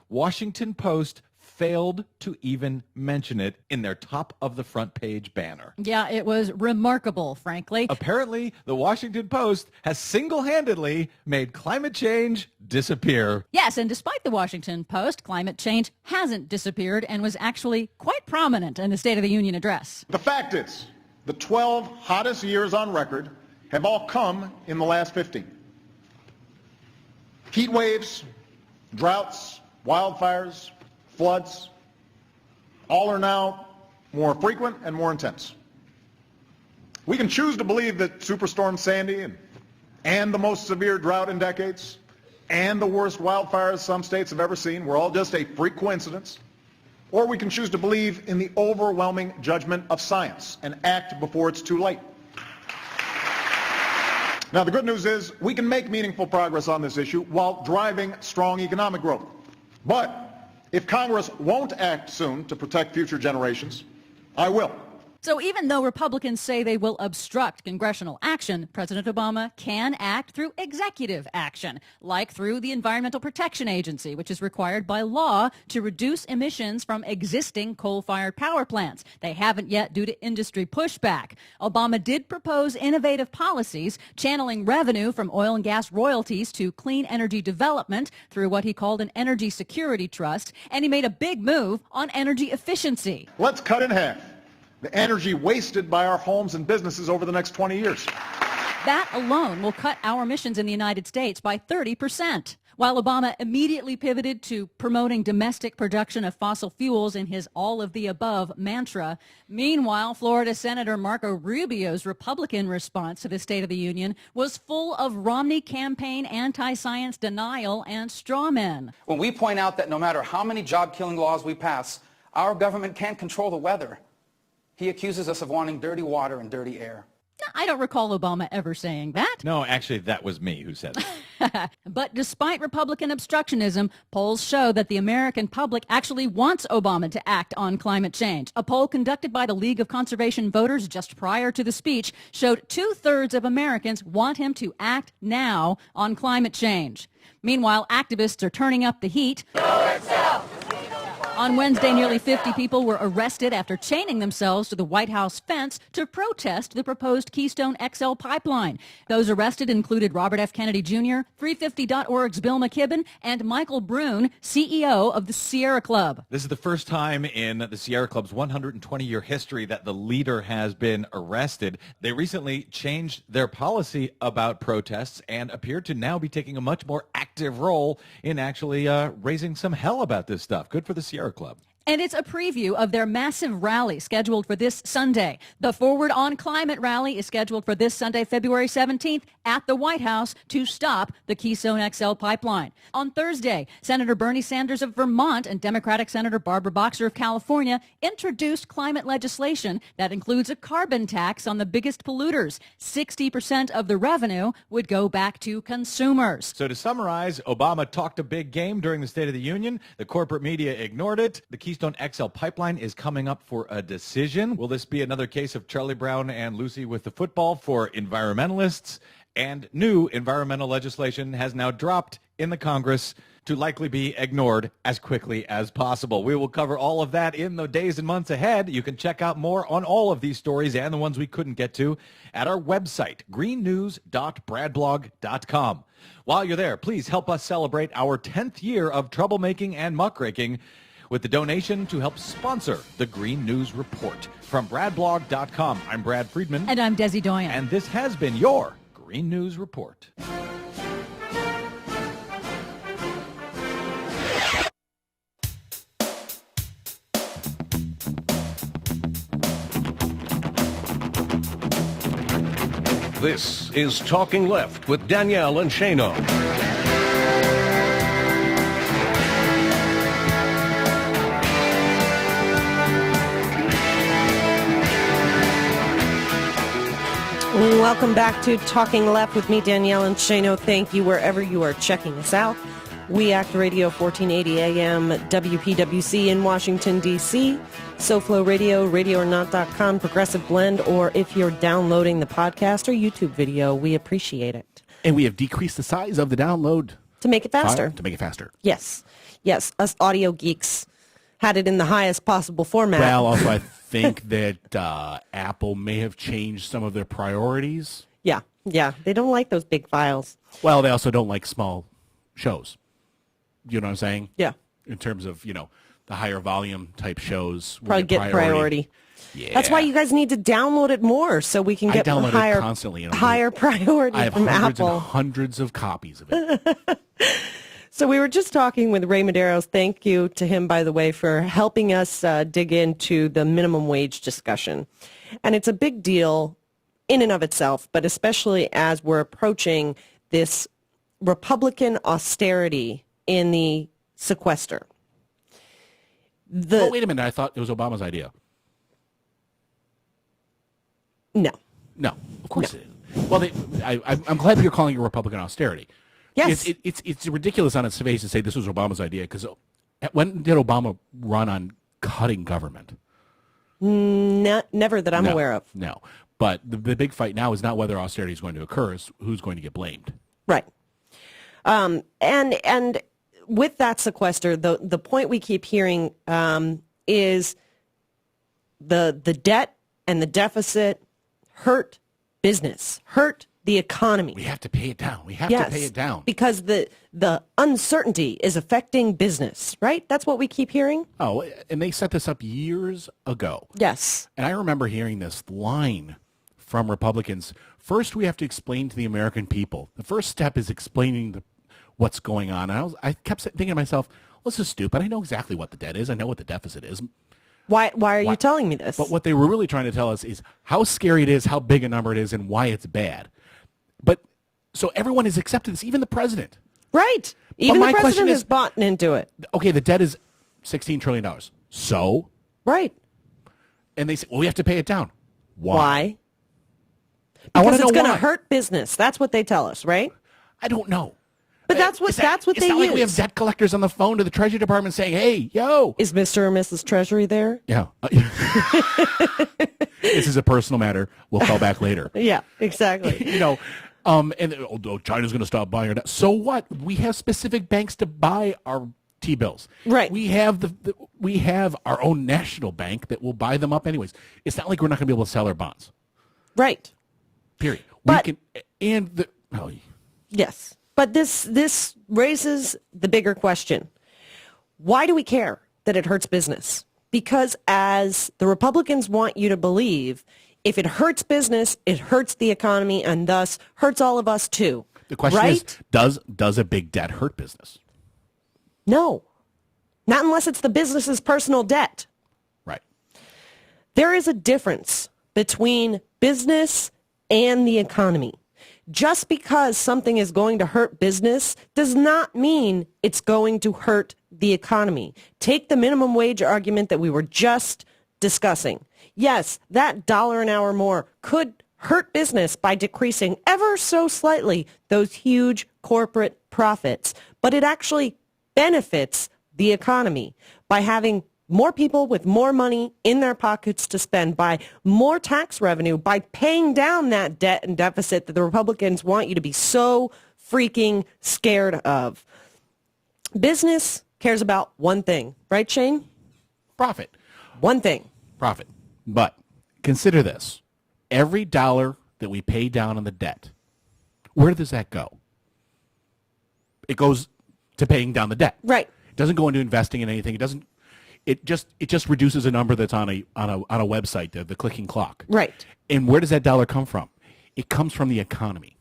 Washington Post failed to even mention it in their top of the front page banner. Yeah, it was remarkable, frankly. Apparently, the Washington Post has single-handedly made climate change disappear. Yes, and despite the Washington Post, climate change hasn't disappeared and was actually quite prominent in the State of the Union address. The fact is, the 12 hottest years on record have all come in the last 15. Heat waves, droughts, wildfires, floods, all are now more frequent and more intense. We can choose to believe that Superstorm Sandy and the most severe drought in decades and the worst wildfires some states have ever seen were all just a freak coincidence, or we can choose to believe in the overwhelming judgment of science and act before it's too late. Now, the good news is we can make meaningful progress on this issue while driving strong economic growth. But if Congress won't act soon to protect future generations, I will. So even though Republicans say they will obstruct congressional action, President Obama can act through executive action, like through the Environmental Protection Agency, which is required by law to reduce emissions from existing coal-fired power plants. They haven't yet due to industry pushback. Obama did propose innovative policies, channeling revenue from oil and gas royalties to clean energy development through what he called an energy security trust, and he made a big move on energy efficiency. Let's cut in half the energy wasted by our homes and businesses over the next 20 years. That alone will cut our emissions in the United States by 30%. While Obama immediately pivoted to promoting domestic production of fossil fuels in his all-of-the-above mantra, meanwhile, Florida Senator Marco Rubio's Republican response to the State of the Union was full of Romney campaign anti-science denial and straw men. When we point out that no matter how many job-killing laws we pass, our government can't control the weather, he accuses us of wanting dirty water and dirty air. I don't recall Obama ever saying that. No, actually, that was me who said that. But despite Republican obstructionism, polls show that the American public actually wants Obama to act on climate change. A poll conducted by the League of Conservation Voters just prior to the speech showed 2/3 of Americans want him to act now on climate change. Meanwhile, activists are turning up the heat. On Wednesday, nearly 50 people were arrested after chaining themselves to the White House fence to protest the proposed Keystone XL pipeline. Those arrested included Robert F. Kennedy Jr., 350.org's Bill McKibben, and Michael Brune, CEO of the Sierra Club. This is the first time in the Sierra Club's 120-year history that the leader has been arrested. They recently changed their policy about protests and appear to now be taking a much more active role in actually raising some hell about this stuff. Good for the Sierra Club. And it's a preview of their massive rally scheduled for this Sunday. The Forward on Climate rally is scheduled for this Sunday, February 17th at the White House to stop the Keystone XL pipeline. On Thursday, Senator Bernie Sanders of Vermont and Democratic Senator Barbara Boxer of California introduced climate legislation that includes a carbon tax on the biggest polluters. 60% of the revenue would go back to consumers. So to summarize, Obama talked a big game during the State of the Union. The corporate media ignored it. The Keystone XL pipeline is coming up for a decision. Will this be another case of Charlie Brown and Lucy with the football for environmentalists? And new environmental legislation has now dropped in the Congress to likely be ignored as quickly as possible. We will cover all of that in the days and months ahead. You can check out more on all of these stories and the ones we couldn't get to at our website, greennews.bradblog.com. While you're there, please help us celebrate our 10th year of troublemaking and muckraking with the donation to help sponsor the Green News Report. From bradblog.com, I'm Brad Friedman. And I'm Desi Doyen. And this has been your Green News Report. This is Talking Left with Danielle and Shano. Welcome back to Talking Left with me, Danielle and Shano. Thank you wherever you are checking us out. We Act Radio, 1480 AM, WPWC in Washington, D.C., SoFlo Radio, RadioOrNot.com, Progressive Blend, or if you're downloading the podcast or YouTube video, we appreciate it. And we have decreased the size of the download. To make it faster. To make it faster. Yes. Yes, us audio geeks had it in the highest possible format. Well, also I think that Apple may have changed some of their priorities. Yeah. They don't like those big files. Well, they also don't like small shows. You know what I'm saying? Yeah. In terms of, the higher volume type shows. Probably get priority. Yeah. That's why you guys need to download it more so we can get higher, constantly, higher priority I have from hundreds Apple. and hundreds of copies of it. So we were just talking with Ray Mederios. Thank you to him, by the way, for helping us dig into the minimum wage discussion. And it's a big deal in and of itself, but especially as we're approaching this Republican austerity in the sequester. Oh, wait a minute. I thought it was Obama's idea. No, of course it is. Well, I'm glad that you're calling it Republican austerity. Yes. It's ridiculous on its face to say this was Obama's idea, because when did Obama run on cutting government? Never that I'm aware of. No. But the big fight now is not whether austerity is going to occur, it's who's going to get blamed. Right. And with that sequester, the point we keep hearing is the debt and the deficit hurt business, hurt the economy. We have to pay it down. We have to pay it down. Because the uncertainty is affecting business, right? That's what we keep hearing. Oh, and they set this up years ago. Yes. And I remember hearing this line from Republicans. First, we have to explain to the American people. The first step is explaining what's going on. And I kept thinking to myself, well, this is stupid. I know exactly what the debt is. I know what the deficit is. Why are you telling me this? But what they were really trying to tell us is how scary it is, how big a number it is, and why it's bad. But so everyone has accepted this, even the president. Right. Even the president has bought into it. Okay, the debt is $16 trillion. So? Right. And they say, well, we have to pay it down. Why? Because it's going to hurt business. That's what they tell us, right? I don't know. But that's what they use. It's not like we have debt collectors on the phone to the Treasury Department saying, hey, yo. Is Mr. or Mrs. Treasury there? Yeah. This is a personal matter. We'll call back later. Yeah, exactly. China's going to stop buying our debt. So what? We have specific banks to buy our T-bills. Right. We have we have our own national bank that will buy them up anyways. It's not like we're not going to be able to sell our bonds. Right. Period. Yes. But this raises the bigger question. Why do we care that it hurts business? Because as the Republicans want you to believe, if it hurts business, it hurts the economy and thus hurts all of us too. The question right? is, does a big debt hurt business? No. Not unless it's the business's personal debt. Right. There is a difference between business and the economy. Just because something is going to hurt business does not mean it's going to hurt the economy. Take the minimum wage argument that we were just discussing. Yes, that $1 an hour more could hurt business by decreasing ever so slightly those huge corporate profits, but it actually benefits the economy by having more people with more money in their pockets to spend, by more tax revenue, by paying down that debt and deficit that the Republicans want you to be so freaking scared of. Business cares about one thing, right, Shane? Profit. One thing. Profit. But consider this. Every dollar that we pay down on the debt, where does that go? It goes to paying down the debt. Right. It doesn't go into investing in anything. It just reduces a number that's on a website, the clicking clock. Right. And where does that dollar come from? It comes from the economy.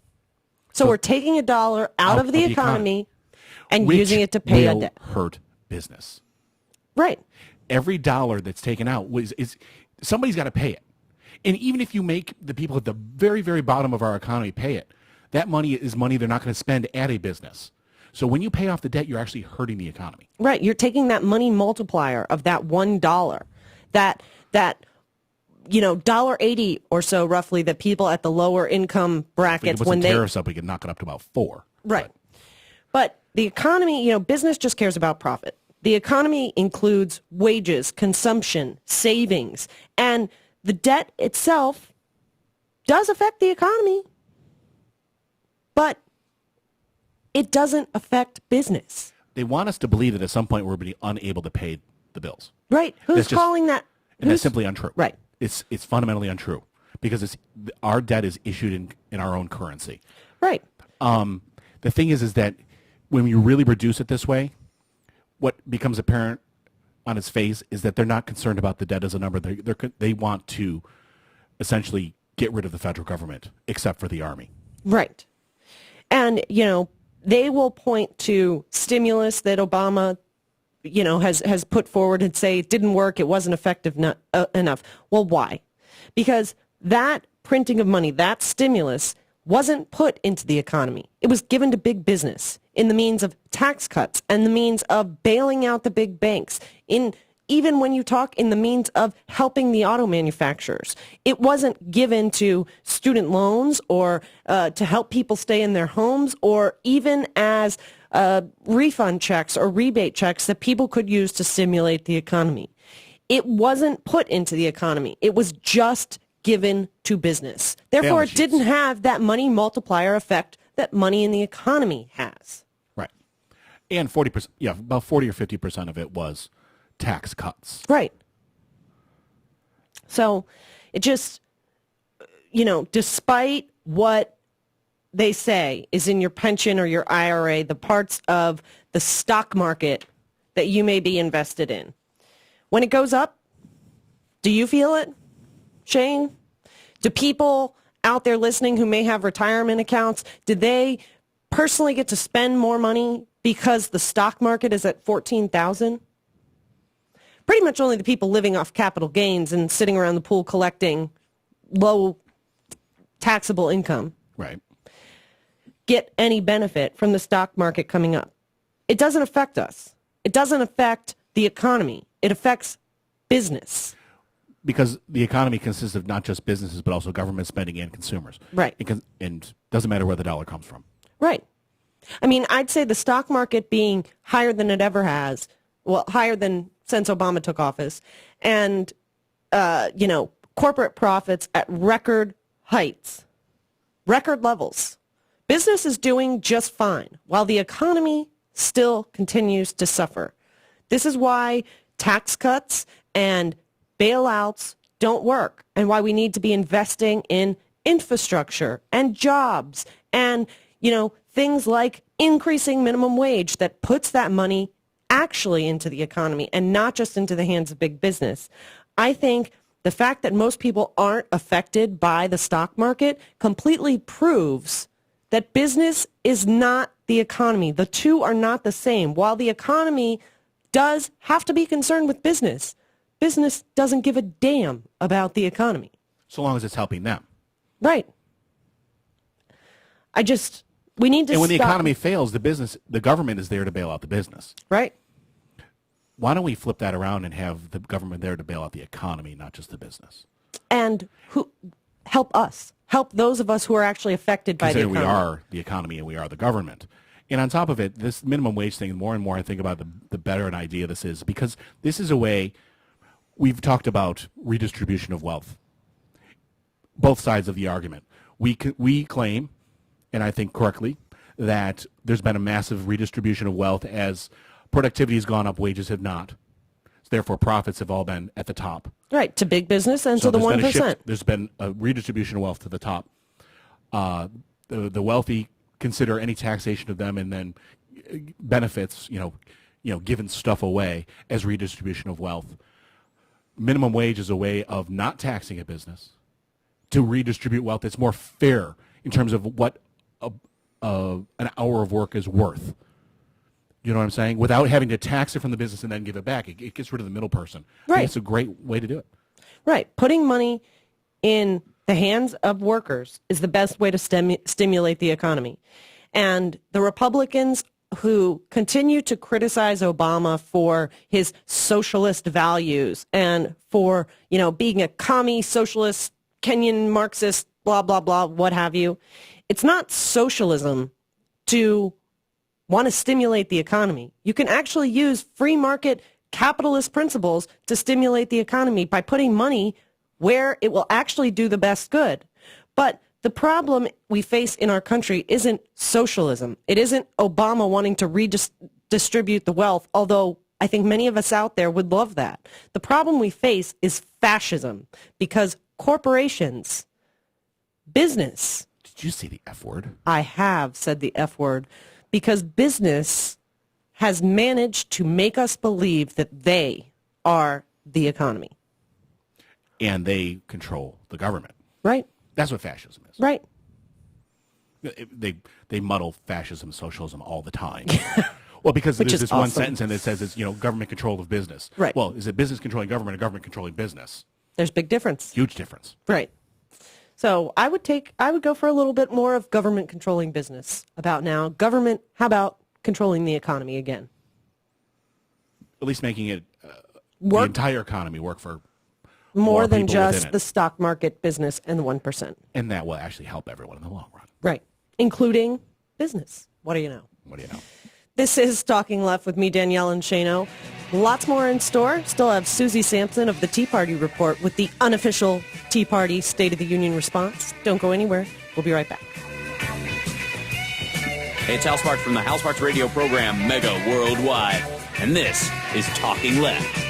So we're taking a dollar out of the economy and using it to pay a debt. Hurt business. Right. Every dollar that's taken out is somebody's got to pay it. And even if you make the people at the very, very bottom of our economy pay it, that money is money they're not going to spend at a business. So when you pay off the debt, you're actually hurting the economy. Right. You're taking that money multiplier of that $1, that $1.80 or so roughly that people at the lower income brackets, when they tariffs up, we can knock it up to about 4. Right. But the economy, business just cares about profit. The economy includes wages, consumption, savings, and the debt itself does affect the economy, but it doesn't affect business. They want us to believe that at some point we're going to be unable to pay the bills. Right. Who's calling that? And that's simply untrue. Right. It's fundamentally untrue because our debt is issued in our own currency. Right. The thing is that when you really reduce it this way, what becomes apparent on its face is that they're not concerned about the debt as a number. They want to essentially get rid of the federal government, except for the Army. Right. And, they will point to stimulus that Obama, has put forward and say it didn't work, it wasn't effective enough. Well, why? Because that printing of money, that stimulus, wasn't put into the economy. It was given to big business in the means of tax cuts and the means of bailing out the big banks, even when you talk in the means of helping the auto manufacturers. It wasn't given to student loans or to help people stay in their homes or even as refund checks or rebate checks that people could use to stimulate the economy. It wasn't put into the economy. It was just given to business. Therefore, it didn't have that money multiplier effect that money in the economy has. Right. And 40%, about 40 or 50% of it was tax cuts. Right. So it just, despite what they say is in your pension or your IRA, the parts of the stock market that you may be invested in, when it goes up, do you feel it, Shane? Do people out there listening who may have retirement accounts, do they personally get to spend more money because the stock market is at 14,000? Pretty much only the people living off capital gains and sitting around the pool collecting low taxable income Right. get any benefit from the stock market coming up. It doesn't affect us. It doesn't affect the economy. It affects business. Because the economy consists of not just businesses, but also government spending and consumers. Right. And doesn't matter where the dollar comes from. Right. I mean, I'd say the stock market being higher than it ever has, well, higher than since Obama took office, and, corporate profits at record heights, record levels. Business is doing just fine, while the economy still continues to suffer. This is why tax cuts and bailouts don't work, and why we need to be investing in infrastructure and jobs and, things like increasing minimum wage that puts that money actually into the economy and not just into the hands of big business. I think the fact that most people aren't affected by the stock market completely proves that business is not the economy. The two are not the same. While the economy does have to be concerned with business, business doesn't give a damn about the economy. So long as it's helping them. Right. We need to And when the stop. economy fails, the government is there to bail out the business. Right. Why don't we flip that around and have the government there to bail out the economy, not just the business? And help us. Help those of us who are actually affected by the economy. We are the economy and we are the government. And on top of it, this minimum wage thing, more and more I think about the better an idea this is, because this is a way, we've talked about redistribution of wealth. Both sides of the argument. We claim, and I think correctly, that there's been a massive redistribution of wealth as productivity has gone up, wages have not. Therefore, profits have all been at the top. Right, to big business and to the 1%. There's been a redistribution of wealth to the top. The wealthy consider any taxation of them and then benefits, giving stuff away as redistribution of wealth. Minimum wage is a way of not taxing a business to redistribute wealth that's more fair in terms of what an hour of work is worth. You know what I'm saying? Without having to tax it from the business and then give it back. It gets rid of the middle person. Right. It's a great way to do it. Right. Putting money in the hands of workers is the best way to stimulate the economy. And the Republicans who continue to criticize Obama for his socialist values and for, being a commie, socialist, Kenyan, Marxist, blah, blah, blah, what have you. It's not socialism to want to stimulate the economy. You can actually use free market capitalist principles to stimulate the economy by putting money where it will actually do the best good. But the problem we face in our country isn't socialism. It isn't Obama wanting to redistribute the wealth, although I think many of us out there would love that. The problem we face is fascism, because corporations, business. Did you say the F word? I have said the F word, because business has managed to make us believe that they are the economy. And they control the government. Right. That's what fascism is. Right. They muddle fascism and socialism all the time. Well, because Which there's is this one awesome. sentence and it says it's, government control of business. Right. Well, is it business controlling government or government controlling business? There's big difference. Huge difference. Right. So I would go for a little bit more of government controlling business about now. Government, how about controlling the economy again? At least making it the Work entire economy work for more than people within just it. the stock market, business, and the 1%. And that will actually help everyone in the long run. Right. Including business. What do you know? What do you know? This is Talking Left with me, Danielle and Shano. Lots more in store. Still have Susie Sampson of the Tea Party Report with the Unofficial Tea Party State of the Union response. Don't go anywhere. We'll be right back. Hey, it's Hal Sparks from the Hal Sparks radio program Mega Worldwide. And this is Talking Left.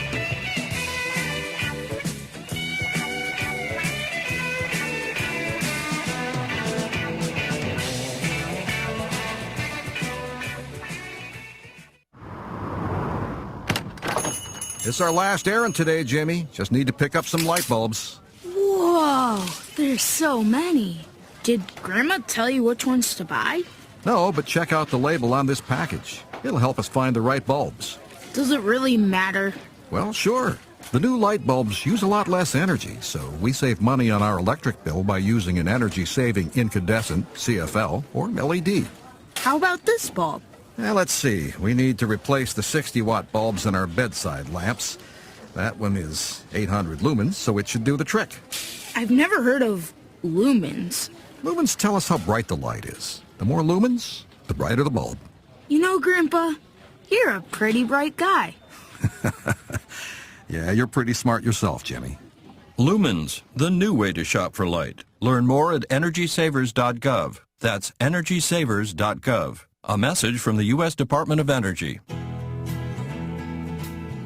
It's our last errand today, Jimmy. Just need to pick up some light bulbs. Whoa, there's so many. Did Grandma tell you which ones to buy? No, but check out the label on this package. It'll help us find the right bulbs. Does it really matter? Well, sure. The new light bulbs use a lot less energy, so we save money on our electric bill by using an energy-saving incandescent, CFL, or LED. How about this bulb? Let's see. We need to replace the 60-watt bulbs in our bedside lamps. That one is 800 lumens, so it should do the trick. I've never heard of lumens. Lumens tell us how bright the light is. The more lumens, the brighter the bulb. You know, Grandpa, you're a pretty bright guy. Yeah, you're pretty smart yourself, Jimmy. Lumens, the new way to shop for light. Learn more at EnergySavers.gov. That's EnergySavers.gov. A message from the U.S. Department of Energy.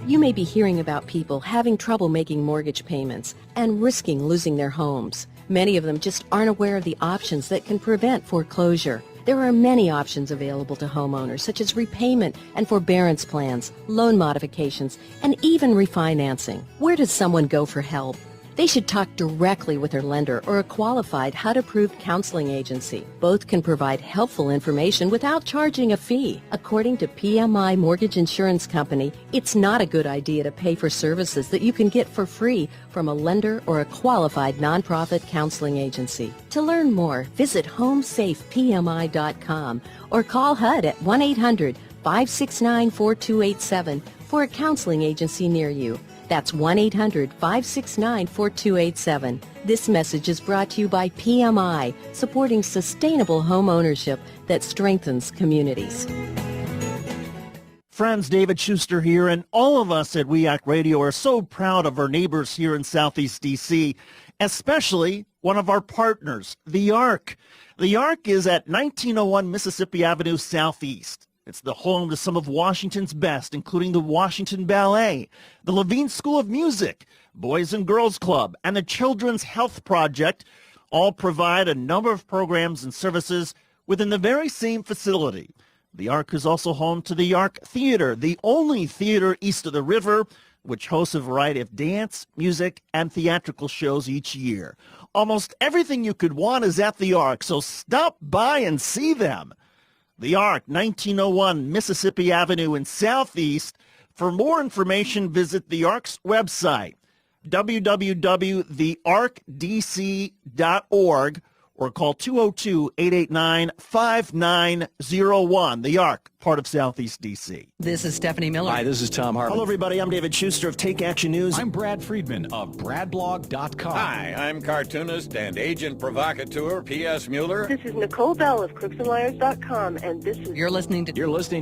You may be hearing about people having trouble making mortgage payments and risking losing their homes. Many of them just aren't aware of the options that can prevent foreclosure. There are many options available to homeowners, such as repayment and forbearance plans, loan modifications, and even refinancing. Where does someone go for help? They should talk directly with their lender or a qualified HUD-approved counseling agency. Both can provide helpful information without charging a fee. According to PMI Mortgage Insurance Company, it's not a good idea to pay for services that you can get for free from a lender or a qualified nonprofit counseling agency. To learn more, visit homesafepmi.com or call HUD at 1-800-569-4287 for a counseling agency near you. That's 1-800-569-4287. This message is brought to you by PMI, supporting sustainable home ownership that strengthens communities. Friends, David Schuster here, and all of us at WEAC Radio are so proud of our neighbors here in Southeast D.C., especially one of our partners, the ARC. The ARC is at 1901 Mississippi Avenue Southeast. It's the home to some of Washington's best, including the Washington Ballet, the Levine School of Music, Boys and Girls Club, and the Children's Health Project. All provide a number of programs and services within the very same facility. The ARC is also home to the ARC Theater, the only theater east of the river, which hosts a variety of dance, music, and theatrical shows each year. Almost everything you could want is at the ARC, so stop by and see them. The ARC, 1901 Mississippi Avenue in Southeast. For more information, visit the ARC's website, www.thearcdc.org, or call 202-889-5901. The ARC, part of Southeast D.C. This is Stephanie Miller. Hi, this is Tom Harper. Hello, everybody. I'm David Schuster of Take Action News. I'm Brad Friedman of BradBlog.com. Hi, I'm cartoonist and agent provocateur P.S. Mueller. This is Nicole Bell of CrooksandLiars.com, and this is... You're listening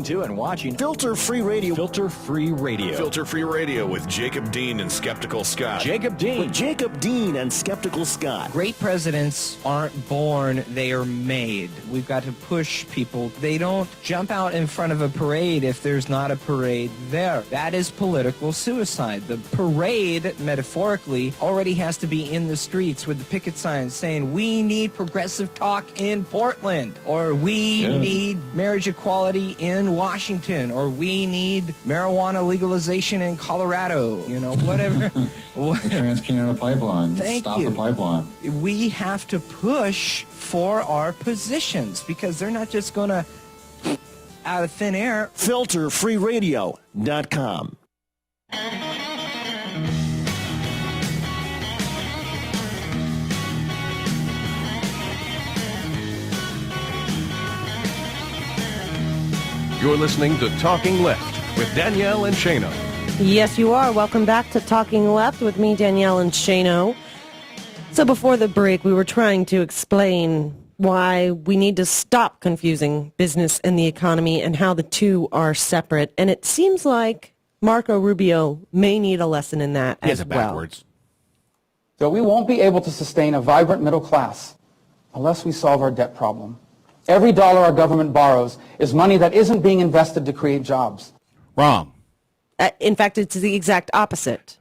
to and watching Filter Free Radio. Filter Free Radio. Filter Free Radio with Jacob Dean and Skeptical Scott. Jacob Dean. With Jacob Dean and Skeptical Scott. Great presidents aren't born, they are made. We've got to push people. They don't jump out in front of a parade if there's not a parade there. That is political suicide. The parade, metaphorically, already has to be in the streets with the picket signs saying, we need progressive talk in Portland, or we need marriage equality in Washington, or we need marijuana legalization in Colorado, whatever. Trans-Canada Pipeline. Stop the pipeline. We have to push for our positions because they're not just going to out of thin air. FilterFreeRadio.com. You're listening to Talking Left with Danielle and Shano. Yes, you are. Welcome back to Talking Left with me, Danielle and Shano. So before the break, we were trying to explain why we need to stop confusing business and the economy and how the two are separate. And it seems like Marco Rubio may need a lesson in that as well. Backwards. So we won't be able to sustain a vibrant middle class unless we solve our debt problem. Every dollar our government borrows is money that isn't being invested to create jobs. Wrong. In fact, it's the exact opposite.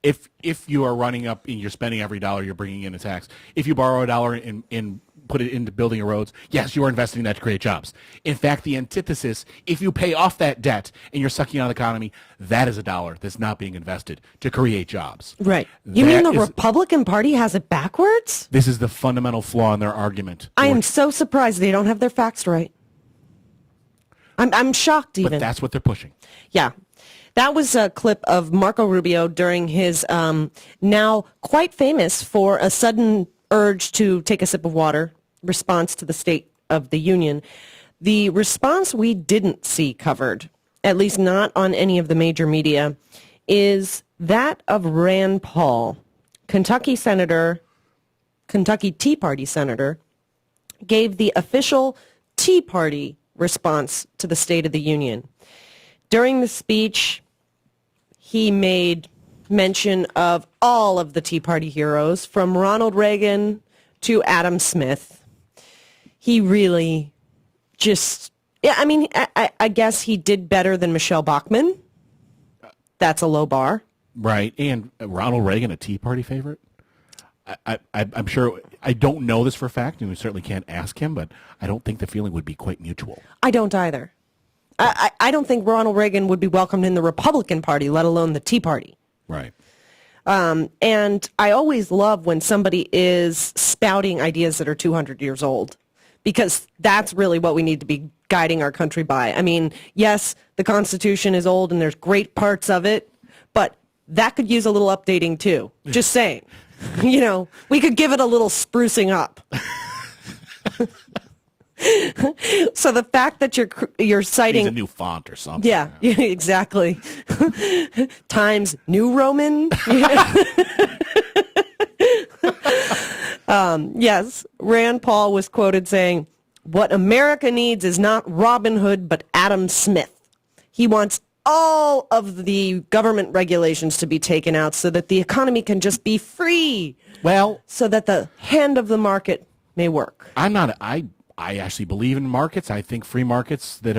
If you are running up and you're spending every dollar you're bringing in a tax, if you borrow a dollar in put it into building your roads. Yes, you are investing that to create jobs. In fact, the antithesis, if you pay off that debt and you're sucking out the economy, that is a dollar that's not being invested to create jobs. Right. You mean the Republican Party has it backwards? This is the fundamental flaw in their argument. I am so surprised they don't have their facts right. I'm shocked even. But that's what they're pushing. Yeah. That was a clip of Marco Rubio during his now quite famous for a sudden urge to take a sip of water response to the State of the Union. The response we didn't see covered, at least not on any of the major media, is that of Rand Paul, Kentucky Tea Party senator, gave the official Tea Party response to the State of the Union. During the speech, he made mention of all of the Tea Party heroes, from Ronald Reagan to Adam Smith. He really just, I guess he did better than Michelle Bachmann. That's a low bar. Right. And Ronald Reagan, a Tea Party favorite? I'm sure, I don't know this for a fact, and we certainly can't ask him, but I don't think the feeling would be quite mutual. I don't either. I don't think Ronald Reagan would be welcomed in the Republican Party, let alone the Tea Party. Right. And I always love when somebody is spouting ideas that are 200 years old, because that's really what we need to be guiding our country by. I mean, yes, the Constitution is old and there's great parts of it, but that could use a little updating too. Just saying. We could give it a little sprucing up. So the fact that you're citing a new font or something. Yeah, exactly. Times New Roman. Yes, Rand Paul was quoted saying, "What America needs is not Robin Hood, but Adam Smith." He wants all of the government regulations to be taken out so that the economy can just be free. Well, so that the hand of the market may work. I actually believe in markets. I think free markets that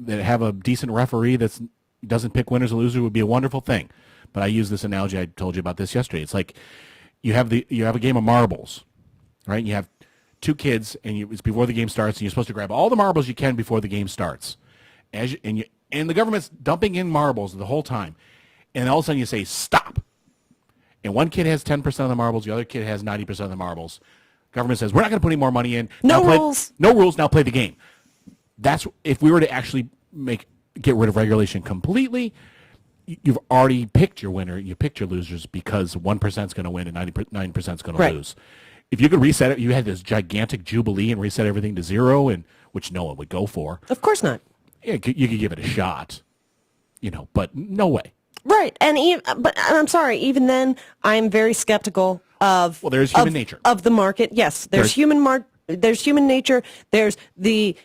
have a decent referee that doesn't pick winners and losers would be a wonderful thing. But I use this analogy. I told you about this yesterday. It's like you have a game of marbles, right? You have two kids, and it's before the game starts, and you're supposed to grab all the marbles you can before the game starts. And the government's dumping in marbles the whole time. And all of a sudden you say, stop. And one kid has 10% of the marbles, the other kid has 90% of the marbles. Government says, we're not going to put any more money in. No rules. No rules, now play the game. That's, if we were to actually get rid of regulation completely, you've already picked your winner, you picked your losers, because 1% is going to win and 99% is going to lose. If you could reset it, you had this gigantic jubilee and reset everything to zero, and which no one would go for. Of course not. Yeah, you could give it a shot, but no way. Right, but I'm sorry. Even then, I'm very skeptical of. Well, there's human nature of the market. Yes, there's human nature. There's the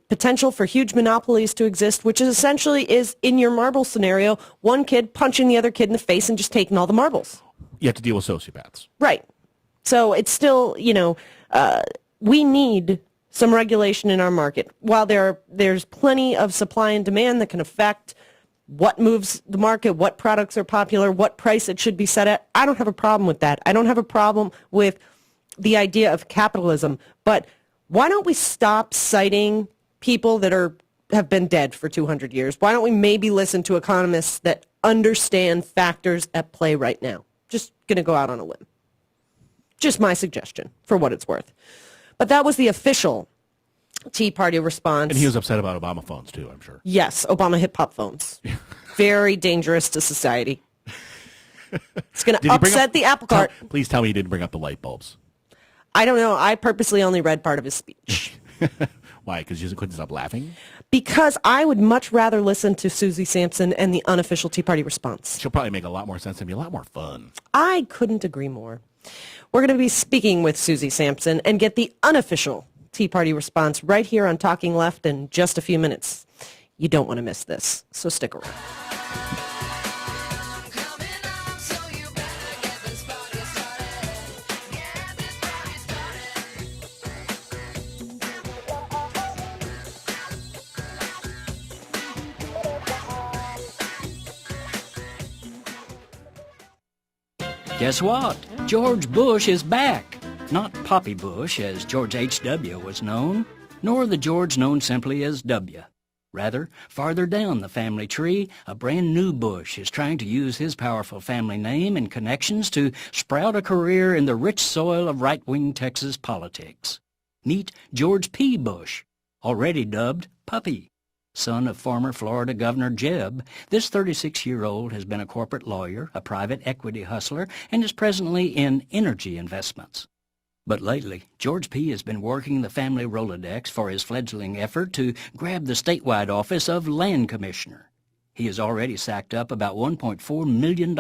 potential for huge monopolies to exist, which essentially is, in your marble scenario, one kid punching the other kid in the face and just taking all the marbles. You have to deal with sociopaths. Right. So it's still, we need some regulation in our market. While there's plenty of supply and demand that can affect what moves the market, what products are popular, what price it should be set at, I don't have a problem with that. I don't have a problem with the idea of capitalism. But why don't we stop citing people that have been dead for 200 years? Why don't we maybe listen to economists that understand factors at play right now? Just going to go out on a limb. Just my suggestion, for what it's worth. But that was the official Tea Party response. And he was upset about Obama phones, too, I'm sure. Yes, Obama hip-hop phones. Very dangerous to society. It's going to upset the apple cart. Please tell me he didn't bring up the light bulbs. I don't know. I purposely only read part of his speech. Why? Because you couldn't stop laughing? Because I would much rather listen to Susie Sampson and the unofficial Tea Party response. She'll probably make a lot more sense and be a lot more fun. I couldn't agree more. We're going to be speaking with Susie Sampson and get the unofficial Tea Party response right here on Talking Left in just a few minutes. You don't want to miss this, so stick around. Guess what? George Bush is back. Not Poppy Bush, as George H.W. was known, nor the George known simply as W. Rather, farther down the family tree, a brand new Bush is trying to use his powerful family name and connections to sprout a career in the rich soil of right-wing Texas politics. Meet George P. Bush, already dubbed Puppy. Son of former Florida Governor Jeb, this 36-year-old has been a corporate lawyer, a private equity hustler, and is presently in energy investments. But lately, George P. has been working the family Rolodex for his fledgling effort to grab the statewide office of Land Commissioner. He has already sacked up about $1.4 million,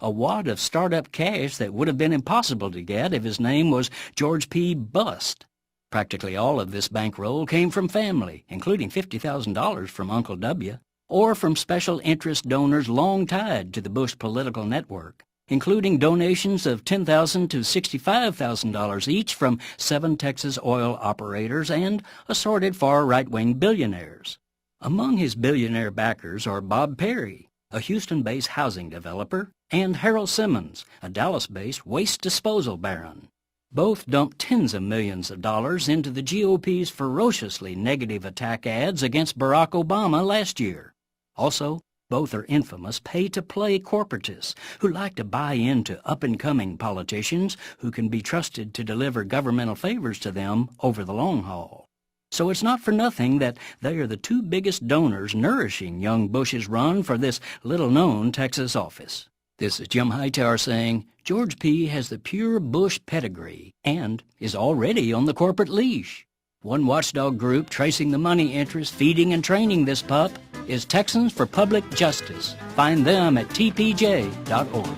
a wad of startup cash that would have been impossible to get if his name was George P. Bust. Practically all of this bankroll came from family, including $50,000 from Uncle W, or from special interest donors long tied to the Bush political network, including donations of $10,000 to $65,000 each from 7 Texas oil operators and assorted far right-wing billionaires. Among his billionaire backers are Bob Perry, a Houston-based housing developer, and Harold Simmons, a Dallas-based waste disposal baron. Both dumped tens of millions of dollars into the GOP's ferociously negative attack ads against Barack Obama last year. Also, both are infamous pay-to-play corporatists who like to buy into up-and-coming politicians who can be trusted to deliver governmental favors to them over the long haul. So it's not for nothing that they are the 2 biggest donors nourishing young Bush's run for this little-known Texas office. This is Jim Hightower saying George P. has the pure Bush pedigree and is already on the corporate leash. One watchdog group tracing the money interests feeding and training this pup is Texans for Public Justice. Find them at tpj.org.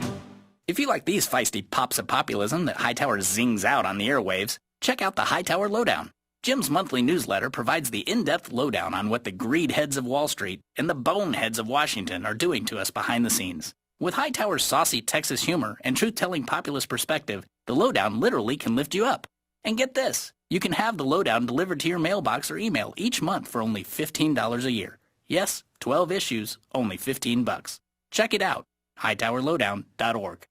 If you like these feisty pops of populism that Hightower zings out on the airwaves, check out the Hightower Lowdown. Jim's monthly newsletter provides the in-depth lowdown on what the greed heads of Wall Street and the boneheads of Washington are doing to us behind the scenes. With Hightower's saucy Texas humor and truth-telling populist perspective, the lowdown literally can lift you up. And get this, you can have the lowdown delivered to your mailbox or email each month for only $15 a year. Yes, 12 issues, only $15. Check it out, hightowerlowdown.org.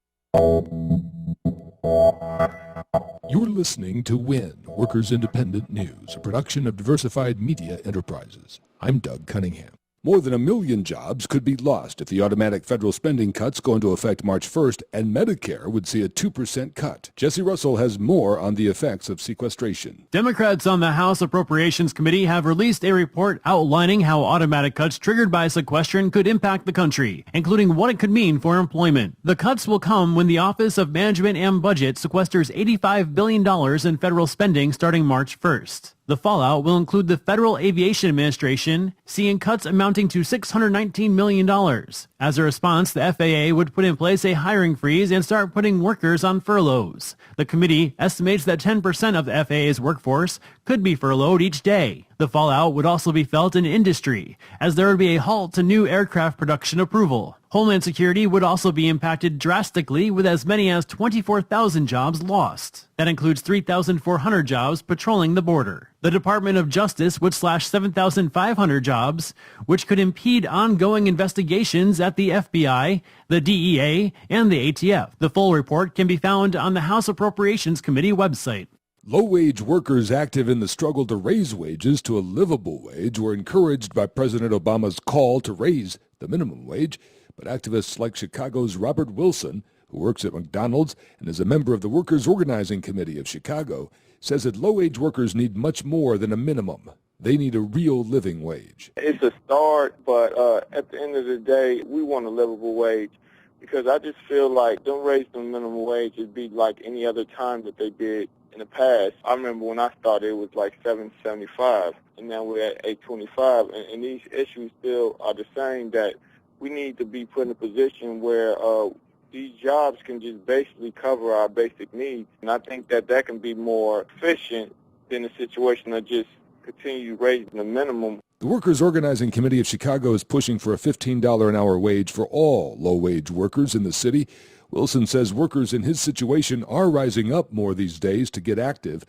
You're listening to WIN, Workers Independent News, a production of Diversified Media Enterprises. I'm Doug Cunningham. More than 1 million jobs could be lost if the automatic federal spending cuts go into effect March 1st, and Medicare would see a 2% cut. Jesse Russell has more on the effects of sequestration. Democrats on the House Appropriations Committee have released a report outlining how automatic cuts triggered by sequestration could impact the country, including what it could mean for employment. The cuts will come when the Office of Management and Budget sequesters $85 billion in federal spending starting March 1st. The fallout will include the Federal Aviation Administration seeing cuts amounting to $619 million. As a response, the FAA would put in place a hiring freeze and start putting workers on furloughs. The committee estimates that 10% of the FAA's workforce could be furloughed each day. The fallout would also be felt in industry, as there would be a halt to new aircraft production approval. Homeland Security would also be impacted drastically, with as many as 24,000 jobs lost. That includes 3,400 jobs patrolling the border. The Department of Justice would slash 7,500 jobs, which could impede ongoing investigations at the FBI, the DEA, and the ATF. The full report can be found on the House Appropriations Committee website. Low-wage workers active in the struggle to raise wages to a livable wage were encouraged by President Obama's call to raise the minimum wage, but activists like Chicago's Robert Wilson, who works at McDonald's and is a member of the Workers' Organizing Committee of Chicago, says that low-wage workers need much more than a minimum. They need a real living wage. It's a start, but at the end of the day, we want a livable wage, because I just feel like them raise the minimum wage would be like any other time that they did in the past. I remember when I started, it was like $7.75, and now we're at $8.25, and these issues still are the same, that we need to be put in a position where these jobs can just basically cover our basic needs. And I think that that can be more efficient than the situation of just continue raising the minimum. The Workers' Organizing Committee of Chicago is pushing for a $15 an hour wage for all low-wage workers in the city. Wilson says workers in his situation are rising up more these days to get active,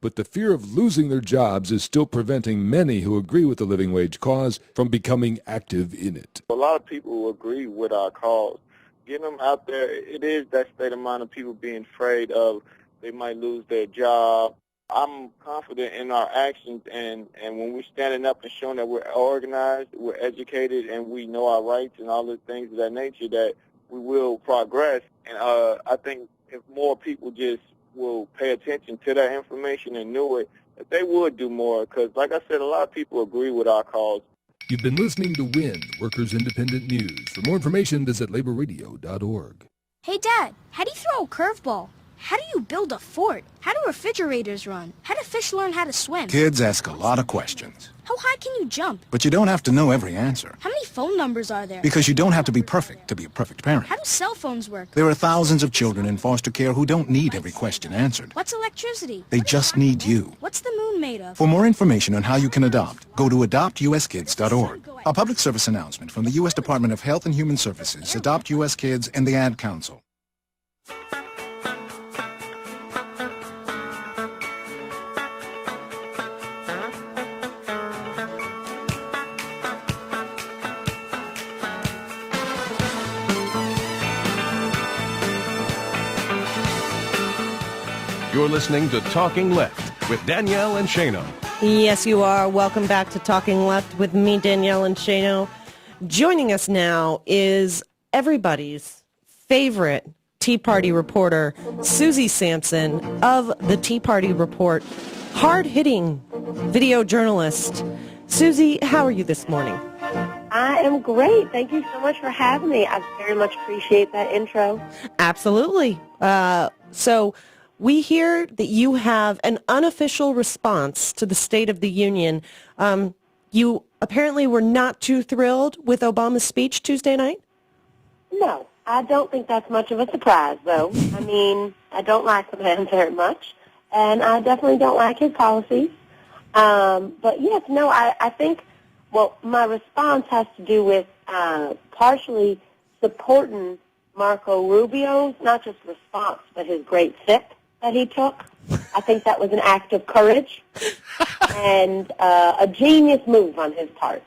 but the fear of losing their jobs is still preventing many who agree with the living wage cause from becoming active in it. A lot of people agree with our cause. Getting them out there, it is that state of mind of people being afraid of they might lose their job. I'm confident in our actions, and when we're standing up and showing that we're organized, we're educated, and we know our rights and all the things of that nature, that we will progress. And I think if more people just will pay attention to that information and knew it, that they would do more, because, like I said, a lot of people agree with our cause. You've been listening to WIN, Workers Independent News. For more information, visit laborradio.org. Hey, Dad, how do you throw a curveball? How do you build a fort? How do refrigerators run? How do fish learn how to swim? Kids ask a lot of questions. How high can you jump? But you don't have to know every answer. How many phone numbers are there? Because you don't have to be perfect to be a perfect parent. How do cell phones work? There are thousands of children in foster care who don't need every question answered. What's electricity? They just need you. What's the moon made of? For more information on how you can adopt, go to adoptuskids.org. A public service announcement from the U.S. Department of Health and Human Services, Adopt U.S. Kids, and the Ad Council. You're listening to Talking Left with Danielle and Shano. Yes, you are. Welcome back to Talking Left with me, Danielle and Shano. Joining us now is everybody's favorite Tea Party reporter, Susie Sampson of the Tea Party Report, hard-hitting video journalist. Susie, how are you this morning? I am great. Thank you so much for having me. I very much appreciate that intro. Absolutely. So we hear that you have an unofficial response to the State of the Union. You apparently were not too thrilled with Obama's speech Tuesday night? No, I don't think that's much of a surprise, though. I mean, I don't like the man very much, and I definitely don't like his policies. But, yes, no, I think, well, my response has to do with partially supporting Marco Rubio's, not just response, but his great sip that he took. I think that was an act of courage and a genius move on his part.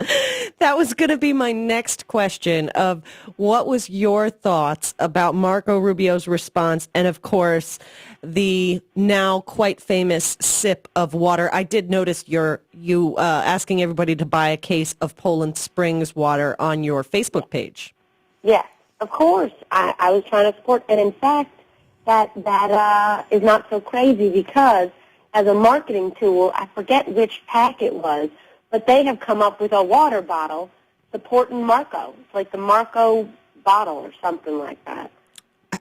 That was going to be my next question of what was your thoughts about Marco Rubio's response and, of course, the now quite famous sip of water. I did notice you asking everybody to buy a case of Poland Springs water on your Facebook page. Yes, of course. I was trying to support, and in fact, that is not so crazy because as a marketing tool, I forget which pack it was, but they have come up with a water bottle supporting Marco. It's like the Marco bottle or something like that.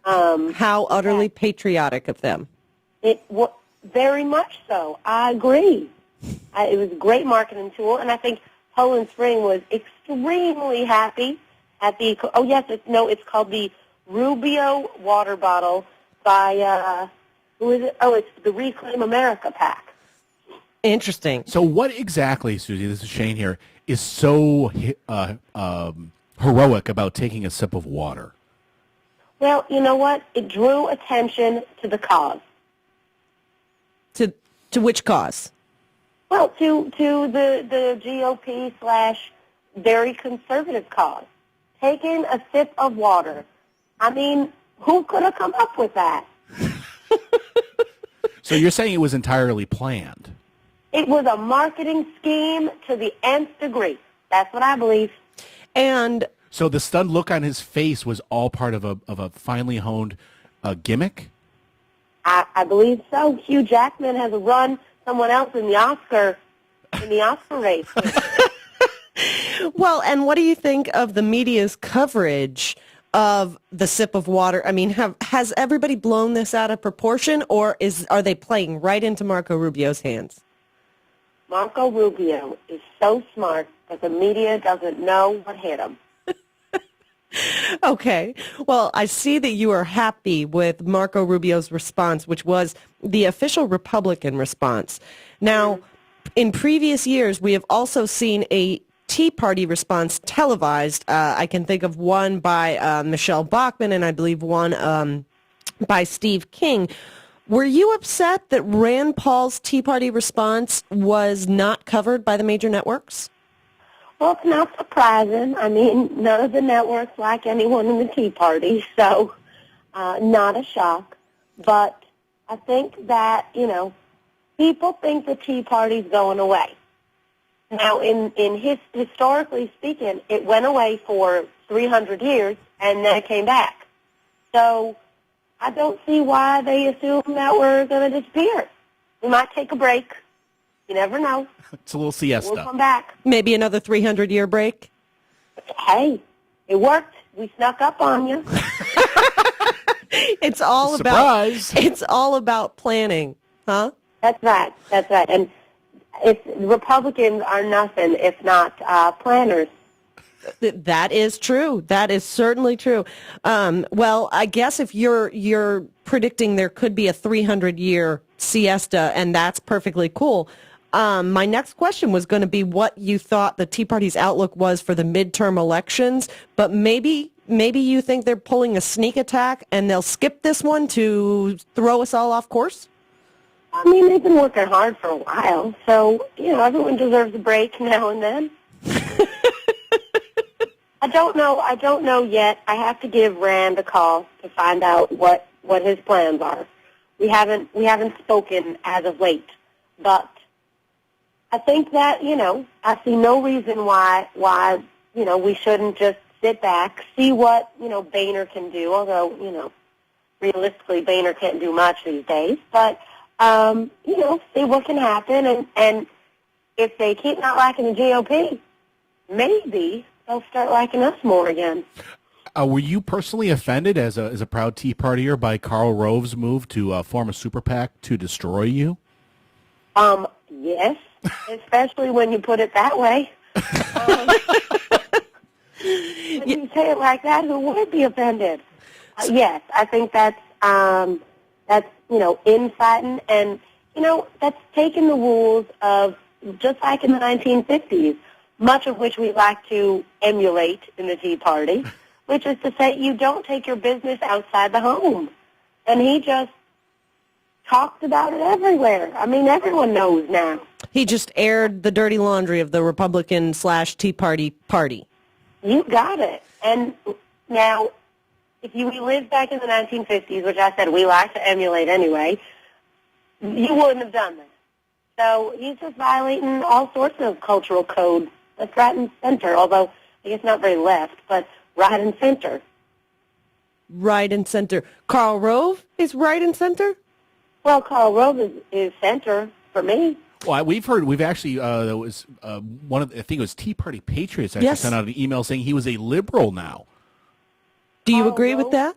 How utterly patriotic of them. Very much so. I agree. It was a great marketing tool, and I think Poland Spring was extremely happy at the, it's called the Rubio water bottle by, who is it? Oh, it's the Reclaim America pack. Interesting. So what exactly, Susie, this is Shane here, is so heroic about taking a sip of water? Well, you know what? It drew attention to the cause. To which cause? Well, to the GOP / very conservative cause. Taking a sip of water. I mean, who could have come up with that? So you're saying it was entirely planned? It was a marketing scheme to the nth degree. That's what I believe. And so the stunned look on his face was all part of a finely honed gimmick? I believe so. Hugh Jackman has run someone else in the Oscar race. Well, and what do you think of the media's coverage of the sip of water? I mean, has everybody blown this out of proportion, or are they playing right into Marco Rubio's hands? Marco Rubio is so smart that the media doesn't know what hit him. Okay. Well, I see that you are happy with Marco Rubio's response, which was the official Republican response. Now, in previous years, we have also seen a Tea Party response televised. I can think of one by Michelle Bachmann and I believe one by Steve King. Were you upset that Rand Paul's Tea Party response was not covered by the major networks? Well, it's not surprising. I mean, none of the networks like anyone in the Tea Party, so not a shock. But I think that, people think the Tea Party's going away. Now, historically speaking, it went away for 300 years, and then it came back. So I don't see why they assume that we're going to disappear. We might take a break. You never know. It's a little siesta. We'll come back. Maybe another 300-year break? Hey, it worked. We snuck up on you. It's all Surprise. It's all about planning, huh? That's right. And Republicans are nothing if not planners. That is true. That is certainly true. Well, I guess if you're predicting there could be a 300-year siesta, and that's perfectly cool. My next question was going to be what you thought the Tea Party's outlook was for the midterm elections, but maybe you think they're pulling a sneak attack and they'll skip this one to throw us all off course? I mean, they've been working hard for a while, so, everyone deserves a break now and then. I don't know yet. I have to give Rand a call to find out what his plans are. We haven't spoken as of late, but I think that, I see no reason why we shouldn't just sit back, see what, Boehner can do, although, realistically, Boehner can't do much these days, but see what can happen, and if they keep not liking the GOP, maybe they'll start liking us more again. Were you personally offended as a proud Tea Partier by Karl Rove's move to form a super PAC to destroy you? Yes, especially when you put it that way. When you say it like that, who would be offended? Yes, I think that's infighting, and that's taking the rules of just like in the 1950s, much of which we like to emulate in the Tea Party, which is to say you don't take your business outside the home. And he just talked about it everywhere. I mean, everyone knows now. He just aired the dirty laundry of the Republican/Tea Party. You got it. And now, if we lived back in the 1950s, which I said we like to emulate anyway, you wouldn't have done that. So he's just violating all sorts of cultural code left, right, and center, although I guess not very left, but right and center. Right and center. Karl Rove is right and center? Well, Karl Rove is center for me. Well, we've actually, there was I think it was Tea Party Patriots actually sent out an email saying he was a liberal now. Do you agree with that?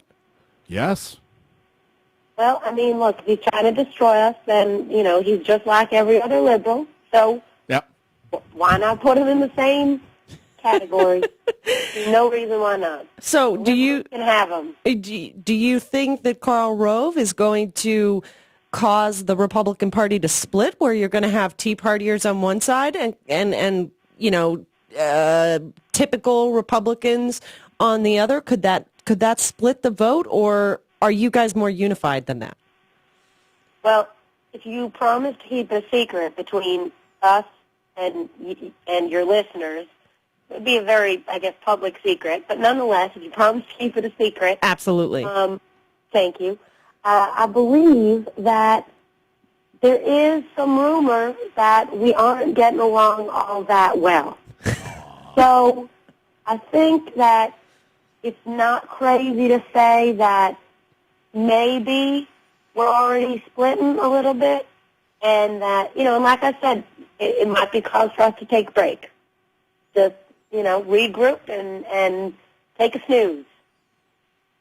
Yes. Well, I mean, look, if he's trying to destroy us, then, he's just like every other liberal. So yep. Why not put him in the same category? There's no reason why not. So do you can have him? Do you think that Karl Rove is going to cause the Republican Party to split, where you're going to have Tea Partiers on one side and typical Republicans on the other? Could that split the vote, or are you guys more unified than that? Well, if you promise to keep a secret between us and your listeners, it would be a very, I guess, public secret. But nonetheless, if you promise to keep it a secret, absolutely. Thank you. I believe that there is some rumor that we aren't getting along all that well. So I think that it's not crazy to say that maybe we're already splitting a little bit, and that, and like I said, it might be cause for us to take a break. Just, regroup and take a snooze.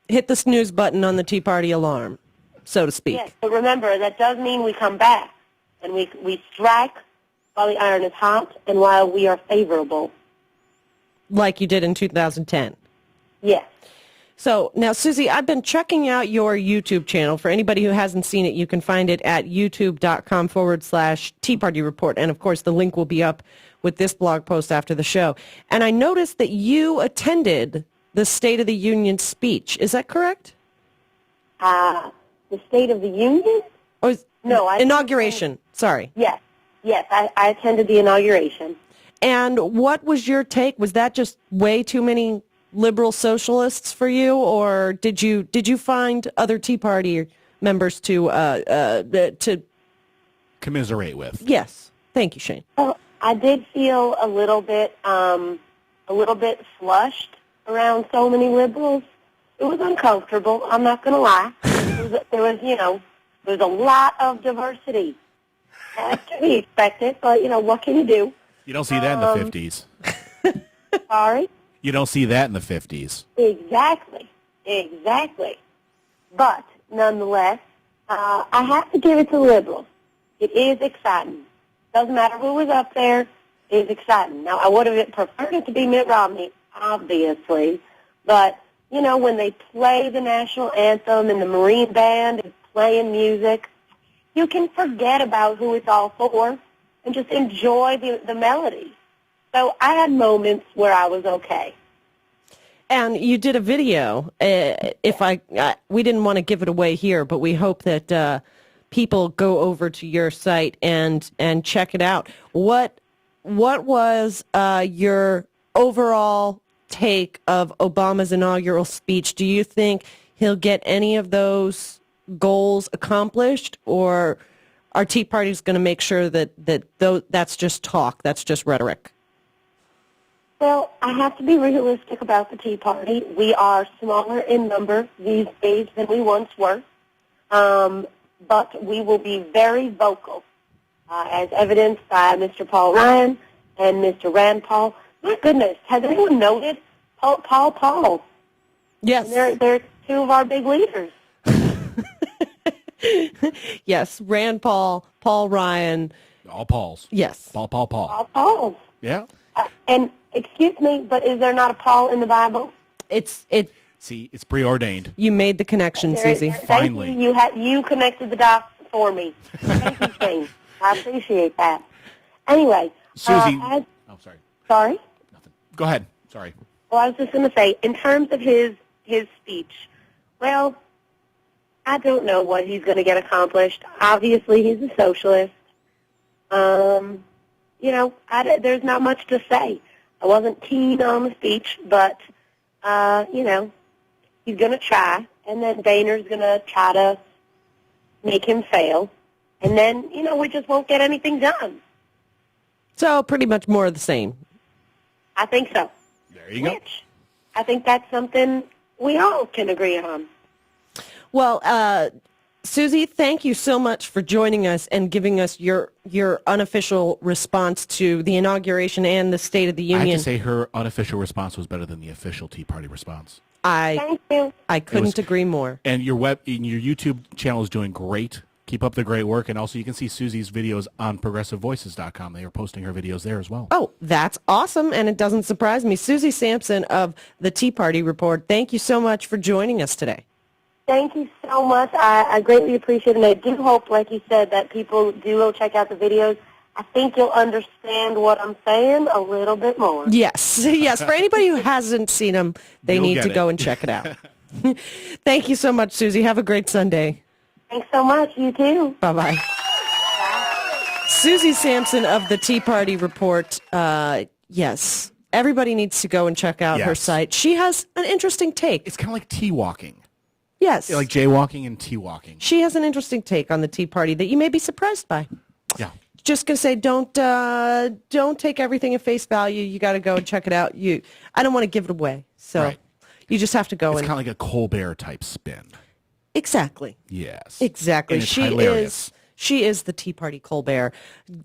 Hit the snooze button on the Tea Party alarm, so to speak. Yes, but remember, that does mean we come back, and we strike while the iron is hot and while we are favorable. Like you did in 2010. Yes. So now, Susie, I've been checking out your YouTube channel. For anybody who hasn't seen it, you can find it at youtube.com/Tea Party Report. And, of course, the link will be up with this blog post after the show. And I noticed that you attended the State of the Union speech. Is that correct? The State of the Union? No, inauguration. Sorry. Yes, I attended the inauguration. And what was your take? Was that just way too many liberal socialists for you, or did you find other Tea Party members to commiserate with. Yes. Thank you, Shane. Well, I did feel a little bit flushed around so many liberals. It was uncomfortable. I'm not going to lie. There was a lot of diversity. To be expected, but what can you do? You don't see that in the 50s. Sorry? You don't see that in the 50s. Exactly. But nonetheless, I have to give it to liberals. It is exciting. Doesn't matter who was up there. It is exciting. Now, I would have preferred it to be Mitt Romney, obviously, but when they play the national anthem and the Marine Band is playing music, you can forget about who it's all for and just enjoy the melody. So I had moments where I was okay. And you did a video. We didn't want to give it away here, but we hope that people go over to your site and check it out. What was your overall take of Obama's inaugural speech? Do you think he'll get any of those goals accomplished, or our Tea Party is going to make sure that that's just talk, that's just rhetoric? Well, I have to be realistic about the Tea Party. We are smaller in number these days than we once were, but we will be very vocal, as evidenced by Mr. Paul Ryan and Mr. Rand Paul. My goodness, has anyone noted Paul? Yes. And they're two of our big leaders. Yes, Rand Paul, Paul Ryan. All Pauls. Yes. Paul. All Pauls. Yeah. And excuse me, but is there not a Paul in the Bible? See, it's preordained. You made the connection, Susie. Finally. You connected the dots for me. Thank you, Shane. I appreciate that. Anyway. Susie. Sorry. Sorry? Nothing. Go ahead. Sorry. Well, I was just going to say, in terms of his speech, well, I don't know what he's going to get accomplished. Obviously, he's a socialist. There's not much to say. I wasn't keen on the speech, but, he's going to try, and then Boehner's going to try to make him fail, and then, we just won't get anything done. So pretty much more of the same. I think so. There you go. I think that's something we all can agree on. Well, Susie, thank you so much for joining us and giving us your unofficial response to the inauguration and the State of the Union. I have to say her unofficial response was better than the official Tea Party response. Thank you. I couldn't agree more. And your YouTube channel is doing great. Keep up the great work. And also you can see Susie's videos on progressivevoices.com. They are posting her videos there as well. Oh, that's awesome. And it doesn't surprise me. Susie Sampson of the Tea Party Report, thank you so much for joining us today. Thank you so much. I greatly appreciate it. And I do hope, like you said, that people do go check out the videos. I think you'll understand what I'm saying a little bit more. Yes. Yes. For anybody who hasn't seen them, they need to go and check it out. Thank you so much, Susie. Have a great Sunday. Thanks so much. You too. Bye-bye. Susie Sampson of the Tea Party Report. Yes. Everybody needs to go and check out her site. She has an interesting take. It's kind of like tea walking. Yes. Like jaywalking and tea walking. She has an interesting take on the Tea Party that you may be surprised by. Yeah. Just going to say, don't take everything at face value. You got to go and check it out. I don't want to give it away. So you just have to go. It's kind of like a Colbert type spin. Exactly. Yes. Exactly. And it's hilarious. She is the Tea Party Colbert.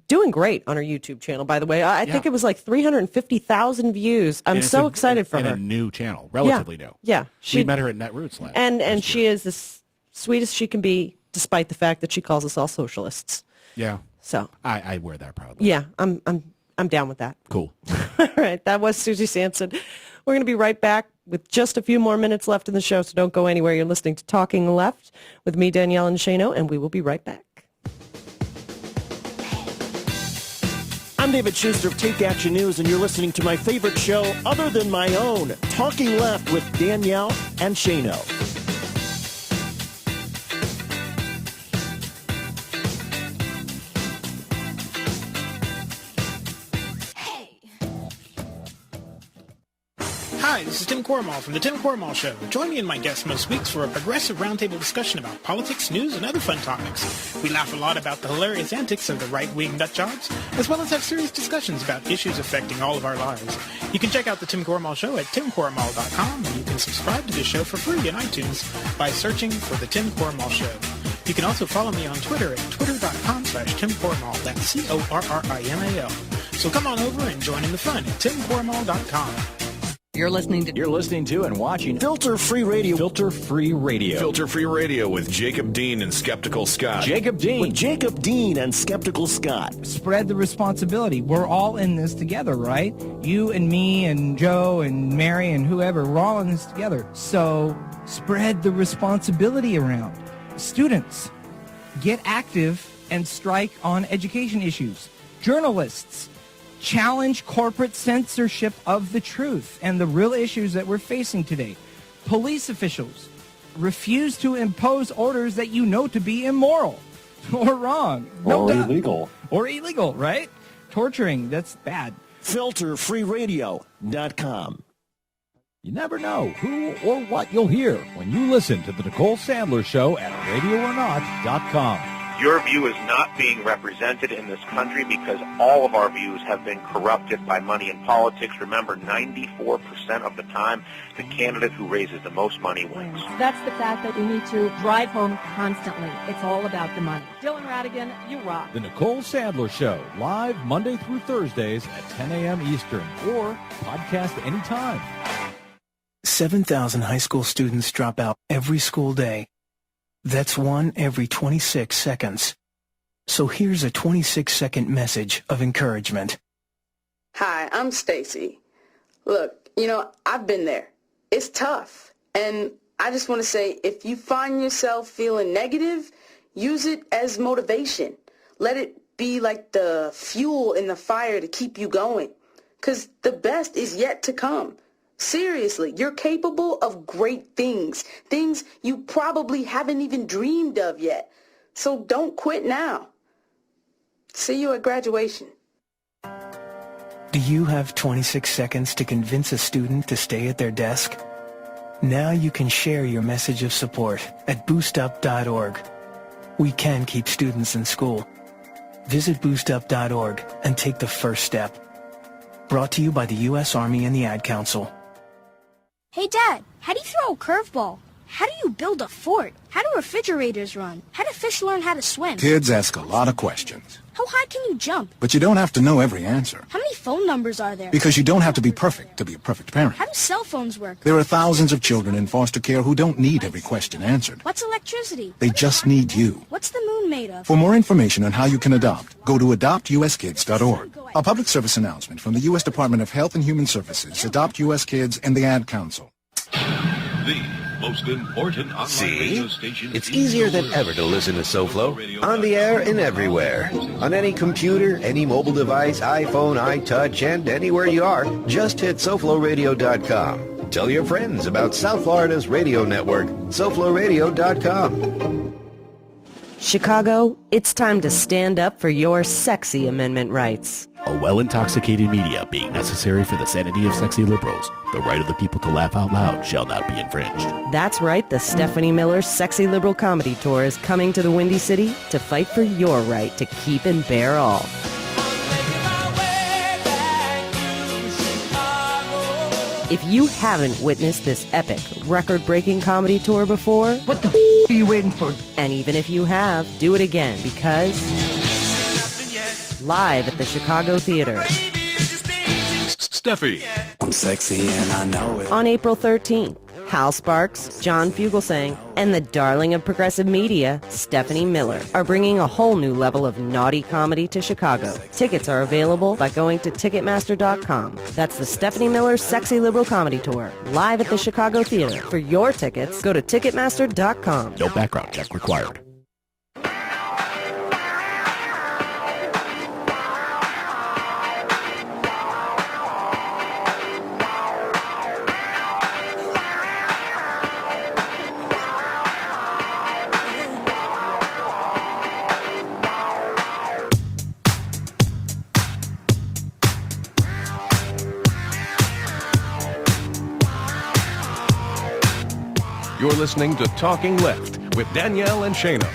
Doing great on her YouTube channel, by the way. I think it was like 350,000 views. I'm so excited for her. And a new channel, relatively new. Yeah. We met her at Netroots last And she is the sweetest she can be, despite the fact that she calls us all socialists. Yeah. So I wear that proudly. Yeah, I'm down with that. Cool. All right, that was Susie Sampson. We're going to be right back with just a few more minutes left in the show, so don't go anywhere. You're listening to Talking Left with me, Danielle and Shano, and we will be right back. I'm David Schuster of Take Action News, and you're listening to my favorite show other than my own, Talking Left with Danielle and Shano. Hi, Hi, this is Tim Cormall from The Tim Cormall Show. Join me and my guests most weeks for a progressive roundtable discussion about politics, news, and other fun topics. We laugh a lot about the hilarious antics of the right-wing nutjobs, as well as have serious discussions about issues affecting all of our lives. You can check out The Tim Cormall Show at timcormall.com, and you can subscribe to the show for free in iTunes by searching for The Tim Cormall Show. You can also follow me on Twitter at twitter.com/Tim Cormall. That's CORRIMAL. So come on over and join in the fun at timcormall.com. You're listening to and watching Filter Free Radio. Filter Free Radio. Filter Free Radio with Jacob Dean and Skeptical Scott. Jacob Dean. With Jacob Dean and Skeptical Scott. Spread the responsibility. We're all in this together, right? You and me and Joe and Mary and whoever, we're all in this together. So spread the responsibility around. Students, get active and strike on education issues. Journalists, challenge corporate censorship of the truth and the real issues that we're facing today. Police officials, refuse to impose orders that you know to be immoral or wrong. Or illegal. Or illegal, right? Torturing, that's bad. FilterFreeRadio.com. You never know who or what you'll hear when you listen to The Nicole Sandler Show at RadioOrNot.com. Your view is not being represented in this country because all of our views have been corrupted by money and politics. Remember, 94% of the time, the candidate who raises the most money wins. That's the fact that we need to drive home constantly. It's all about the money. Dylan Radigan, you rock. The Nicole Sandler Show, live Monday through Thursdays at 10 a.m. Eastern, or podcast anytime. 7,000 high school students drop out every school day. That's one every 26 seconds. So here's a 26-second message of encouragement. Hi, I'm Stacy. Look, I've been there. It's tough. And I just want to say, if you find yourself feeling negative, use it as motivation. Let it be like the fuel in the fire to keep you going. 'Cause the best is yet to come. Seriously, you're capable of great things you probably haven't even dreamed of yet. So don't quit now. See you at graduation. Do you have 26 seconds to convince a student to stay at their desk? Now you can share your message of support at boostup.org. We can keep students in school. Visit boostup.org and take the first step. Brought to you by the U.S. Army and the Ad Council. Hey, Dad, how do you throw a curveball? How do you build a fort? How do refrigerators run? How do fish learn how to swim? Kids ask a lot of questions. How high can you jump? But you don't have to know every answer. How many phone numbers are there? Because you don't have to be perfect to be a perfect parent. How do cell phones work? There are thousands of children in foster care who don't need every question answered. What's electricity? They just need you. What's the moon made of? For more information on how you can adopt, go to adoptuskids.org. A public service announcement from the U.S. Department of Health and Human Services, Adopt U.S. Kids, and the Ad Council. The most important online radio station. It's easier than ever to listen to SoFlo. On the air and everywhere. On any computer, any mobile device, iPhone, iTouch, and anywhere you are, just hit SoFloRadio.com. Tell your friends about South Florida's radio network, SoFloRadio.com. Chicago, it's time to stand up for your sexy amendment rights. A well-intoxicated media being necessary for the sanity of sexy liberals, the right of the people to laugh out loud shall not be infringed. That's right, the Stephanie Miller Sexy Liberal Comedy Tour is coming to the Windy City to fight for your right to keep and bear all. If you haven't witnessed this epic, record-breaking comedy tour before, what the are you waiting for? And even if you have, do it again, because live at the Chicago Theater. Steffi. I'm sexy and I know it. On April 13th, Hal Sparks, John Fugelsang, and the darling of progressive media, Stephanie Miller, are bringing a whole new level of naughty comedy to Chicago. Tickets are available by going to Ticketmaster.com. That's the Stephanie Miller Sexy Liberal Comedy Tour, live at the Chicago Theater. For your tickets, go to Ticketmaster.com. No background check required. You're listening to Talking Left with Danielle and Shayna.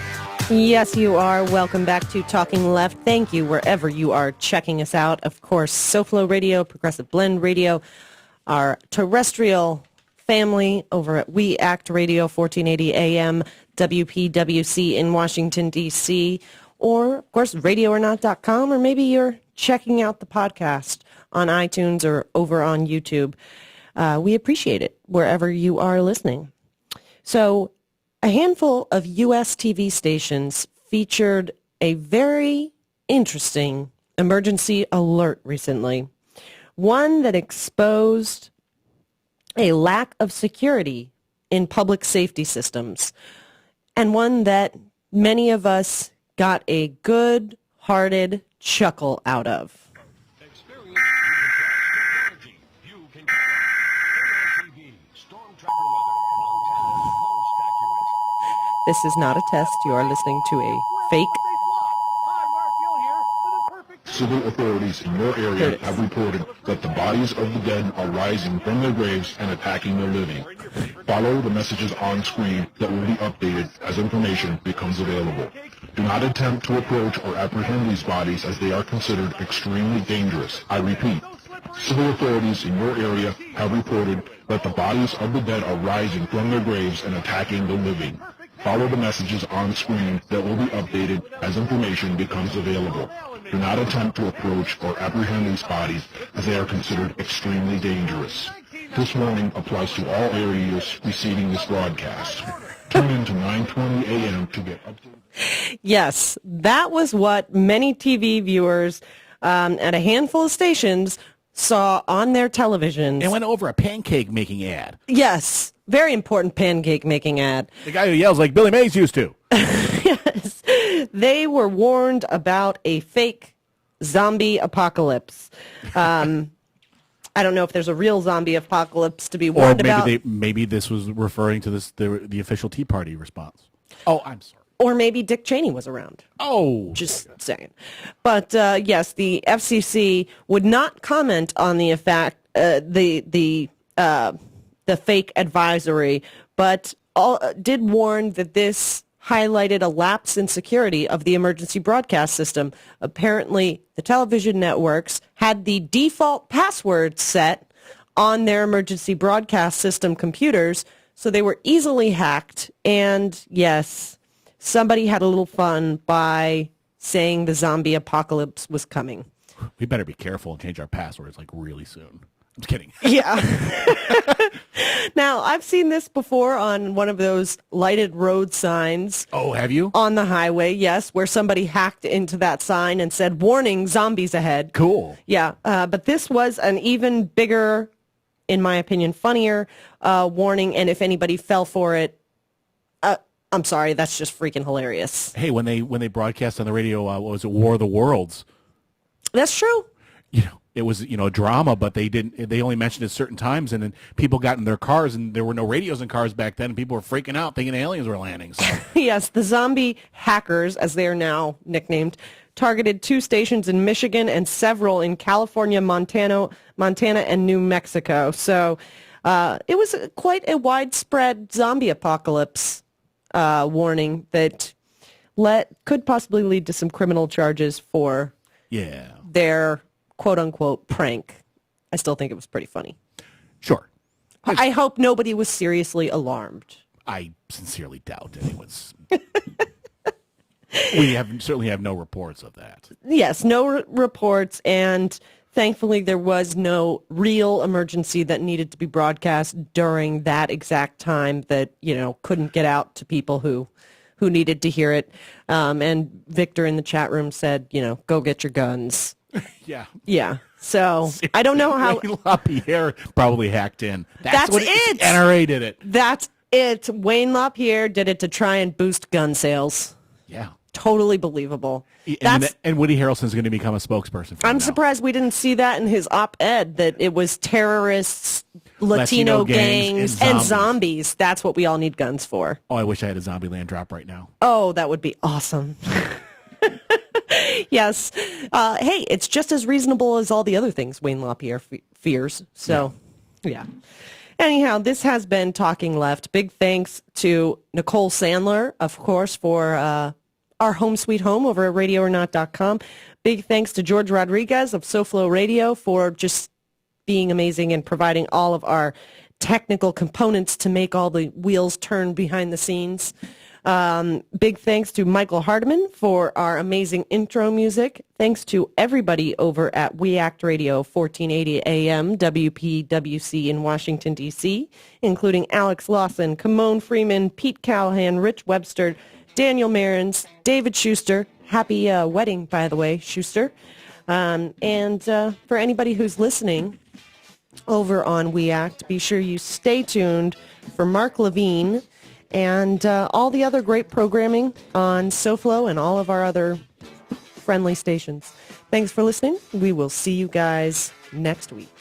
Yes, you are. Welcome back to Talking Left. Thank you wherever you are checking us out. Of course, SoFlo Radio, Progressive Blend Radio, our terrestrial family over at We Act Radio, 1480 AM, WPWC in Washington, D.C., or, of course, radioornot.com, or maybe you're checking out the podcast on iTunes or over on YouTube. We appreciate it wherever you are listening. So a handful of U.S. TV stations featured a very interesting emergency alert recently, one that exposed a lack of security in public safety systems, and one that many of us got a good-hearted chuckle out of. This is not a test. You are listening to a fake. Civil authorities in your area have reported that the bodies of the dead are rising from their graves and attacking the living. Follow the messages on screen that will be updated as information becomes available. Do not attempt to approach or apprehend these bodies as they are considered extremely dangerous. I repeat, civil authorities in your area have reported that the bodies of the dead are rising from their graves and attacking the living. Follow the messages on screen that will be updated as information becomes available. Do not attempt to approach or apprehend these bodies as they are considered extremely dangerous. This warning applies to all areas receiving this broadcast. Tune in to 9:20 a.m. to get updated. Yes, that was what many TV viewers at a handful of stations saw on their televisions. It went over a pancake-making ad. Yes, very important pancake-making ad. The guy who yells like Billy Mays used to. Yes, they were warned about a fake zombie apocalypse. I don't know if there's a real zombie apocalypse to be warned about. Or maybe this was referring to the official Tea Party response. Oh, I'm sorry. Or maybe Dick Cheney was around. Oh. Just saying. But, yes, the FCC would not comment on the fake advisory, but did warn that this highlighted a lapse in security of the emergency broadcast system. Apparently, the television networks had the default password set on their emergency broadcast system computers, so they were easily hacked. And, yes, somebody had a little fun by saying the zombie apocalypse was coming. We better be careful and change our passwords like really soon. I'm just kidding. Yeah. Now, I've seen this before on one of those lighted road signs. Oh, have you? On the highway, yes, where somebody hacked into that sign and said, "Warning, zombies ahead." Cool. Yeah, but this was an even bigger, in my opinion, funnier warning, and if anybody fell for it, I'm sorry, that's just freaking hilarious. Hey, when they broadcast on the radio, what was it, War of the Worlds? That's true. It was, a drama, but they only mentioned it certain times, and then people got in their cars, and there were no radios in cars back then, and people were freaking out thinking aliens were landing. So. Yes, the zombie hackers, as they are now nicknamed, targeted 2 stations in Michigan and several in California, Montana, and New Mexico. So it was quite a widespread zombie apocalypse warning that could possibly lead to some criminal charges for their quote-unquote prank. I still think it was pretty funny. Sure. I hope nobody was seriously alarmed. I sincerely doubt anyone's... We certainly have no reports of that. Yes, no reports, and thankfully there was no real emergency that needed to be broadcast during that exact time that, couldn't get out to people who needed to hear it. And Victor in the chat room said, go get your guns. Yeah. Yeah. So I don't know how LaPierre probably hacked in. That's what it. NRA did it. That's it. Wayne LaPierre did it to try and boost gun sales. Yeah. Totally believable. And Woody Harrelson's going to become a spokesperson for I'm surprised we didn't see that in his op-ed, that it was terrorists, Latino gangs, and zombies. That's what we all need guns for. Oh, I wish I had a zombie land drop right now. Oh, that would be awesome. Yes. Hey, it's just as reasonable as all the other things Wayne LaPierre fears. So, yeah. Anyhow, this has been Talking Left. Big thanks to Nicole Sandler, of course, for our home sweet home over at radioornot.com. Big thanks to George Rodriguez of SoFlo Radio for just being amazing and providing all of our technical components to make all the wheels turn behind the scenes. Big thanks to Michael Hardiman for our amazing intro music. Thanks to everybody over at We Act Radio 1480 AM WPWC in Washington, D.C., including Alex Lawson, Kimon Freeman, Pete Callahan, Rich Webster, Daniel Marins, David Schuster. Happy wedding, by the way, Schuster. And for anybody who's listening over on We Act, be sure you stay tuned for Mark Levine and all the other great programming on SoFlo and all of our other friendly stations. Thanks for listening. We will see you guys next week.